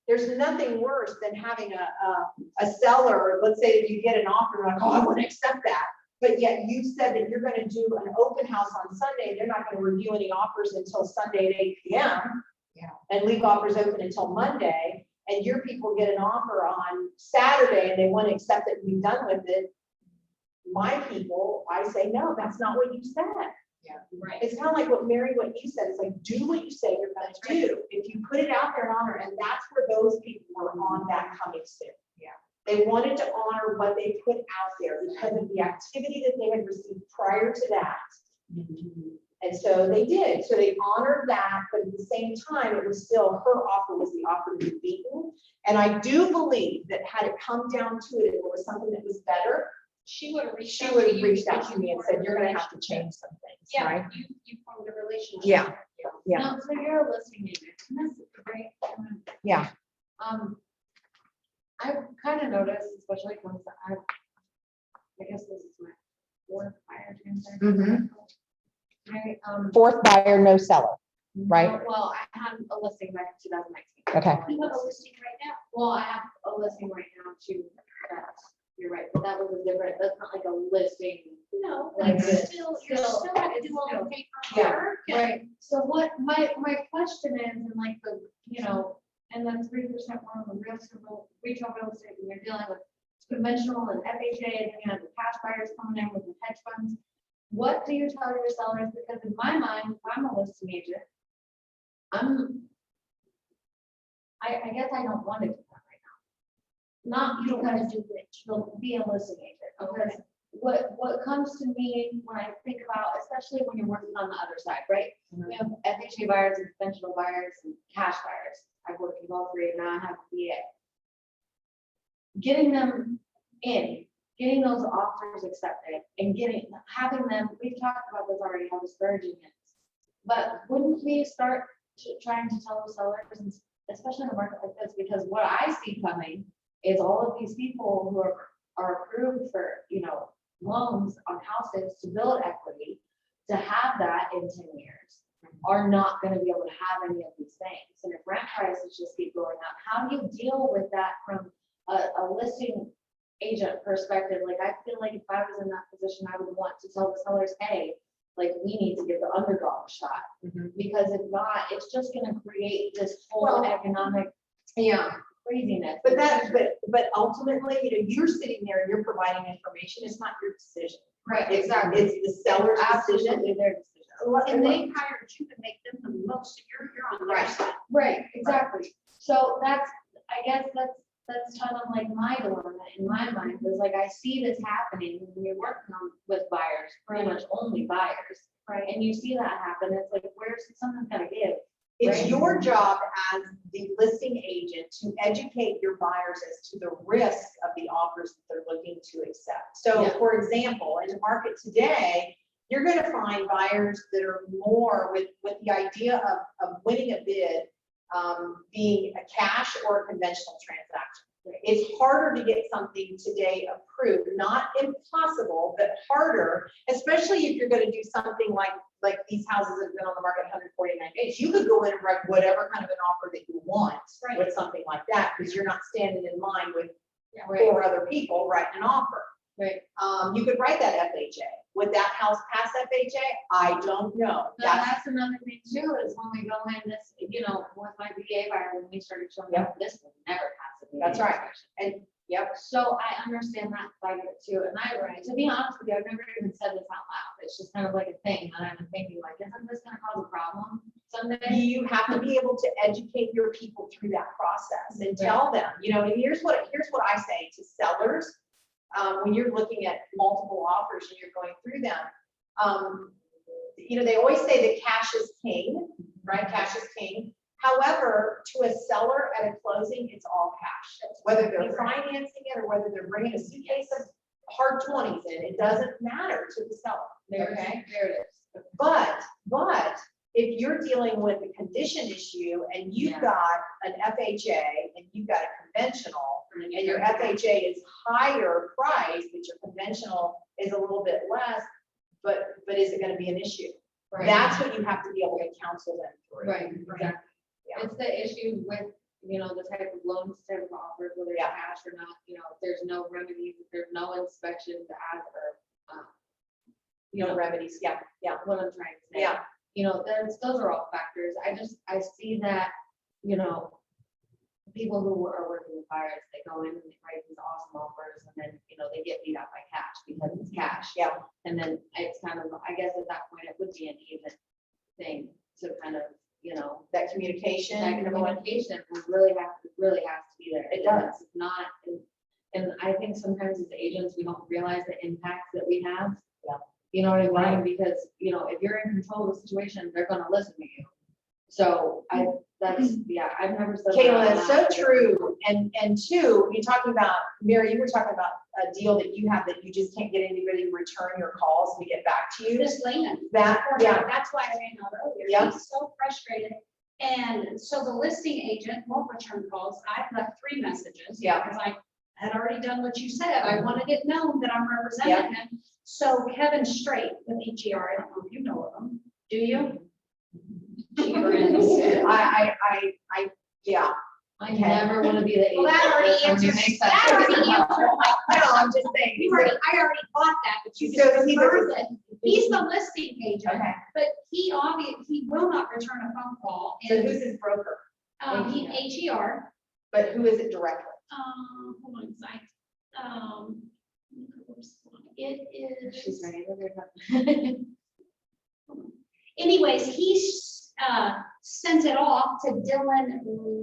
There's nothing worse than having a seller, let's say that you get an offer, like, oh, I want to accept that. But yet you said that you're going to do an open house on Sunday. They're not going to review any offers until Sunday at 8 p.m. Yeah. And leave offers open until Monday. And your people get an offer on Saturday and they want to accept it and be done with it. My people, I say, no, that's not what you said. Yeah, Right. It's kind of like what you said. It's like, do what you say you're going to do. If you put it out there and honor, and that's where those people were on that coming soon. Yeah. They wanted to honor what they put out there because of the activity that they had received prior to that. And so they did. So they honored that, but at the same time, it was still, her offer was the offer to be beaten. And I do believe that had it come down to it, if there was something that was better, She would have reached she out would to have you. reached out if to you me and formed said, a you're going to have to relationship. change some things, Yeah, right? you formed a relationship. Yeah. Yeah. No, so you're a listing agent. And that's great. Yeah. I've kind of noticed, especially once I guess this is my fourth buyer transaction. Right, Fourth buyer, no seller. Right. Well, I had a listing back in 2019. Okay. You have a listing right now. Well, I have a listing right now too. You're right, but that was a different, that's not like a listing. No, Like but this. you're still It's doing still- paper Yeah, work. and- Right, so what my question is, and like the, and then 3% more on the retail real estate, when you're dealing with conventional and FHA, and then you have the cash buyers coming in with the hedge funds. What do you tell your sellers? Because in my mind, if I'm a listing agent, I guess I don't want to do that right now. Not You don't want because to do it. to be a listing agent, because what comes to me when I think about, especially when you're working on the other side, right? We have FHA buyers and conventional buyers and cash buyers. I've worked with all three and now I have a VA. Getting them in, getting those offers accepted and having them, we've talked about this already, how discouraging it is. But wouldn't we start trying to tell the sellers, and especially in a market like this, because what I see coming is all of these people who are approved for, loans on houses to build equity, to have that in 10 years, are not going to be able to have any of these things. And if rent prices just keep going up, how do you deal with that from a listing agent perspective? Like, I feel like if I was in that position, I would want to tell the sellers, hey, like, we need to get the underdog shot. Because if not, it's just going to create this whole economic craziness. But ultimately, you're sitting there and you're providing information. It's not your decision. Right, It's exactly. the seller's decision. Absolutely their decision. And they hired you to make them the most, so you're on their Right. side. Right, exactly. So I guess that's kind of like my dilemma in my mind, is like, I see this happening when you're working with buyers, pretty much only buyers. Right. And you see that happen, it's like, something's gotta give. It's Right. your job as the listing agent to educate your buyers as to the risk of the offers that they're looking to accept. So Yeah. for example, in the market today, you're going to find buyers that are more with the idea of winning a bid being a cash or a conventional transaction. It's harder to get something today approved, not impossible, but harder, especially if you're going to do something like these houses have been on the market 149 days. You could go in and write whatever kind of an offer that you want with something like that, because you're not standing in line with four other people writing an offer. Right. You could write that FHA. Would that house pass FHA? I don't know. That's another thing too, is when we go in this, with my VA buyer, when we started showing up, this will never pass. That's right. And Yep. So I understand that side of it too, and to be honest with you, I've never even said this out loud, it's just kind of like a thing, and I've been thinking like, isn't this gonna cause a problem someday? You have to be able to educate your people through that process and tell them, and here's what I say to sellers. When you're looking at multiple offers and you're going through them, they always say that cash is king, right? Cash is king. However, to a seller at a closing, it's all cash. Whether they're financing it or whether they're bringing a suitcase of hard 20s in, it doesn't matter to the seller. Okay. There it is. But if you're dealing with a condition issue and you've Yeah. got an FHA and you've got a conventional, and your FHA is higher price, but your conventional is a little bit less, but is it going to be an issue? Right. That's what you have to be able to counsel them through. Right, exactly. Yeah. It's the issue with, the type of loans, type of offers, whether it's Yeah. cash or not, if there's no remedies, if there's no inspection to add or, Remedies, yeah. what I'm trying to say. Yeah. Those are all factors. I see that, people who are working with buyers, they go in and they write these awesome offers and then, they get beat out by cash because it's cash. Yeah. And then it's kind of, I guess at that point, it would be an even thing to kind of, That communication. that communication really has to be there. It does. It's not, and I think sometimes as agents, we don't realize the impacts that we have. Yeah. You know what I mean? Right. Because, if you're in control of the situation, they're gonna listen to you. So I've never said. Kayla, that that's so out loud. true. And two, you're talking about, Mary, you were talking about a deal that you have that you just can't get anybody to return your calls and to get back to you. This Lehman. Yeah. That's why I ran out earlier. Yeah. He's so frustrated. And so the listing agent won't return calls. I've left 3 messages. Yeah. Because I had already done what you said. I wanted it known that I'm representing him. So Kevin Strait with EGR, I don't know if you know of him. Do you? She grins. Yeah. I never want to be the agent. Well, that already Somebody answers, makes that already answers my No, question. I'm just saying. I already thought that, but you So just he's a- confirmed it. He's the listing agent, Okay. but he will not return a phone call. So And who's his broker? he HER, But who is it directly? hold on, it She's is, ready. anyways, he sent it off to Dylan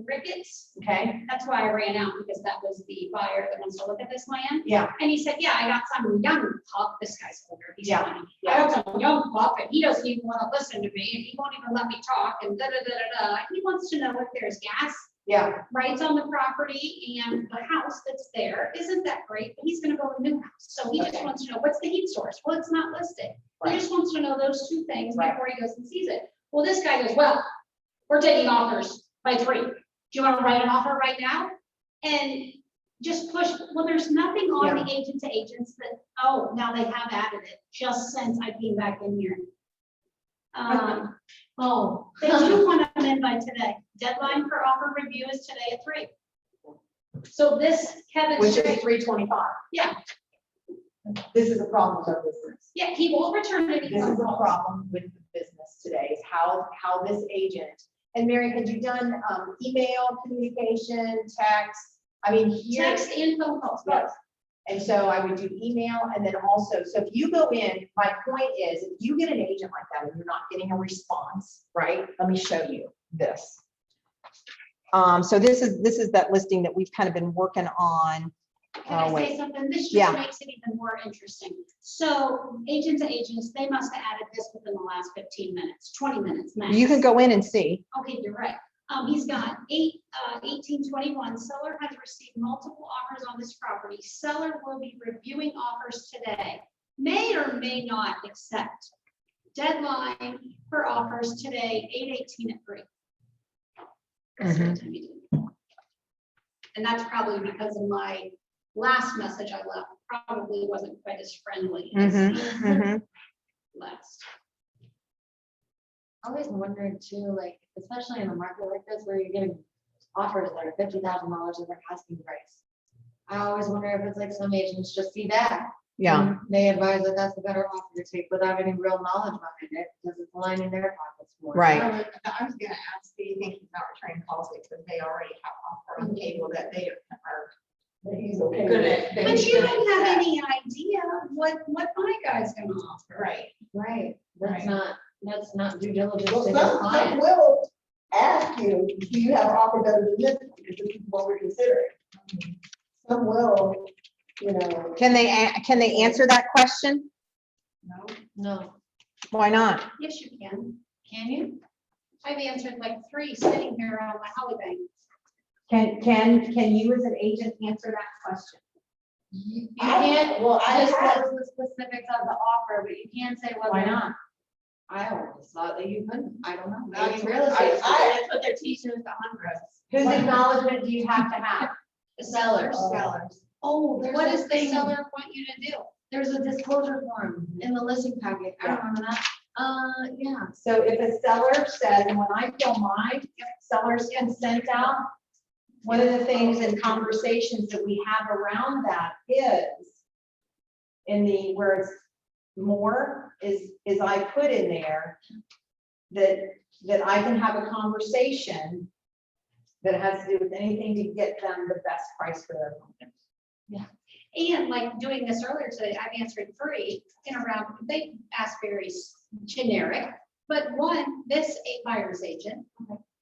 Ricketts. Okay. That's why I ran out, because that was the buyer that wants to look at this land. Yeah. And he said, yeah, I got some young pup, this guy's older, he's Yeah, 20. yeah. I got some young pup, and he doesn't even want to listen to me, and he won't even let me talk, and da. He wants to know if there's gas Yeah. rights on the property, and the house that's there, isn't that great? But he's gonna build a new house, so he just Okay. wants to know, what's the heat source? Well, it's not listed. He Right. just wants to know those 2 things Right. before he goes and sees it. Well, this guy goes, well, we're taking offers by 3. Do you want to write an offer right now? And just push, well, there's nothing on the agent to agents that, oh, now they have added it, just since I came back in here. Oh. They do want them in by today. Deadline for offer review is today at 3. So this Kevin Which is Strait, 325. yeah, This is a problem with our business. yeah, he won't return any This phone is a calls. problem with the business today, is how this agent, and Mary, had you done email communication, text? I mean, here. Text and phone calls, both. And so I would do email, and then also, so if you go in, my point is, if you get an agent like that and you're not getting a response, right? Let me show you this. So this is that listing that we've kind of been working on. Can I say wait. something? This Yeah. just makes it even more interesting. So agent to agents, they must have added this within the last 15 minutes, 20 minutes max. You can go in and see. Okay, you're right. He's got 1821. Seller has received multiple offers on this property. Seller will be reviewing offers today. May or may not accept. Deadline for offers today, 8/18 at 3. That's what time he did. And that's probably because of my last message I left, probably wasn't quite as friendly as the last. I always wondered too, like, especially in a market like this where you're getting offers that are $50,000 over asking price. I always wonder if it's like some agents just see that. and They advise that that's the better offer to take without any real knowledge behind it, because it's lining their pockets more. Right. I was gonna ask, do you think he's not returning calls because they already have offer on the table that they are He's okay. Gonna- with it. But you don't have any idea what my guy's gonna offer. Right. Right, Right. that's not due diligence Well, to the some client. will ask you, do you have an offer better than this? Because this is what we're considering. Some will, you know. Can they answer that question? No. No, Why not? Yes, you can. can you? I've answered like 3 sitting here on my Holly Bank. Can you as an agent answer that question? You I- can't well, I have- disclose the specifics of the offer, but you can say whether. Why not? I always thought that you couldn't, I don't know. That's Maybe real estate. that's what they're teaching us on us. Whose acknowledgement do you have to have? The sellers. Sellers. Oh, there's What a does the thing, seller want you to do? there's a disclosure form in the listing packet, I remember that. Yeah, So if a seller says, and when I fill my seller's consent out, one of the things and conversations that we have around that is in the, where it's more, is I put in there that I can have a conversation that has to do with anything to get them the best price for their home. And like doing this earlier today, I've answered 3 in around, they ask very generic, but this buyer's agent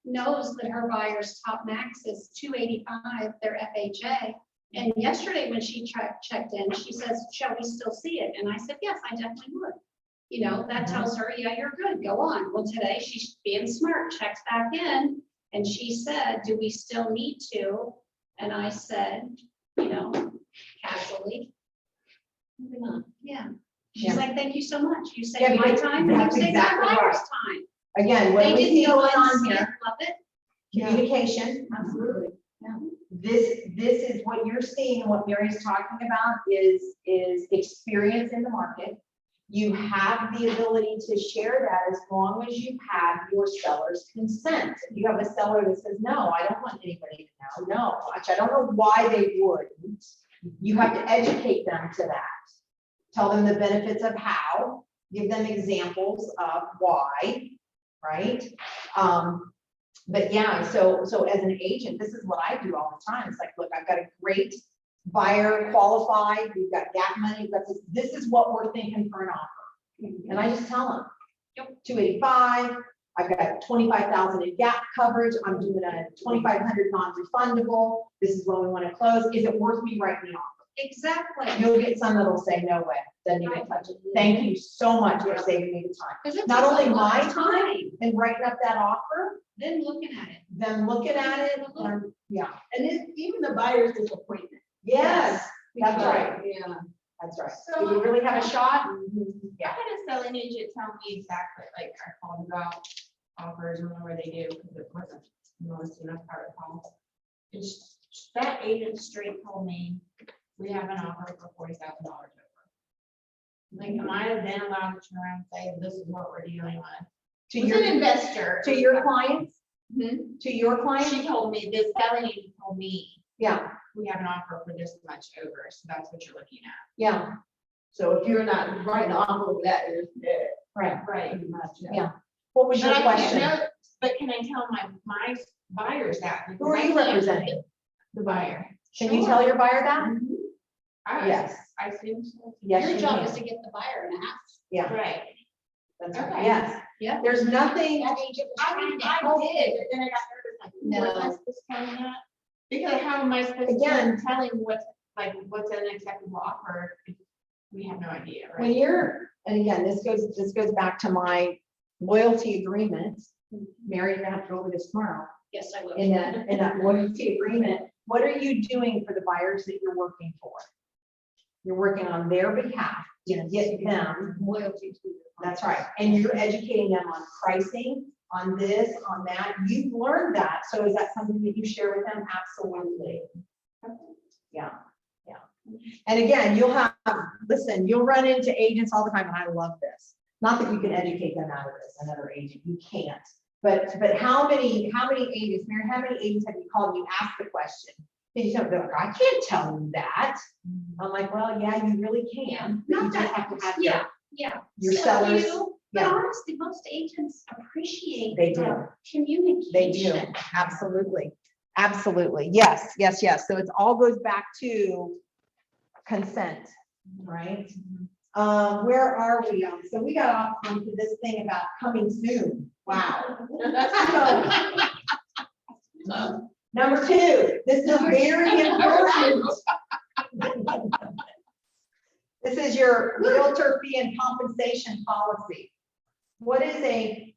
knows that her buyer's top max is 285, their FHA. And yesterday when she checked in, she says, shall we still see it? And I said, yes, I definitely would. You know, that tells her, yeah, you're good, go on. Well, today she's being smart, checks back in, and she said, do we still need to? And I said, you know, casually, moving on. yeah. She's Yeah. like, thank you so much. You Yeah, saved my because time, and you that's saved my exactly buyer's right. time. Again, what They we didn't see go going on on skip, here, love it. communication, Absolutely, yeah. this is what you're seeing and what Mary's talking about is experience in the market. You have the ability to share that as long as you have your seller's consent. If you have a seller that says, no, I don't want anybody to know, no, which I don't know why they wouldn't. You have to educate them to that. Tell them the benefits of how, give them examples of why, right? But yeah, so as an agent, this is what I do all the time. It's like, look, I've got a great buyer qualified, we've got gap money, we've got this is what we're thinking for an offer. And I just tell them, Yep. 285, I've got 25,000 in gap coverage, I'm doing a 2,500 non-refundable, this is when we want to close, is it worth me writing the offer? Exactly. You'll get some that'll say, no way, doesn't even touch it. Thank you so much for saving me the time. 'Cause it Not takes a only lot my of time and writing up that offer, Then looking at it. them looking at it, yeah, And it's even the buyer's disappointment. yes, that's right, Yeah. that's right. So- Do we really have a shot? I had a selling agent tell me exactly, like, I called about offers and whatever they do, because it wasn't most enough part of call. It's, that agent straight told me, we have an offer for $40,000 over. Like, am I then allowed to turn around and say, this is what we're dealing with? To It's your, an investor. to your clients, Mhm. to your clients, She told me, this selling agent told me, yeah, we have an offer for this much over, so that's what you're looking at. yeah, So if you're not writing an offer over that, it's dead. right, Right. Pretty much, yeah. What was But your I can't question? know, but can I tell my buyers that? Who are you representing? The buyer. Can you tell your buyer that? I- Yes. I assume so. Yes, Your you job can. is to get the buyer and ask. Yeah, Right. that's right, Okay. yes. Yeah. There's nothing, That agent was I trying mean, to I help did, you. but then I got nervous, like, No. what am I supposed to tell them that? Because how am I supposed to Again- tell him what's an acceptable offer? If we have no idea, when right? you're, and again, this goes back to my loyalty agreement. Mary, you're gonna have to go over this tomorrow. Yes, I will. In that loyalty agreement, what are you doing for the buyers that you're working for? You're working on their behalf to get them, Loyalty to you. that's right, and you're educating them on pricing, on this, on that. You've learned that, so is that something that you share with them? Absolutely. Yeah, yeah. And again, listen, you'll run into agents all the time, and I love this. Not that you can educate them out of this, another agent, you can't. But how many agents, Mary, how many agents have you called and you asked the question? And you tell them, I can't tell you that. I'm like, well, yeah, you really can. But you Not just that- have to have Yeah, yeah. your So sellers. But Yeah, honestly, most agents appreciate They do. the communication. they do, absolutely. Absolutely. Yes, yes, yes. So it all goes back to consent, right? Where are we on? So we got off onto this thing about coming soon. Wow. So, number two, this is very important. This is your realtor fee and compensation policy. What is a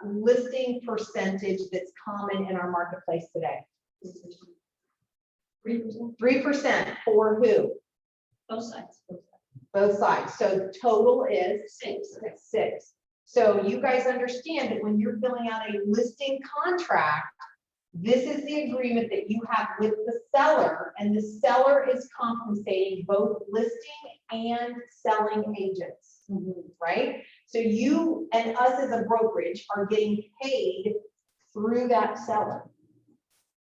listing percentage that's common in our marketplace today? 3% for who? Both sides. Both sides. So total is 6. So you guys understand that when you're filling out a listing contract, this is the agreement that you have with the seller, and the seller is compensating both listing and selling agents, right? So you and us as a brokerage are getting paid through that seller.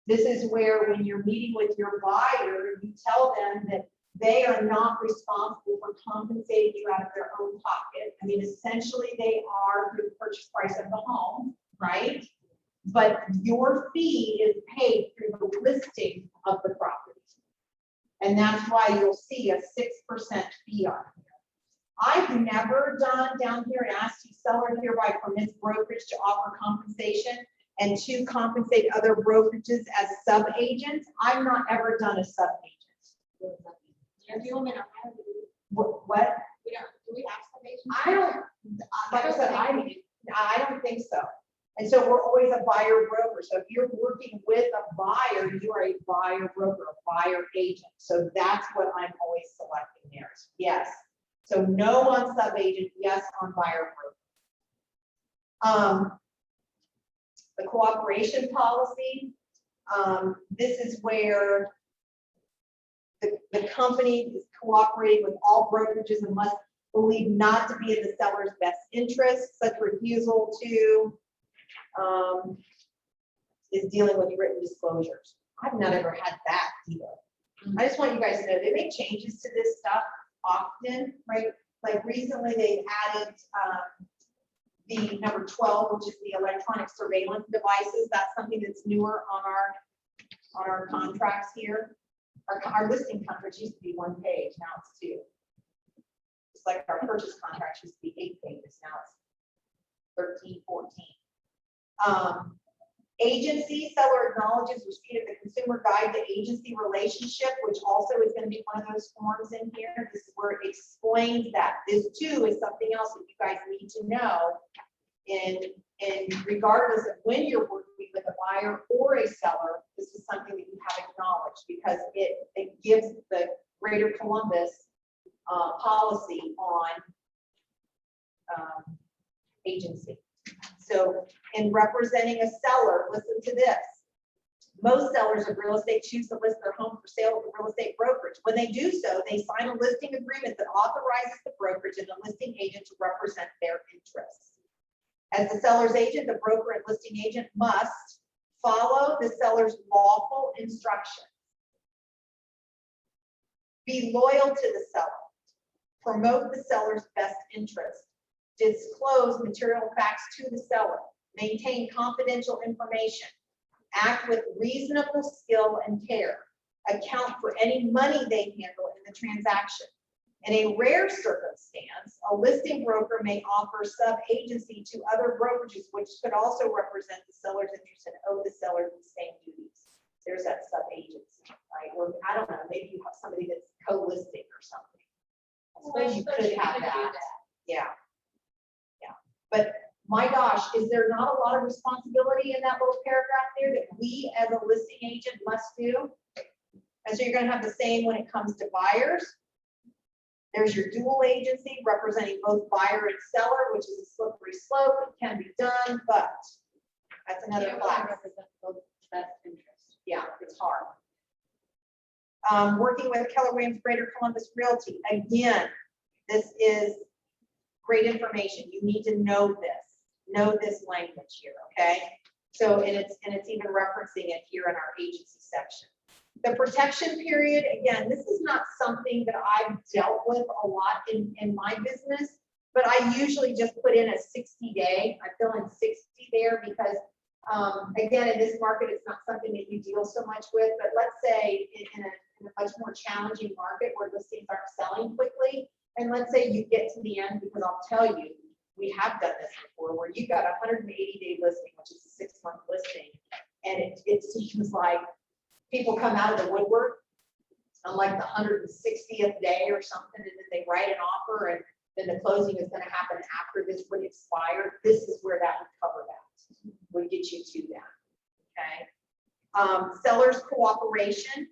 This is where when you're meeting with your buyer, you tell them that they are not responsible for compensating you out of their own pocket. I mean, essentially they are through the purchase price of the home, right? But your fee is paid through the listing of the property. And that's why you'll see a 6% fee on here. I've never done down here and asked you seller hereby permits brokerage to offer compensation and to compensate other brokerages as sub-agents. I've not ever done a sub-agent. If you want me to hire you, What? do we have some agents? I don't, like I said, I don't think so. And so we're always a buyer broker. So if you're working with a buyer, you are a buyer broker, a buyer agent. So that's what I'm always selecting there. Yes. So no on sub agent, yes on buyer broker. The cooperation policy. This is where the company is cooperating with all brokerages and must believe not to be in the seller's best interest. Such refusal to is dealing with written disclosures. I've not ever had that either. I just want you guys to know they make changes to this stuff often, right? Like recently they added the number 12, which is the electronic surveillance devices. That's something that's newer on our contracts here. Our listing contracts used to be 1 page, now it's 2. It's like our purchase contracts used to be 8 pages, now it's 13, 14. Agency, seller acknowledges receipt of the consumer guide to agency relationship, which also is going to be one of those forms in here. This is where it explains that. This too is something else that you guys need to know. And regardless of when you're working with a buyer or a seller, this is something that you have acknowledged because it gives the Greater Columbus policy on agency. So in representing a seller, listen to this. Most sellers of real estate choose to list their home for sale with a real estate brokerage. When they do so, they sign a listing agreement that authorizes the brokerage and the listing agent to represent their interests. As the seller's agent, the broker and listing agent must follow the seller's lawful instructions, be loyal to the seller, promote the seller's best interest, disclose material facts to the seller, maintain confidential information, act with reasonable skill and care, account for any money they handle in the transaction. In a rare circumstance, a listing broker may offer sub-agency to other brokerages, which could also represent the seller's interest and owe the seller the same duties. There's that sub-agency, right? Or I don't know, maybe you have somebody that's co-listing or something. I suppose you could have that. Yeah. But my gosh, is there not a lot of responsibility in that little paragraph there that we as a listing agent must do? And so you're going to have the same when it comes to buyers. There's your dual agency representing both buyer and seller, which is a slippery slope. It can be done, but that's another class. Best interest. Yeah, it's hard. Working with Keller Williams Greater Columbus Realty. Again, this is great information. You need to know this language here, okay? So, and it's even referencing it here in our agency section. The protection period, again, this is not something that I've dealt with a lot in my business, but I usually just put in a 60-day. I fill in 60 there because Again, in this market, it's not something that you deal so much with, but let's say in a much more challenging market where listings aren't selling quickly, and let's say you get to the end, because I'll tell you, we have done this before, where you got a 180-day listing, which is a 6-month listing, and it seems like people come out of the woodwork on like the 160th day or something, and then they write an offer, and then the closing is gonna happen after this would expire. This is where that would cover that, would get you to that, okay? Seller's cooperation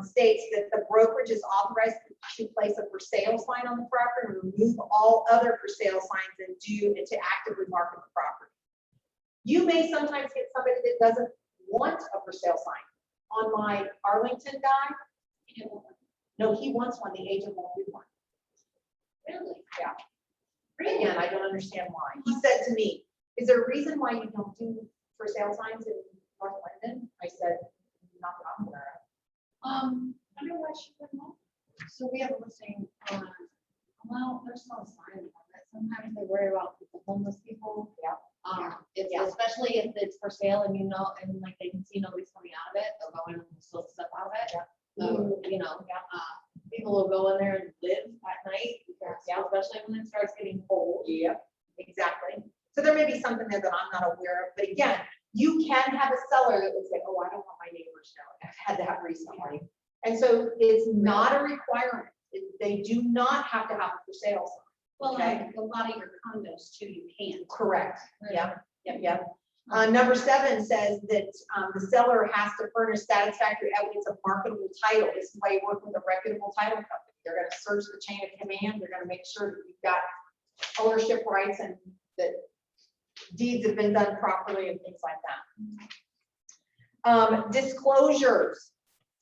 states that the brokerage is authorized to place a for sale sign on the property and remove all other for sale signs and to actively market the property. You may sometimes get somebody that doesn't want a for sale sign. On my Arlington guy, no, he wants one, the agent won't do one. Really? Yeah. Again, I don't understand why. He said to me, is there a reason why you don't do for sale signs in North London? I said, not that I'm aware of. I don't know why she wouldn't want. So we have a listing on, well, there's no sign on it. Sometimes they worry about the homeless people. Yeah. It's Yeah. especially if it's for sale and you know, and like they can see nobody's coming out of it, they'll go in and steal stuff out of it. So, you know, people will go in there and live at night, especially when it starts getting cold. Yeah, exactly. So there may be something there that I'm not aware of, but again, you can have a seller that would say, oh, I don't want my neighbors to know. I've had that recently. And so it's not a requirement. They do not have to have a for sale sign. Well, Okay. a lot of your condos too, you can. Correct. Yep. Number 7 says that the seller has to furnish satisfactory evidence of marketable title. This is why you work with a reputable title company. They're going to search the chain of command. They're going to make sure that you've got ownership rights and that deeds have been done properly and things like that. Disclosures.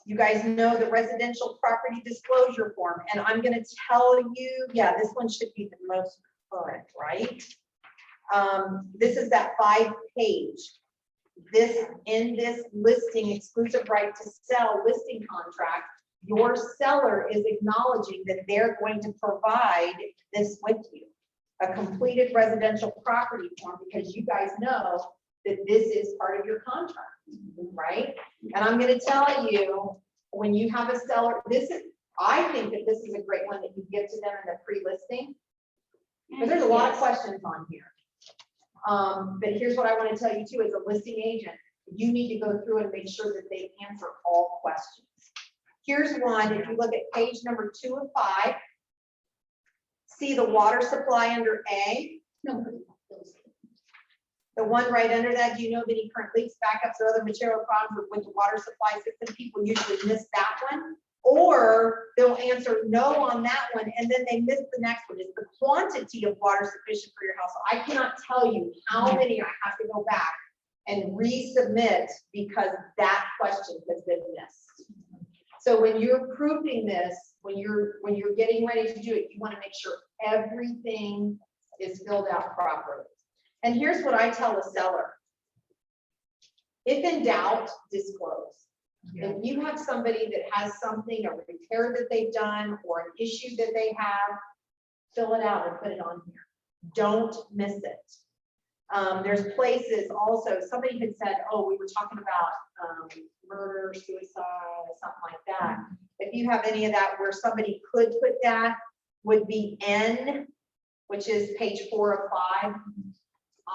You guys know the residential property disclosure form, and I'm going to tell you, yeah, this one should be the most current, right? This is that 5-page. In this listing, exclusive right to sell listing contract, your seller is acknowledging that they're going to provide this with you, a completed residential property form, because you guys know that this is part of your contract, right? And I'm going to tell you, when you have a seller, I think that this is a great one that you give to them in the pre-listing, because there's a lot of questions on here. But here's what I want to tell you too, as a listing agent, you need to go through and make sure that they answer all questions. Here's one, if you look at page number 2 of 5, see the water supply under A, No. the one right under that, do you know of any current leaks, backups, or other material problems with the water supply system? People usually miss that one. Or they'll answer no on that one, and then they miss the next one. Is the quantity of water sufficient for your house? I cannot tell you how many I have to go back and resubmit because that question has been missed. So when you're proofing this, when you're getting ready to do it, you want to make sure everything is filled out properly. And here's what I tell the seller. If in doubt, disclose. If you have somebody that has something, a repair that they've done or an issue that they have, fill it out and put it on here. Don't miss it. There's places also, somebody had said, oh, we were talking about murder, suicide, something like that. If you have any of that where somebody could put that, would be N, which is page 4 of 5.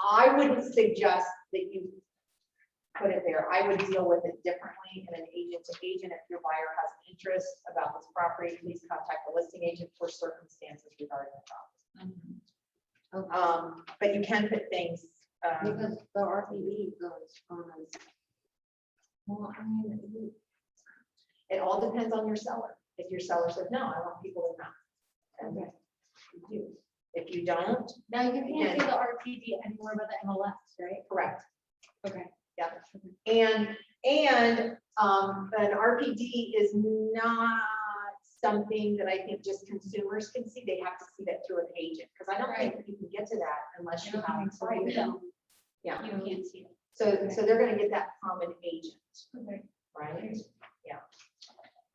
I wouldn't suggest that you put it there. I would deal with it differently in an agent to agent. If your buyer has an interest about this property, please contact the listing agent for circumstances regarding the property. But you can put things. Because the RTB goes on as. Well, I mean, It all depends on your seller. If your seller says, no, I want people to know. Okay. You do. If you don't, now you can't see the RTD anymore but the MLS, right? correct. Okay. Yeah. And an RPD is not something that I think just consumers can see. They have to see that through an agent, because I don't think that you can get to that unless you have it private. No, Yeah. you can't see it. So they're going to get that from an agent, Okay. right? Yeah.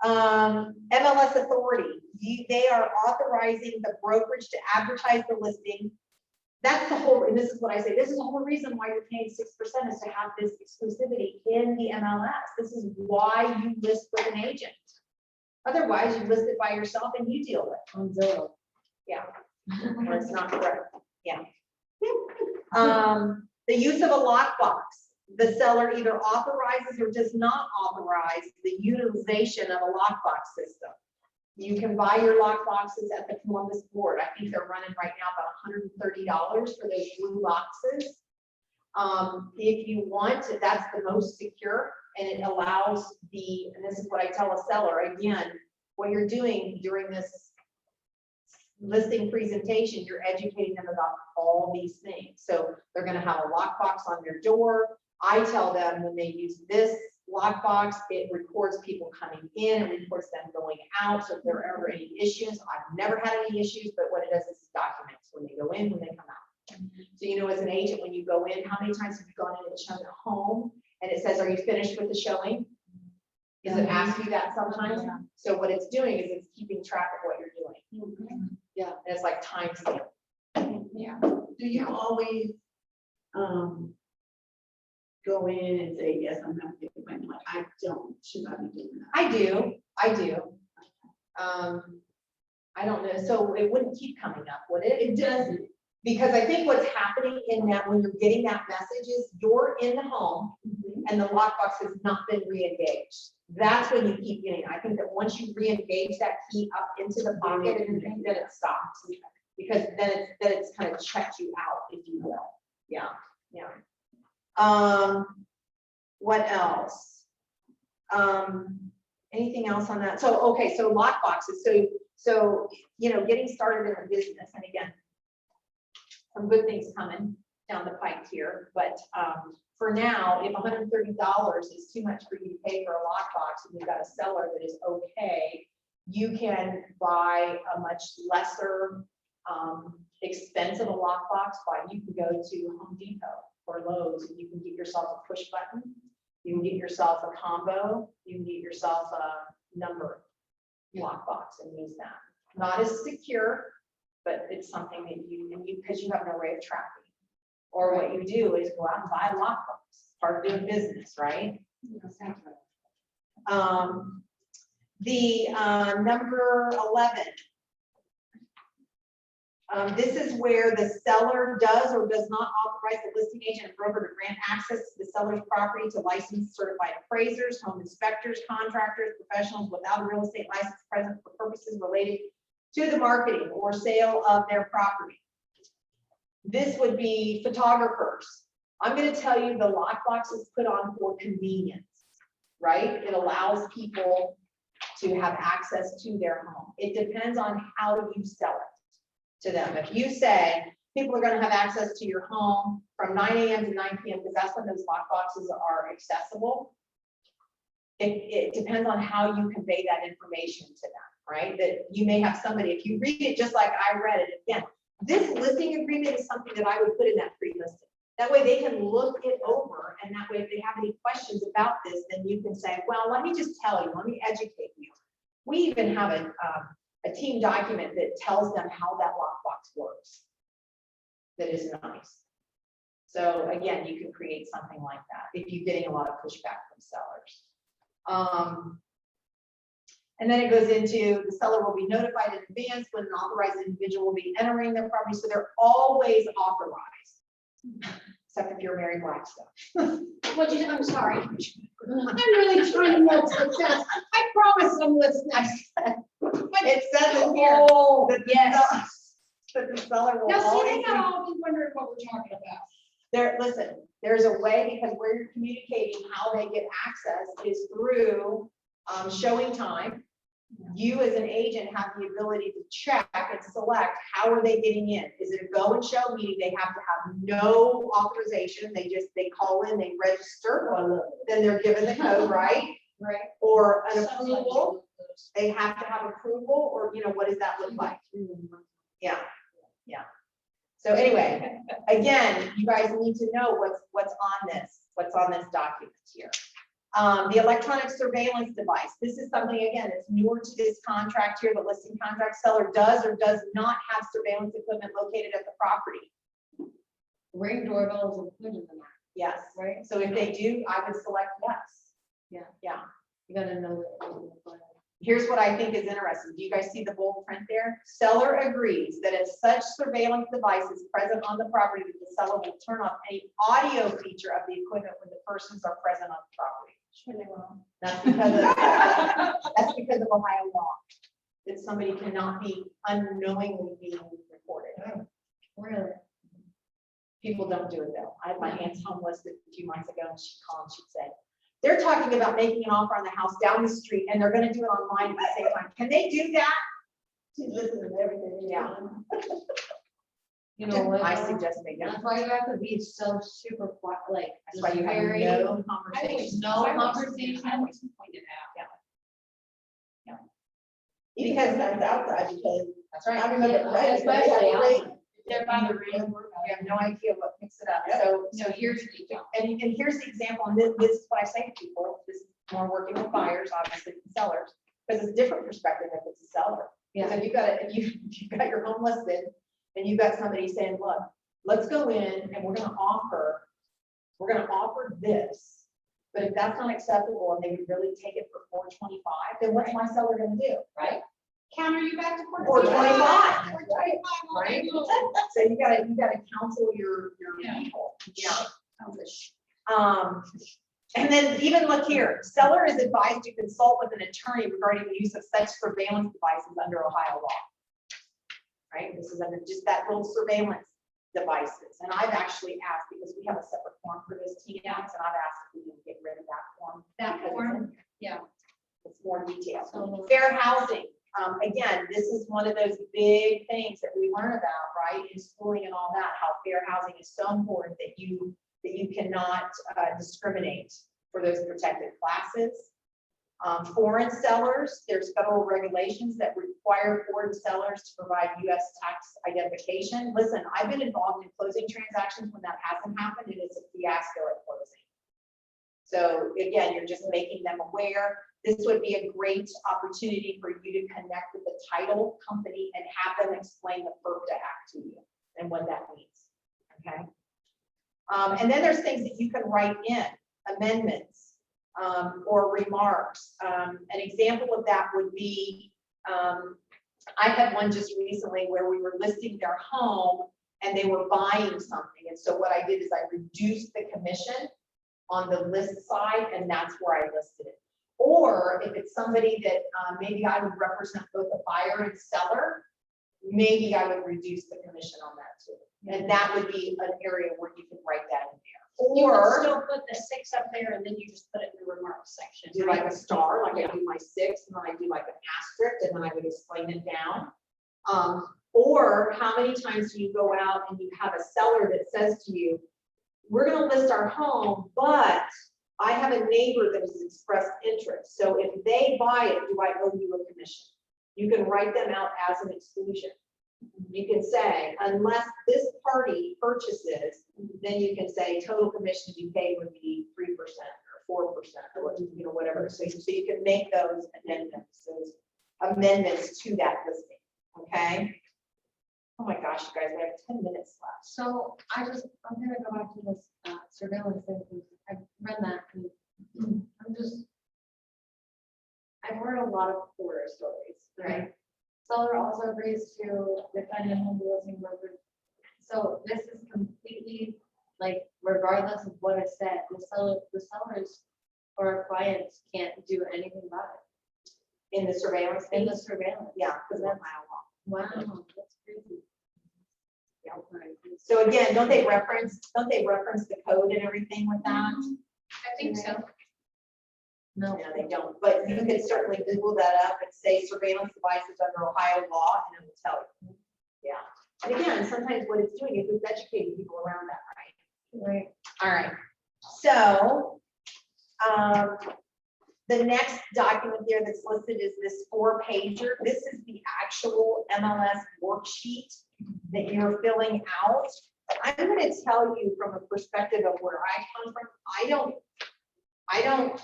MLS authority. They are authorizing the brokerage to advertise the listing That's the whole, and this is what I say, this is the whole reason why you're paying 6% is to have this exclusivity in the MLS. This is why you list with an agent. Otherwise, you list it by yourself and you deal with it. On Zillow. Yeah. Or it's not correct, yeah. The use of a lockbox. The seller either authorizes or does not authorize the utilization of a lockbox system. You can buy your lock boxes at the Columbus Board. I think they're running right now about $130 for those blue boxes. If you want, that's the most secure, and it allows and this is what I tell a seller, again, what you're doing during this listing presentation, you're educating them about all these things. So they're gonna have a lockbox on their door. I tell them when they use this lockbox, it records people coming in, and reports them going out. So if there are ever any issues, I've never had any issues, but what it does is it documents when they go in, when they come out. So, you know, as an agent, when you go in, how many times have you gone in and shown a home and it says, are you finished with the showing? Does it ask you that sometimes? Yeah. So what it's doing is it's keeping track of what you're doing. Yeah, and it's like timestamp. Yeah. Do you always, go in and say, yes, I'm gonna get the money? Like, I don't, should I be doing that? I do. I don't know, so it wouldn't keep coming up, would it? It doesn't. Because I think what's happening in that, when you're getting that message is you're in the home and the lockbox has not been re-engaged. That's when you keep getting, I think that once you re-engage that key up into the pocket, and then it stops. Because then it's kind of checked you out, if you will. Yeah, yeah. What else? Anything else on that? So, okay, so lock boxes. So, you know, getting started in a business, and again, some good things coming down the pike here, but, for now, if $130 is too much for you to pay for a lockbox, and you've got a seller that is okay, you can buy a much lesser, expensive a lockbox. You can go to Home Depot or Lowe's, and you can get yourself a push button. You can get yourself a combo. You can get yourself a number lockbox and use that. Not as secure, but it's something that because you have no way of tracking. Or what you do is go out and buy a lockbox, part of doing business, right? Number 11. This is where the seller does or does not authorize the listing agent and broker to grant access to the seller's property to licensed certified appraisers, home inspectors, contractors, professionals without a real estate license present for purposes related to the marketing or sale of their property. This would be photographers. I'm going to tell you the lockbox is put on for convenience, right? It allows people to have access to their home. It depends on how you sell it to them. If you say people are going to have access to your home from 9 a.m. to 9 p.m. because that's when those lockboxes are accessible, it depends on how you convey that information to them, right? That you may have somebody, if you read it just like I read it, again, this listing agreement is something that I would put in that pre-listing. That way they can look it over, and that way if they have any questions about this, then you can say, well, let me just tell you, let me educate you. We even have a team document that tells them how that lockbox works. That is nice. So again, you can create something like that if you're getting a lot of pushback from sellers. And then it goes into the seller will be notified in advance when an authorized individual will be entering their property. So they're always authorized, except if you're Mary Blackstone. I'm sorry. I'm really trying to multitask. I promise I'm listening. It says in here. Oh, that yes. the seller will Now, see, always they be. got all be wondering what we're talking about. Listen, there's a way, because where you're communicating how they get access is through showing time. You as an agent have the ability to check and select how are they getting in. Is it a go and show, meaning they have to have no authorization, they call in, they register, then they're given the code, right? Right. Or an Sounds like approval, they have to have approval, or what does that look like? Yeah, yeah. So anyway, again, you guys need to know what's on this document here. The electronic surveillance device. This is something, again, it's newer to this contract here. The listing contract seller does or does not have surveillance equipment located at the property. Ring doorbell is included in that, Yes. right? So if they do, I would select yes. Yeah. Yeah. You gotta know that. Here's what I think is interesting. Do you guys see the bold print there? Seller agrees that if such surveillance device is present on the property, that the seller will turn off any audio feature of the equipment when the persons are present on the property. Sure they will. That's because of Ohio law. That somebody cannot be unknowingly being recorded. Really? People don't do it though. I had my aunt's homeless a few months ago and she'd call and she'd say, they're talking about making an offer on the house down the street and they're gonna do it online at the same time. Can they do that? She's listening to everything. Yeah. You know what? I suggest they don't. That's why you have to be so super quiet, like. That's why you have very- no I always conversation. No I always- conversation. I always point it out. Because that's outside, because That's right. I remember. Yeah, especially right, They're by the ring. You have no idea what picks it up. Yep. So here's, and here's the example, and this is what I say to people, this is more working with buyers, obviously, than sellers, because it's a different perspective if it's a seller. Yeah. So if you've got your home listed, and you've got somebody saying, look, let's go in and we're gonna offer this. But if that's not acceptable and they would really take it for $425, then what's my seller gonna do, right? Counter you back to $425, $425. right? Right? So you gotta counsel your Yeah. people, yeah. And then even look here, seller is advised to consult with an attorney regarding the use of such surveillance devices under Ohio law. Right, this is under just that little surveillance devices, and I've actually asked, because we have a separate form for this TNX, and I've asked if we can get rid of that form. That because form, yeah. It's more detailed. So- Fair housing, again, this is one of those big things that we learn about, right, in schooling and all that, how fair housing is so important that you cannot discriminate for those protected classes. Foreign sellers, there's federal regulations that require foreign sellers to provide U.S. tax identification. Listen, I've been involved in closing transactions when that hasn't happened, and it's a fiasco at closing. So again, you're just making them aware. This would be a great opportunity for you to connect with the title company and have them explain the FERPTA Act to you and what that means, okay? And then there's things that you can write in, amendments, or remarks. An example of that would be, I had one just recently where we were listing their home and they were buying something. And so what I did is I reduced the commission on the list side, and that's where I listed it. Or if it's somebody that maybe I would represent both a buyer and seller, maybe I would reduce the commission on that too. And that would be an area where you can write that in there. You can Or still put the 6 up there and then you just put it in the remarks section. do like a star, like I do my 6, and then I do like an asterisk, and then I would explain it down. Or how many times do you go out and you have a seller that says to you, we're gonna list our home, but I have a neighbor that has expressed interest. So if they buy it, do I owe you a commission? You can write them out as an exclusion. You can say, unless this party purchases, then you can say total commission to be paid would be 3% or 4% or what, you know, whatever. So you can make those amendments to that listing, okay? Oh my gosh, you guys, we have 10 minutes left. So I'm gonna go back to this surveillance thing, because I've read that and I've heard a lot of horror stories, right? Seller also agrees to defend a home listing broker. So this is completely, like, regardless of what is said, the sellers or our clients can't do anything about it. In the surveillance, In the surveillance. yeah, because of Ohio law. Wow, that's crazy. Yeah. Right. So again, don't they reference the code and everything with that? I think so. No. No, they don't, but you can certainly Google that up and say surveillance devices under Ohio law, and it will tell you. Yeah, and again, sometimes what it's doing is it's educating people around that, right? Right. All right, so, the next document there that's listed is this 4-pager. This is the actual MLS worksheet that you're filling out. I'm gonna tell you from a perspective of where I come from, I don't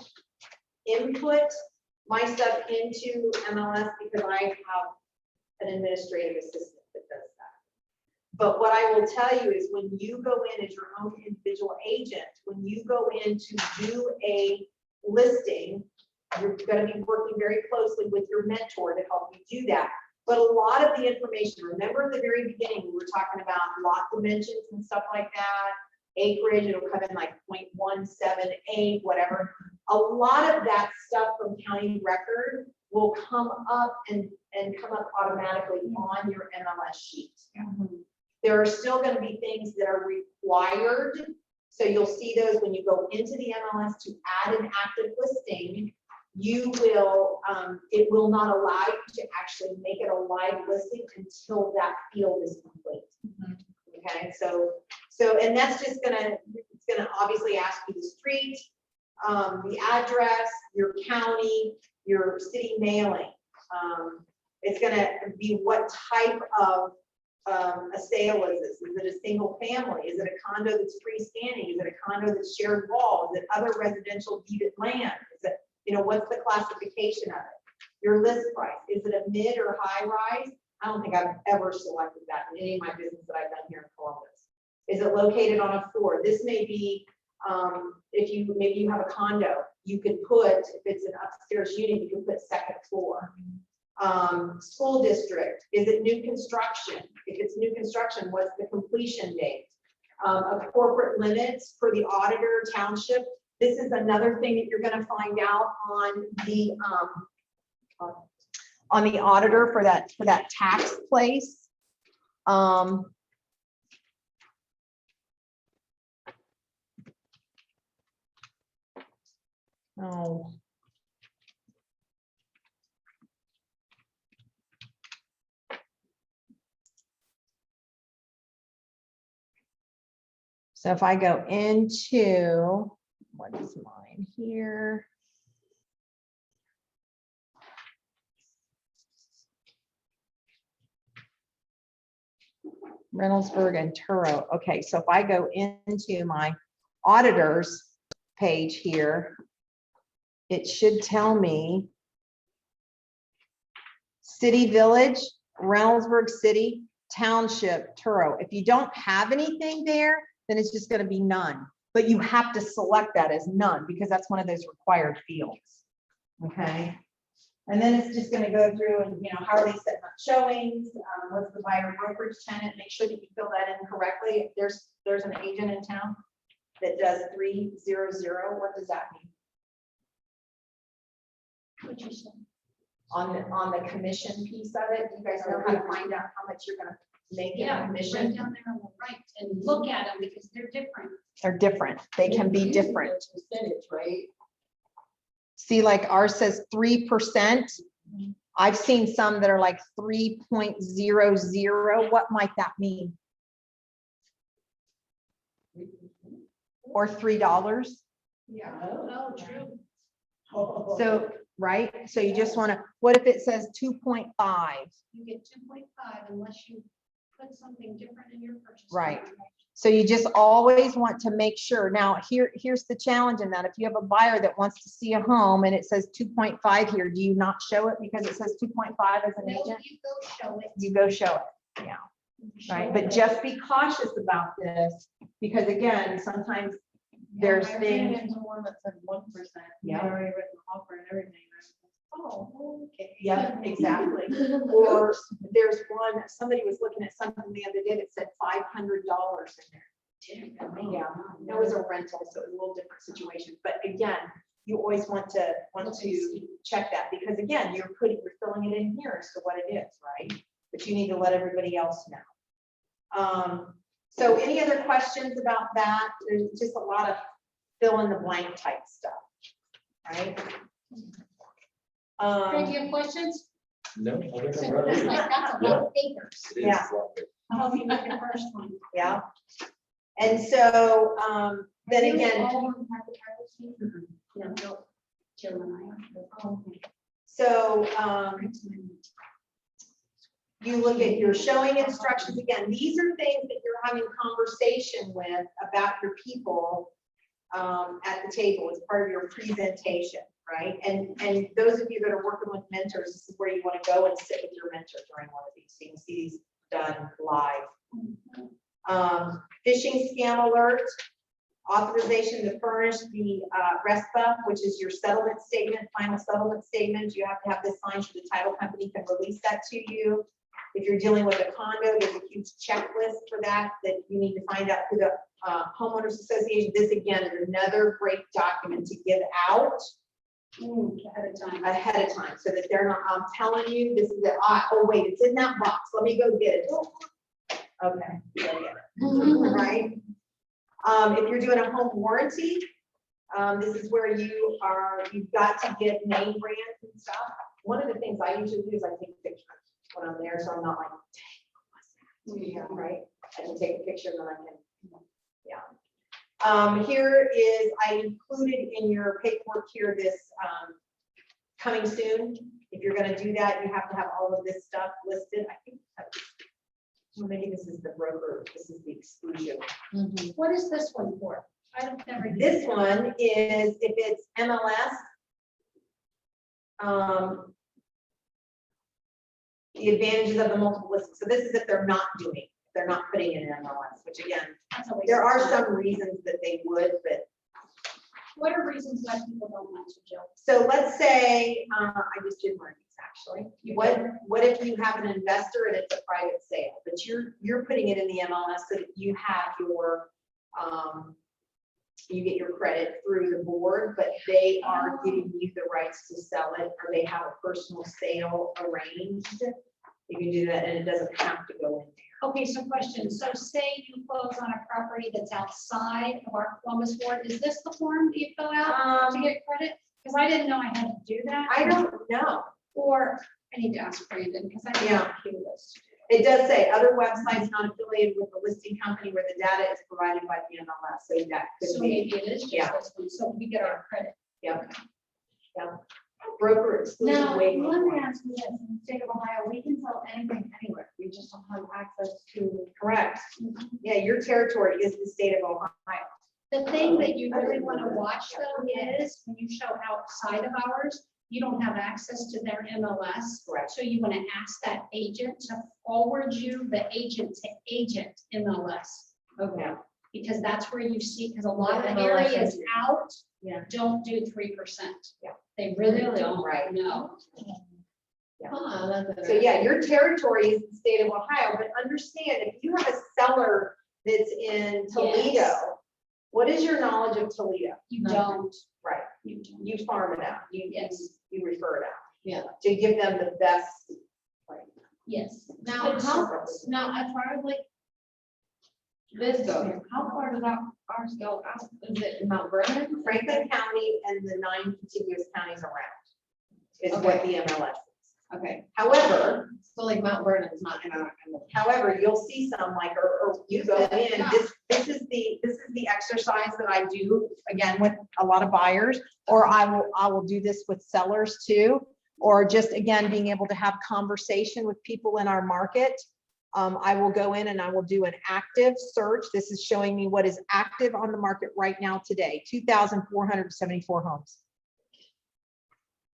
input my stuff into MLS because I have an administrative assistant that does that. But what I will tell you is when you go in as your own individual agent, when you go in to do a listing, you're gonna be working very closely with your mentor to help you do that. But a lot of the information, remember at the very beginning, we were talking about lot dimensions and stuff like that, acreage, it'll come in like 0.178, whatever. A lot of that stuff from county record will come up and come up automatically on your MLS sheet. There are still going to be things that are required. So you'll see those when you go into the MLS to add an active listing. You will, it will not allow you to actually make it a live listing until that field is complete. Okay, so and that's just it's gonna obviously ask you the street, the address, your county, your city mailing. It's gonna be what type of a sale is this? Is it a single family? Is it a condo that's freestanding? Is it a condo that's shared wall? Is it other residential deeded land? Is it, what's the classification of it? Your list price, is it a mid or high rise? I don't think I've ever selected that in any of my business that I've done here in Columbus. Is it located on a floor? This may be, if maybe you have a condo, you could put, if it's an upstairs unit, you can put second floor. School district, is it new construction? If it's new construction, what's the completion date? Of corporate limits for the auditor township. This is another thing that you're going to find out on the auditor for that tax place. Oh. So if I go into, what is mine here? Reynoldsburg and Turo. Okay, so if I go into my auditors page here, it should tell me city, village, Reynoldsburg City, township, Turo. If you don't have anything there, then it's just going to be none. But you have to select that as none because that's one of those required fields. Okay. And then it's just going to go through and, how are they setting up showings? What's the buyer brokerage tenant? Make sure that you fill that in correctly. If there's an agent in town that does 300, what does that mean? What you said. On the commission piece of it, you guys know how to find out how much you're going to make in Yeah, commission? right down there on the right and look at them because they're different. They're different. They can be different. Percentage, right? See, like ours says 3%. I've seen some that are like 3.00. What might that mean? Or $3. Yeah. Oh, true. So, right? So you just want to, what if it says 2.5? You get 2.5 unless you put something different in your purchase. Right. contract. So you just always want to make sure. Now, here's the challenge in that. If you have a buyer that wants to see a home and it says 2.5 here, do you not show it because it says 2.5 as an No, agent? you go show it. You go show it. Yeah. Right. But just be cautious about this because again, sometimes there's I ran things. into one that said 1%. Yeah. They already written the offer and everything. Oh, okay. Yeah, exactly. Or there's one, somebody was looking at something the other day that said $500 in there. Yeah, it was a rental, so it was a little different situation. But again, you always want to check that because again, you're filling it in here as to what it is, right? But you need to let everybody else know. So any other questions about that? There's just a lot of fill in the blank type stuff, right? Craig, do you have questions? No, I think So I'm ready. it's like, that's a lot of acres. It is Yeah. a lot bigger. I hope you make your first one. Yeah. And so, then Are you again, all on private title sheet? No, Jill and I are. Oh, okay. so, you look at your showing instructions. Again, these are things that you're having conversation with about your people at the table as part of your presentation, right? And those of you that are working with mentors, this is where you want to go and sit with your mentor during one of these. So you can see these done live Phishing scam alert, authorization to furnish the RESPA, which is your settlement statement, final settlement statement. You have to have this signed so the title company can release that to you. If you're dealing with a condo, there's a huge checklist for that you need to find out who the homeowners association. This again is another great document to give out ahead of time so that they're not, I'm telling you, this is oh wait, it's in that box. Let me go get it. Okay. Right. If you're doing a home warranty, this is where you've got to get name brands and stuff. One of the things I usually do is I take pictures when I'm there, so I'm not like, dang, what's that? Yeah, right? I can take a picture and then I can, here is, I included in your paperwork here this coming soon. If you're gonna do that, you have to have all of this stuff listed. I think maybe this is the broker, this is the exclusion. What is this one for? I've never. This one is if it's MLS. The advantages of the multiple listings. So this is if they're not putting in an MLS, which again, there are some reasons that they would, but. What are reasons why people don't want to, Jill? So let's say, I just did one of these actually. What if you have an investor and it's a private sale, but you're putting it in the MLS so that you have your, you get your credit through the board, but they are giving you the rights to sell it, or they have a personal sale arranged. You can do that and it doesn't have to go in there. Okay, so question. So say you close on a property that's outside of our Columbus ward. Is this the form that you fill out to get credit? Because I didn't know I had to do that. I don't know. Or I need to ask Brandon because I didn't know he was. It does say other websites not affiliated with the listing company where the data is provided by the MLS. So that could So be, maybe it is just this one. So we get our credit. yep. Broker exclusion Now, waiver. let me ask you this, in the state of Ohio, we can sell anything anywhere, we just don't have access to. Correct. Yeah, your territory is the state of Ohio. The thing that you really want to watch though is when you show outside of ours, you don't have access to their MLS. Correct. So you want to ask that agent to forward you the agent to agent MLS. Okay. Because that's where you see, because a lot of MLS areas is- out Yeah. don't do 3%. Yeah. They really Really? don't. Right. No. So yeah, your territory is the state of Ohio, but understand if you have a seller that's in Toledo, Yes. what is your knowledge of Toledo? You don't. Right. You don't. You farm it out. Yes. You refer it out. Yeah. To give them the best. Yes. Now, Good how, service. now, as far as like this goes, how far does ours go out? Is it in Mount Vernon? Franklin County and the 9 contiguous counties around is what the MLS is. Okay, However, so like Mount Vernon is not in our. you'll see some like, or you go in, this is the exercise that I do, again, with a lot of buyers, or I will do this with sellers too, or just, again, being able to have conversation with people in our market. I will go in and I will do an active search. This is showing me what is active on the market right now today, 2,474 homes.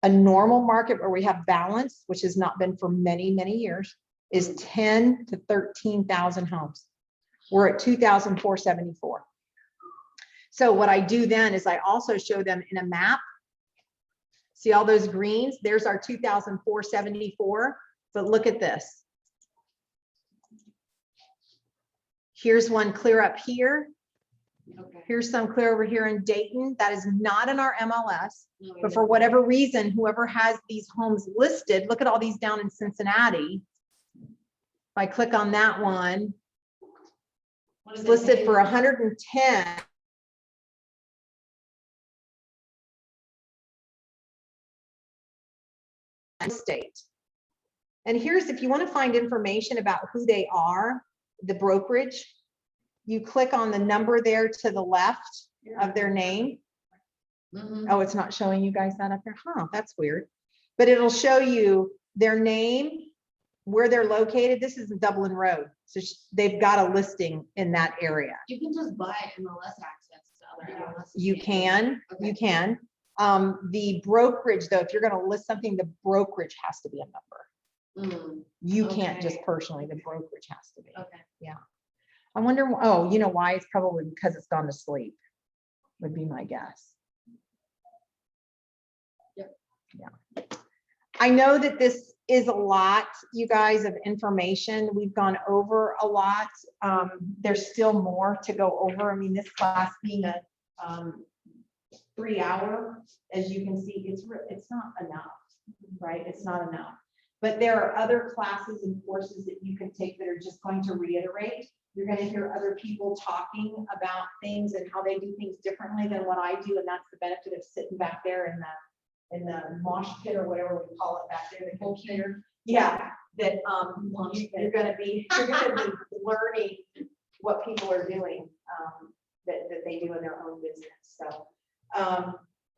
A normal market where we have balance, which has not been for many, many years, is 10 to 13,000 homes. We're at 2,474. So what I do then is I also show them in a map. See all those greens? There's our 2,474. But look at this. Here's one clear up here. Okay. Here's some clear over here in Dayton. That is not in our MLS. But for whatever reason, whoever has these homes listed, look at all these down in Cincinnati. If I click on that one, it's listed for 110. State. And here's, if you want to find information about who they are, the brokerage, you click on the number there to the left of their name. Oh, it's not showing you guys that up here. Huh, that's weird. But it'll show you their name, where they're located. This is Dublin Road. So they've got a listing in that area. You can just buy MLS access to other MLS. You can, Okay. you can. The brokerage though, if you're going to list something, the brokerage has to be a member. You can't Okay. just personally, the brokerage has to be. Okay. I wonder, oh, you know why? It's probably because it's gone to sleep, would be my guess. Yep. Yeah. I know that this is a lot, you guys, of information. We've gone over a lot. There's still more to go over. I mean, this class being a 3-hour, as you can see, it's not enough, right? It's not enough. But there are other classes and courses that you can take that are just going to reiterate. You're going to hear other people talking about things and how they do things differently than what I do, and that's the benefit of sitting back there in the mosh pit or whatever we call it back there, the computer. Yeah, that you're going to be learning what people are doing that they do in their own business. So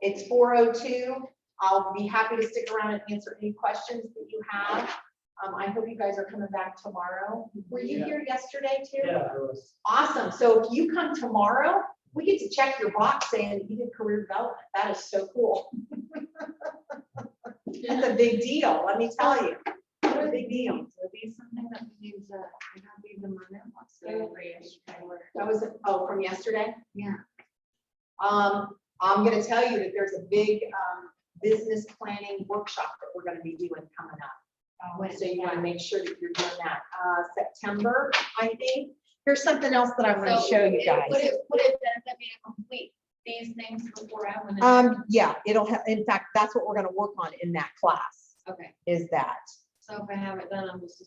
it's 4:02. I'll be happy to stick around and answer any questions that you have. I hope you guys are coming back tomorrow. Were you here yesterday too? Yeah, it was. Awesome. So if you come tomorrow, we get to check your box saying that you did career development. That is so cool. That's a big deal, let me tell you. What a big deal. Would be something that we use, I got these in my mailbox. That was, oh, from yesterday? Yeah. I'm gonna tell you that there's a big business planning workshop that we're gonna be doing coming up. So you wanna make sure that you're doing that, September, I think. Here's something else that I'm gonna show you guys. Would it benefit me to complete these things before I went? Yeah, it'll have, in fact, that's what we're gonna work on in that class, Okay, is that. so if I have it done, I'm just.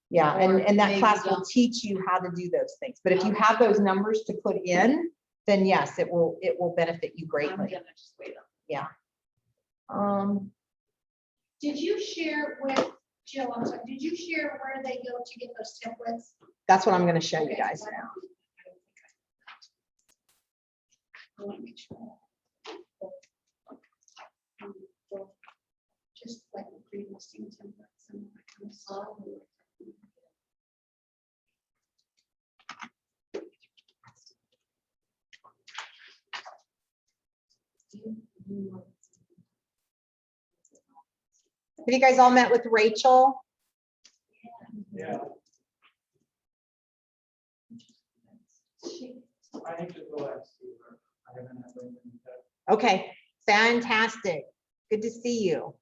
Yeah, Or and that maybe class will don't. teach you how to do those things. But if you have those numbers to put in, then yes, it will benefit you I'm greatly. gonna just wait on. Did you share with Jill, I'm sorry, did you share where they go to get those templates? That's what I'm gonna show you Okay. guys now. I want to make sure. Just like the pre-listing templates and that kind of stuff. Have you guys all met with Rachel? Yeah. I need to go and see her. I haven't had anything. Okay, fantastic. Good to see you.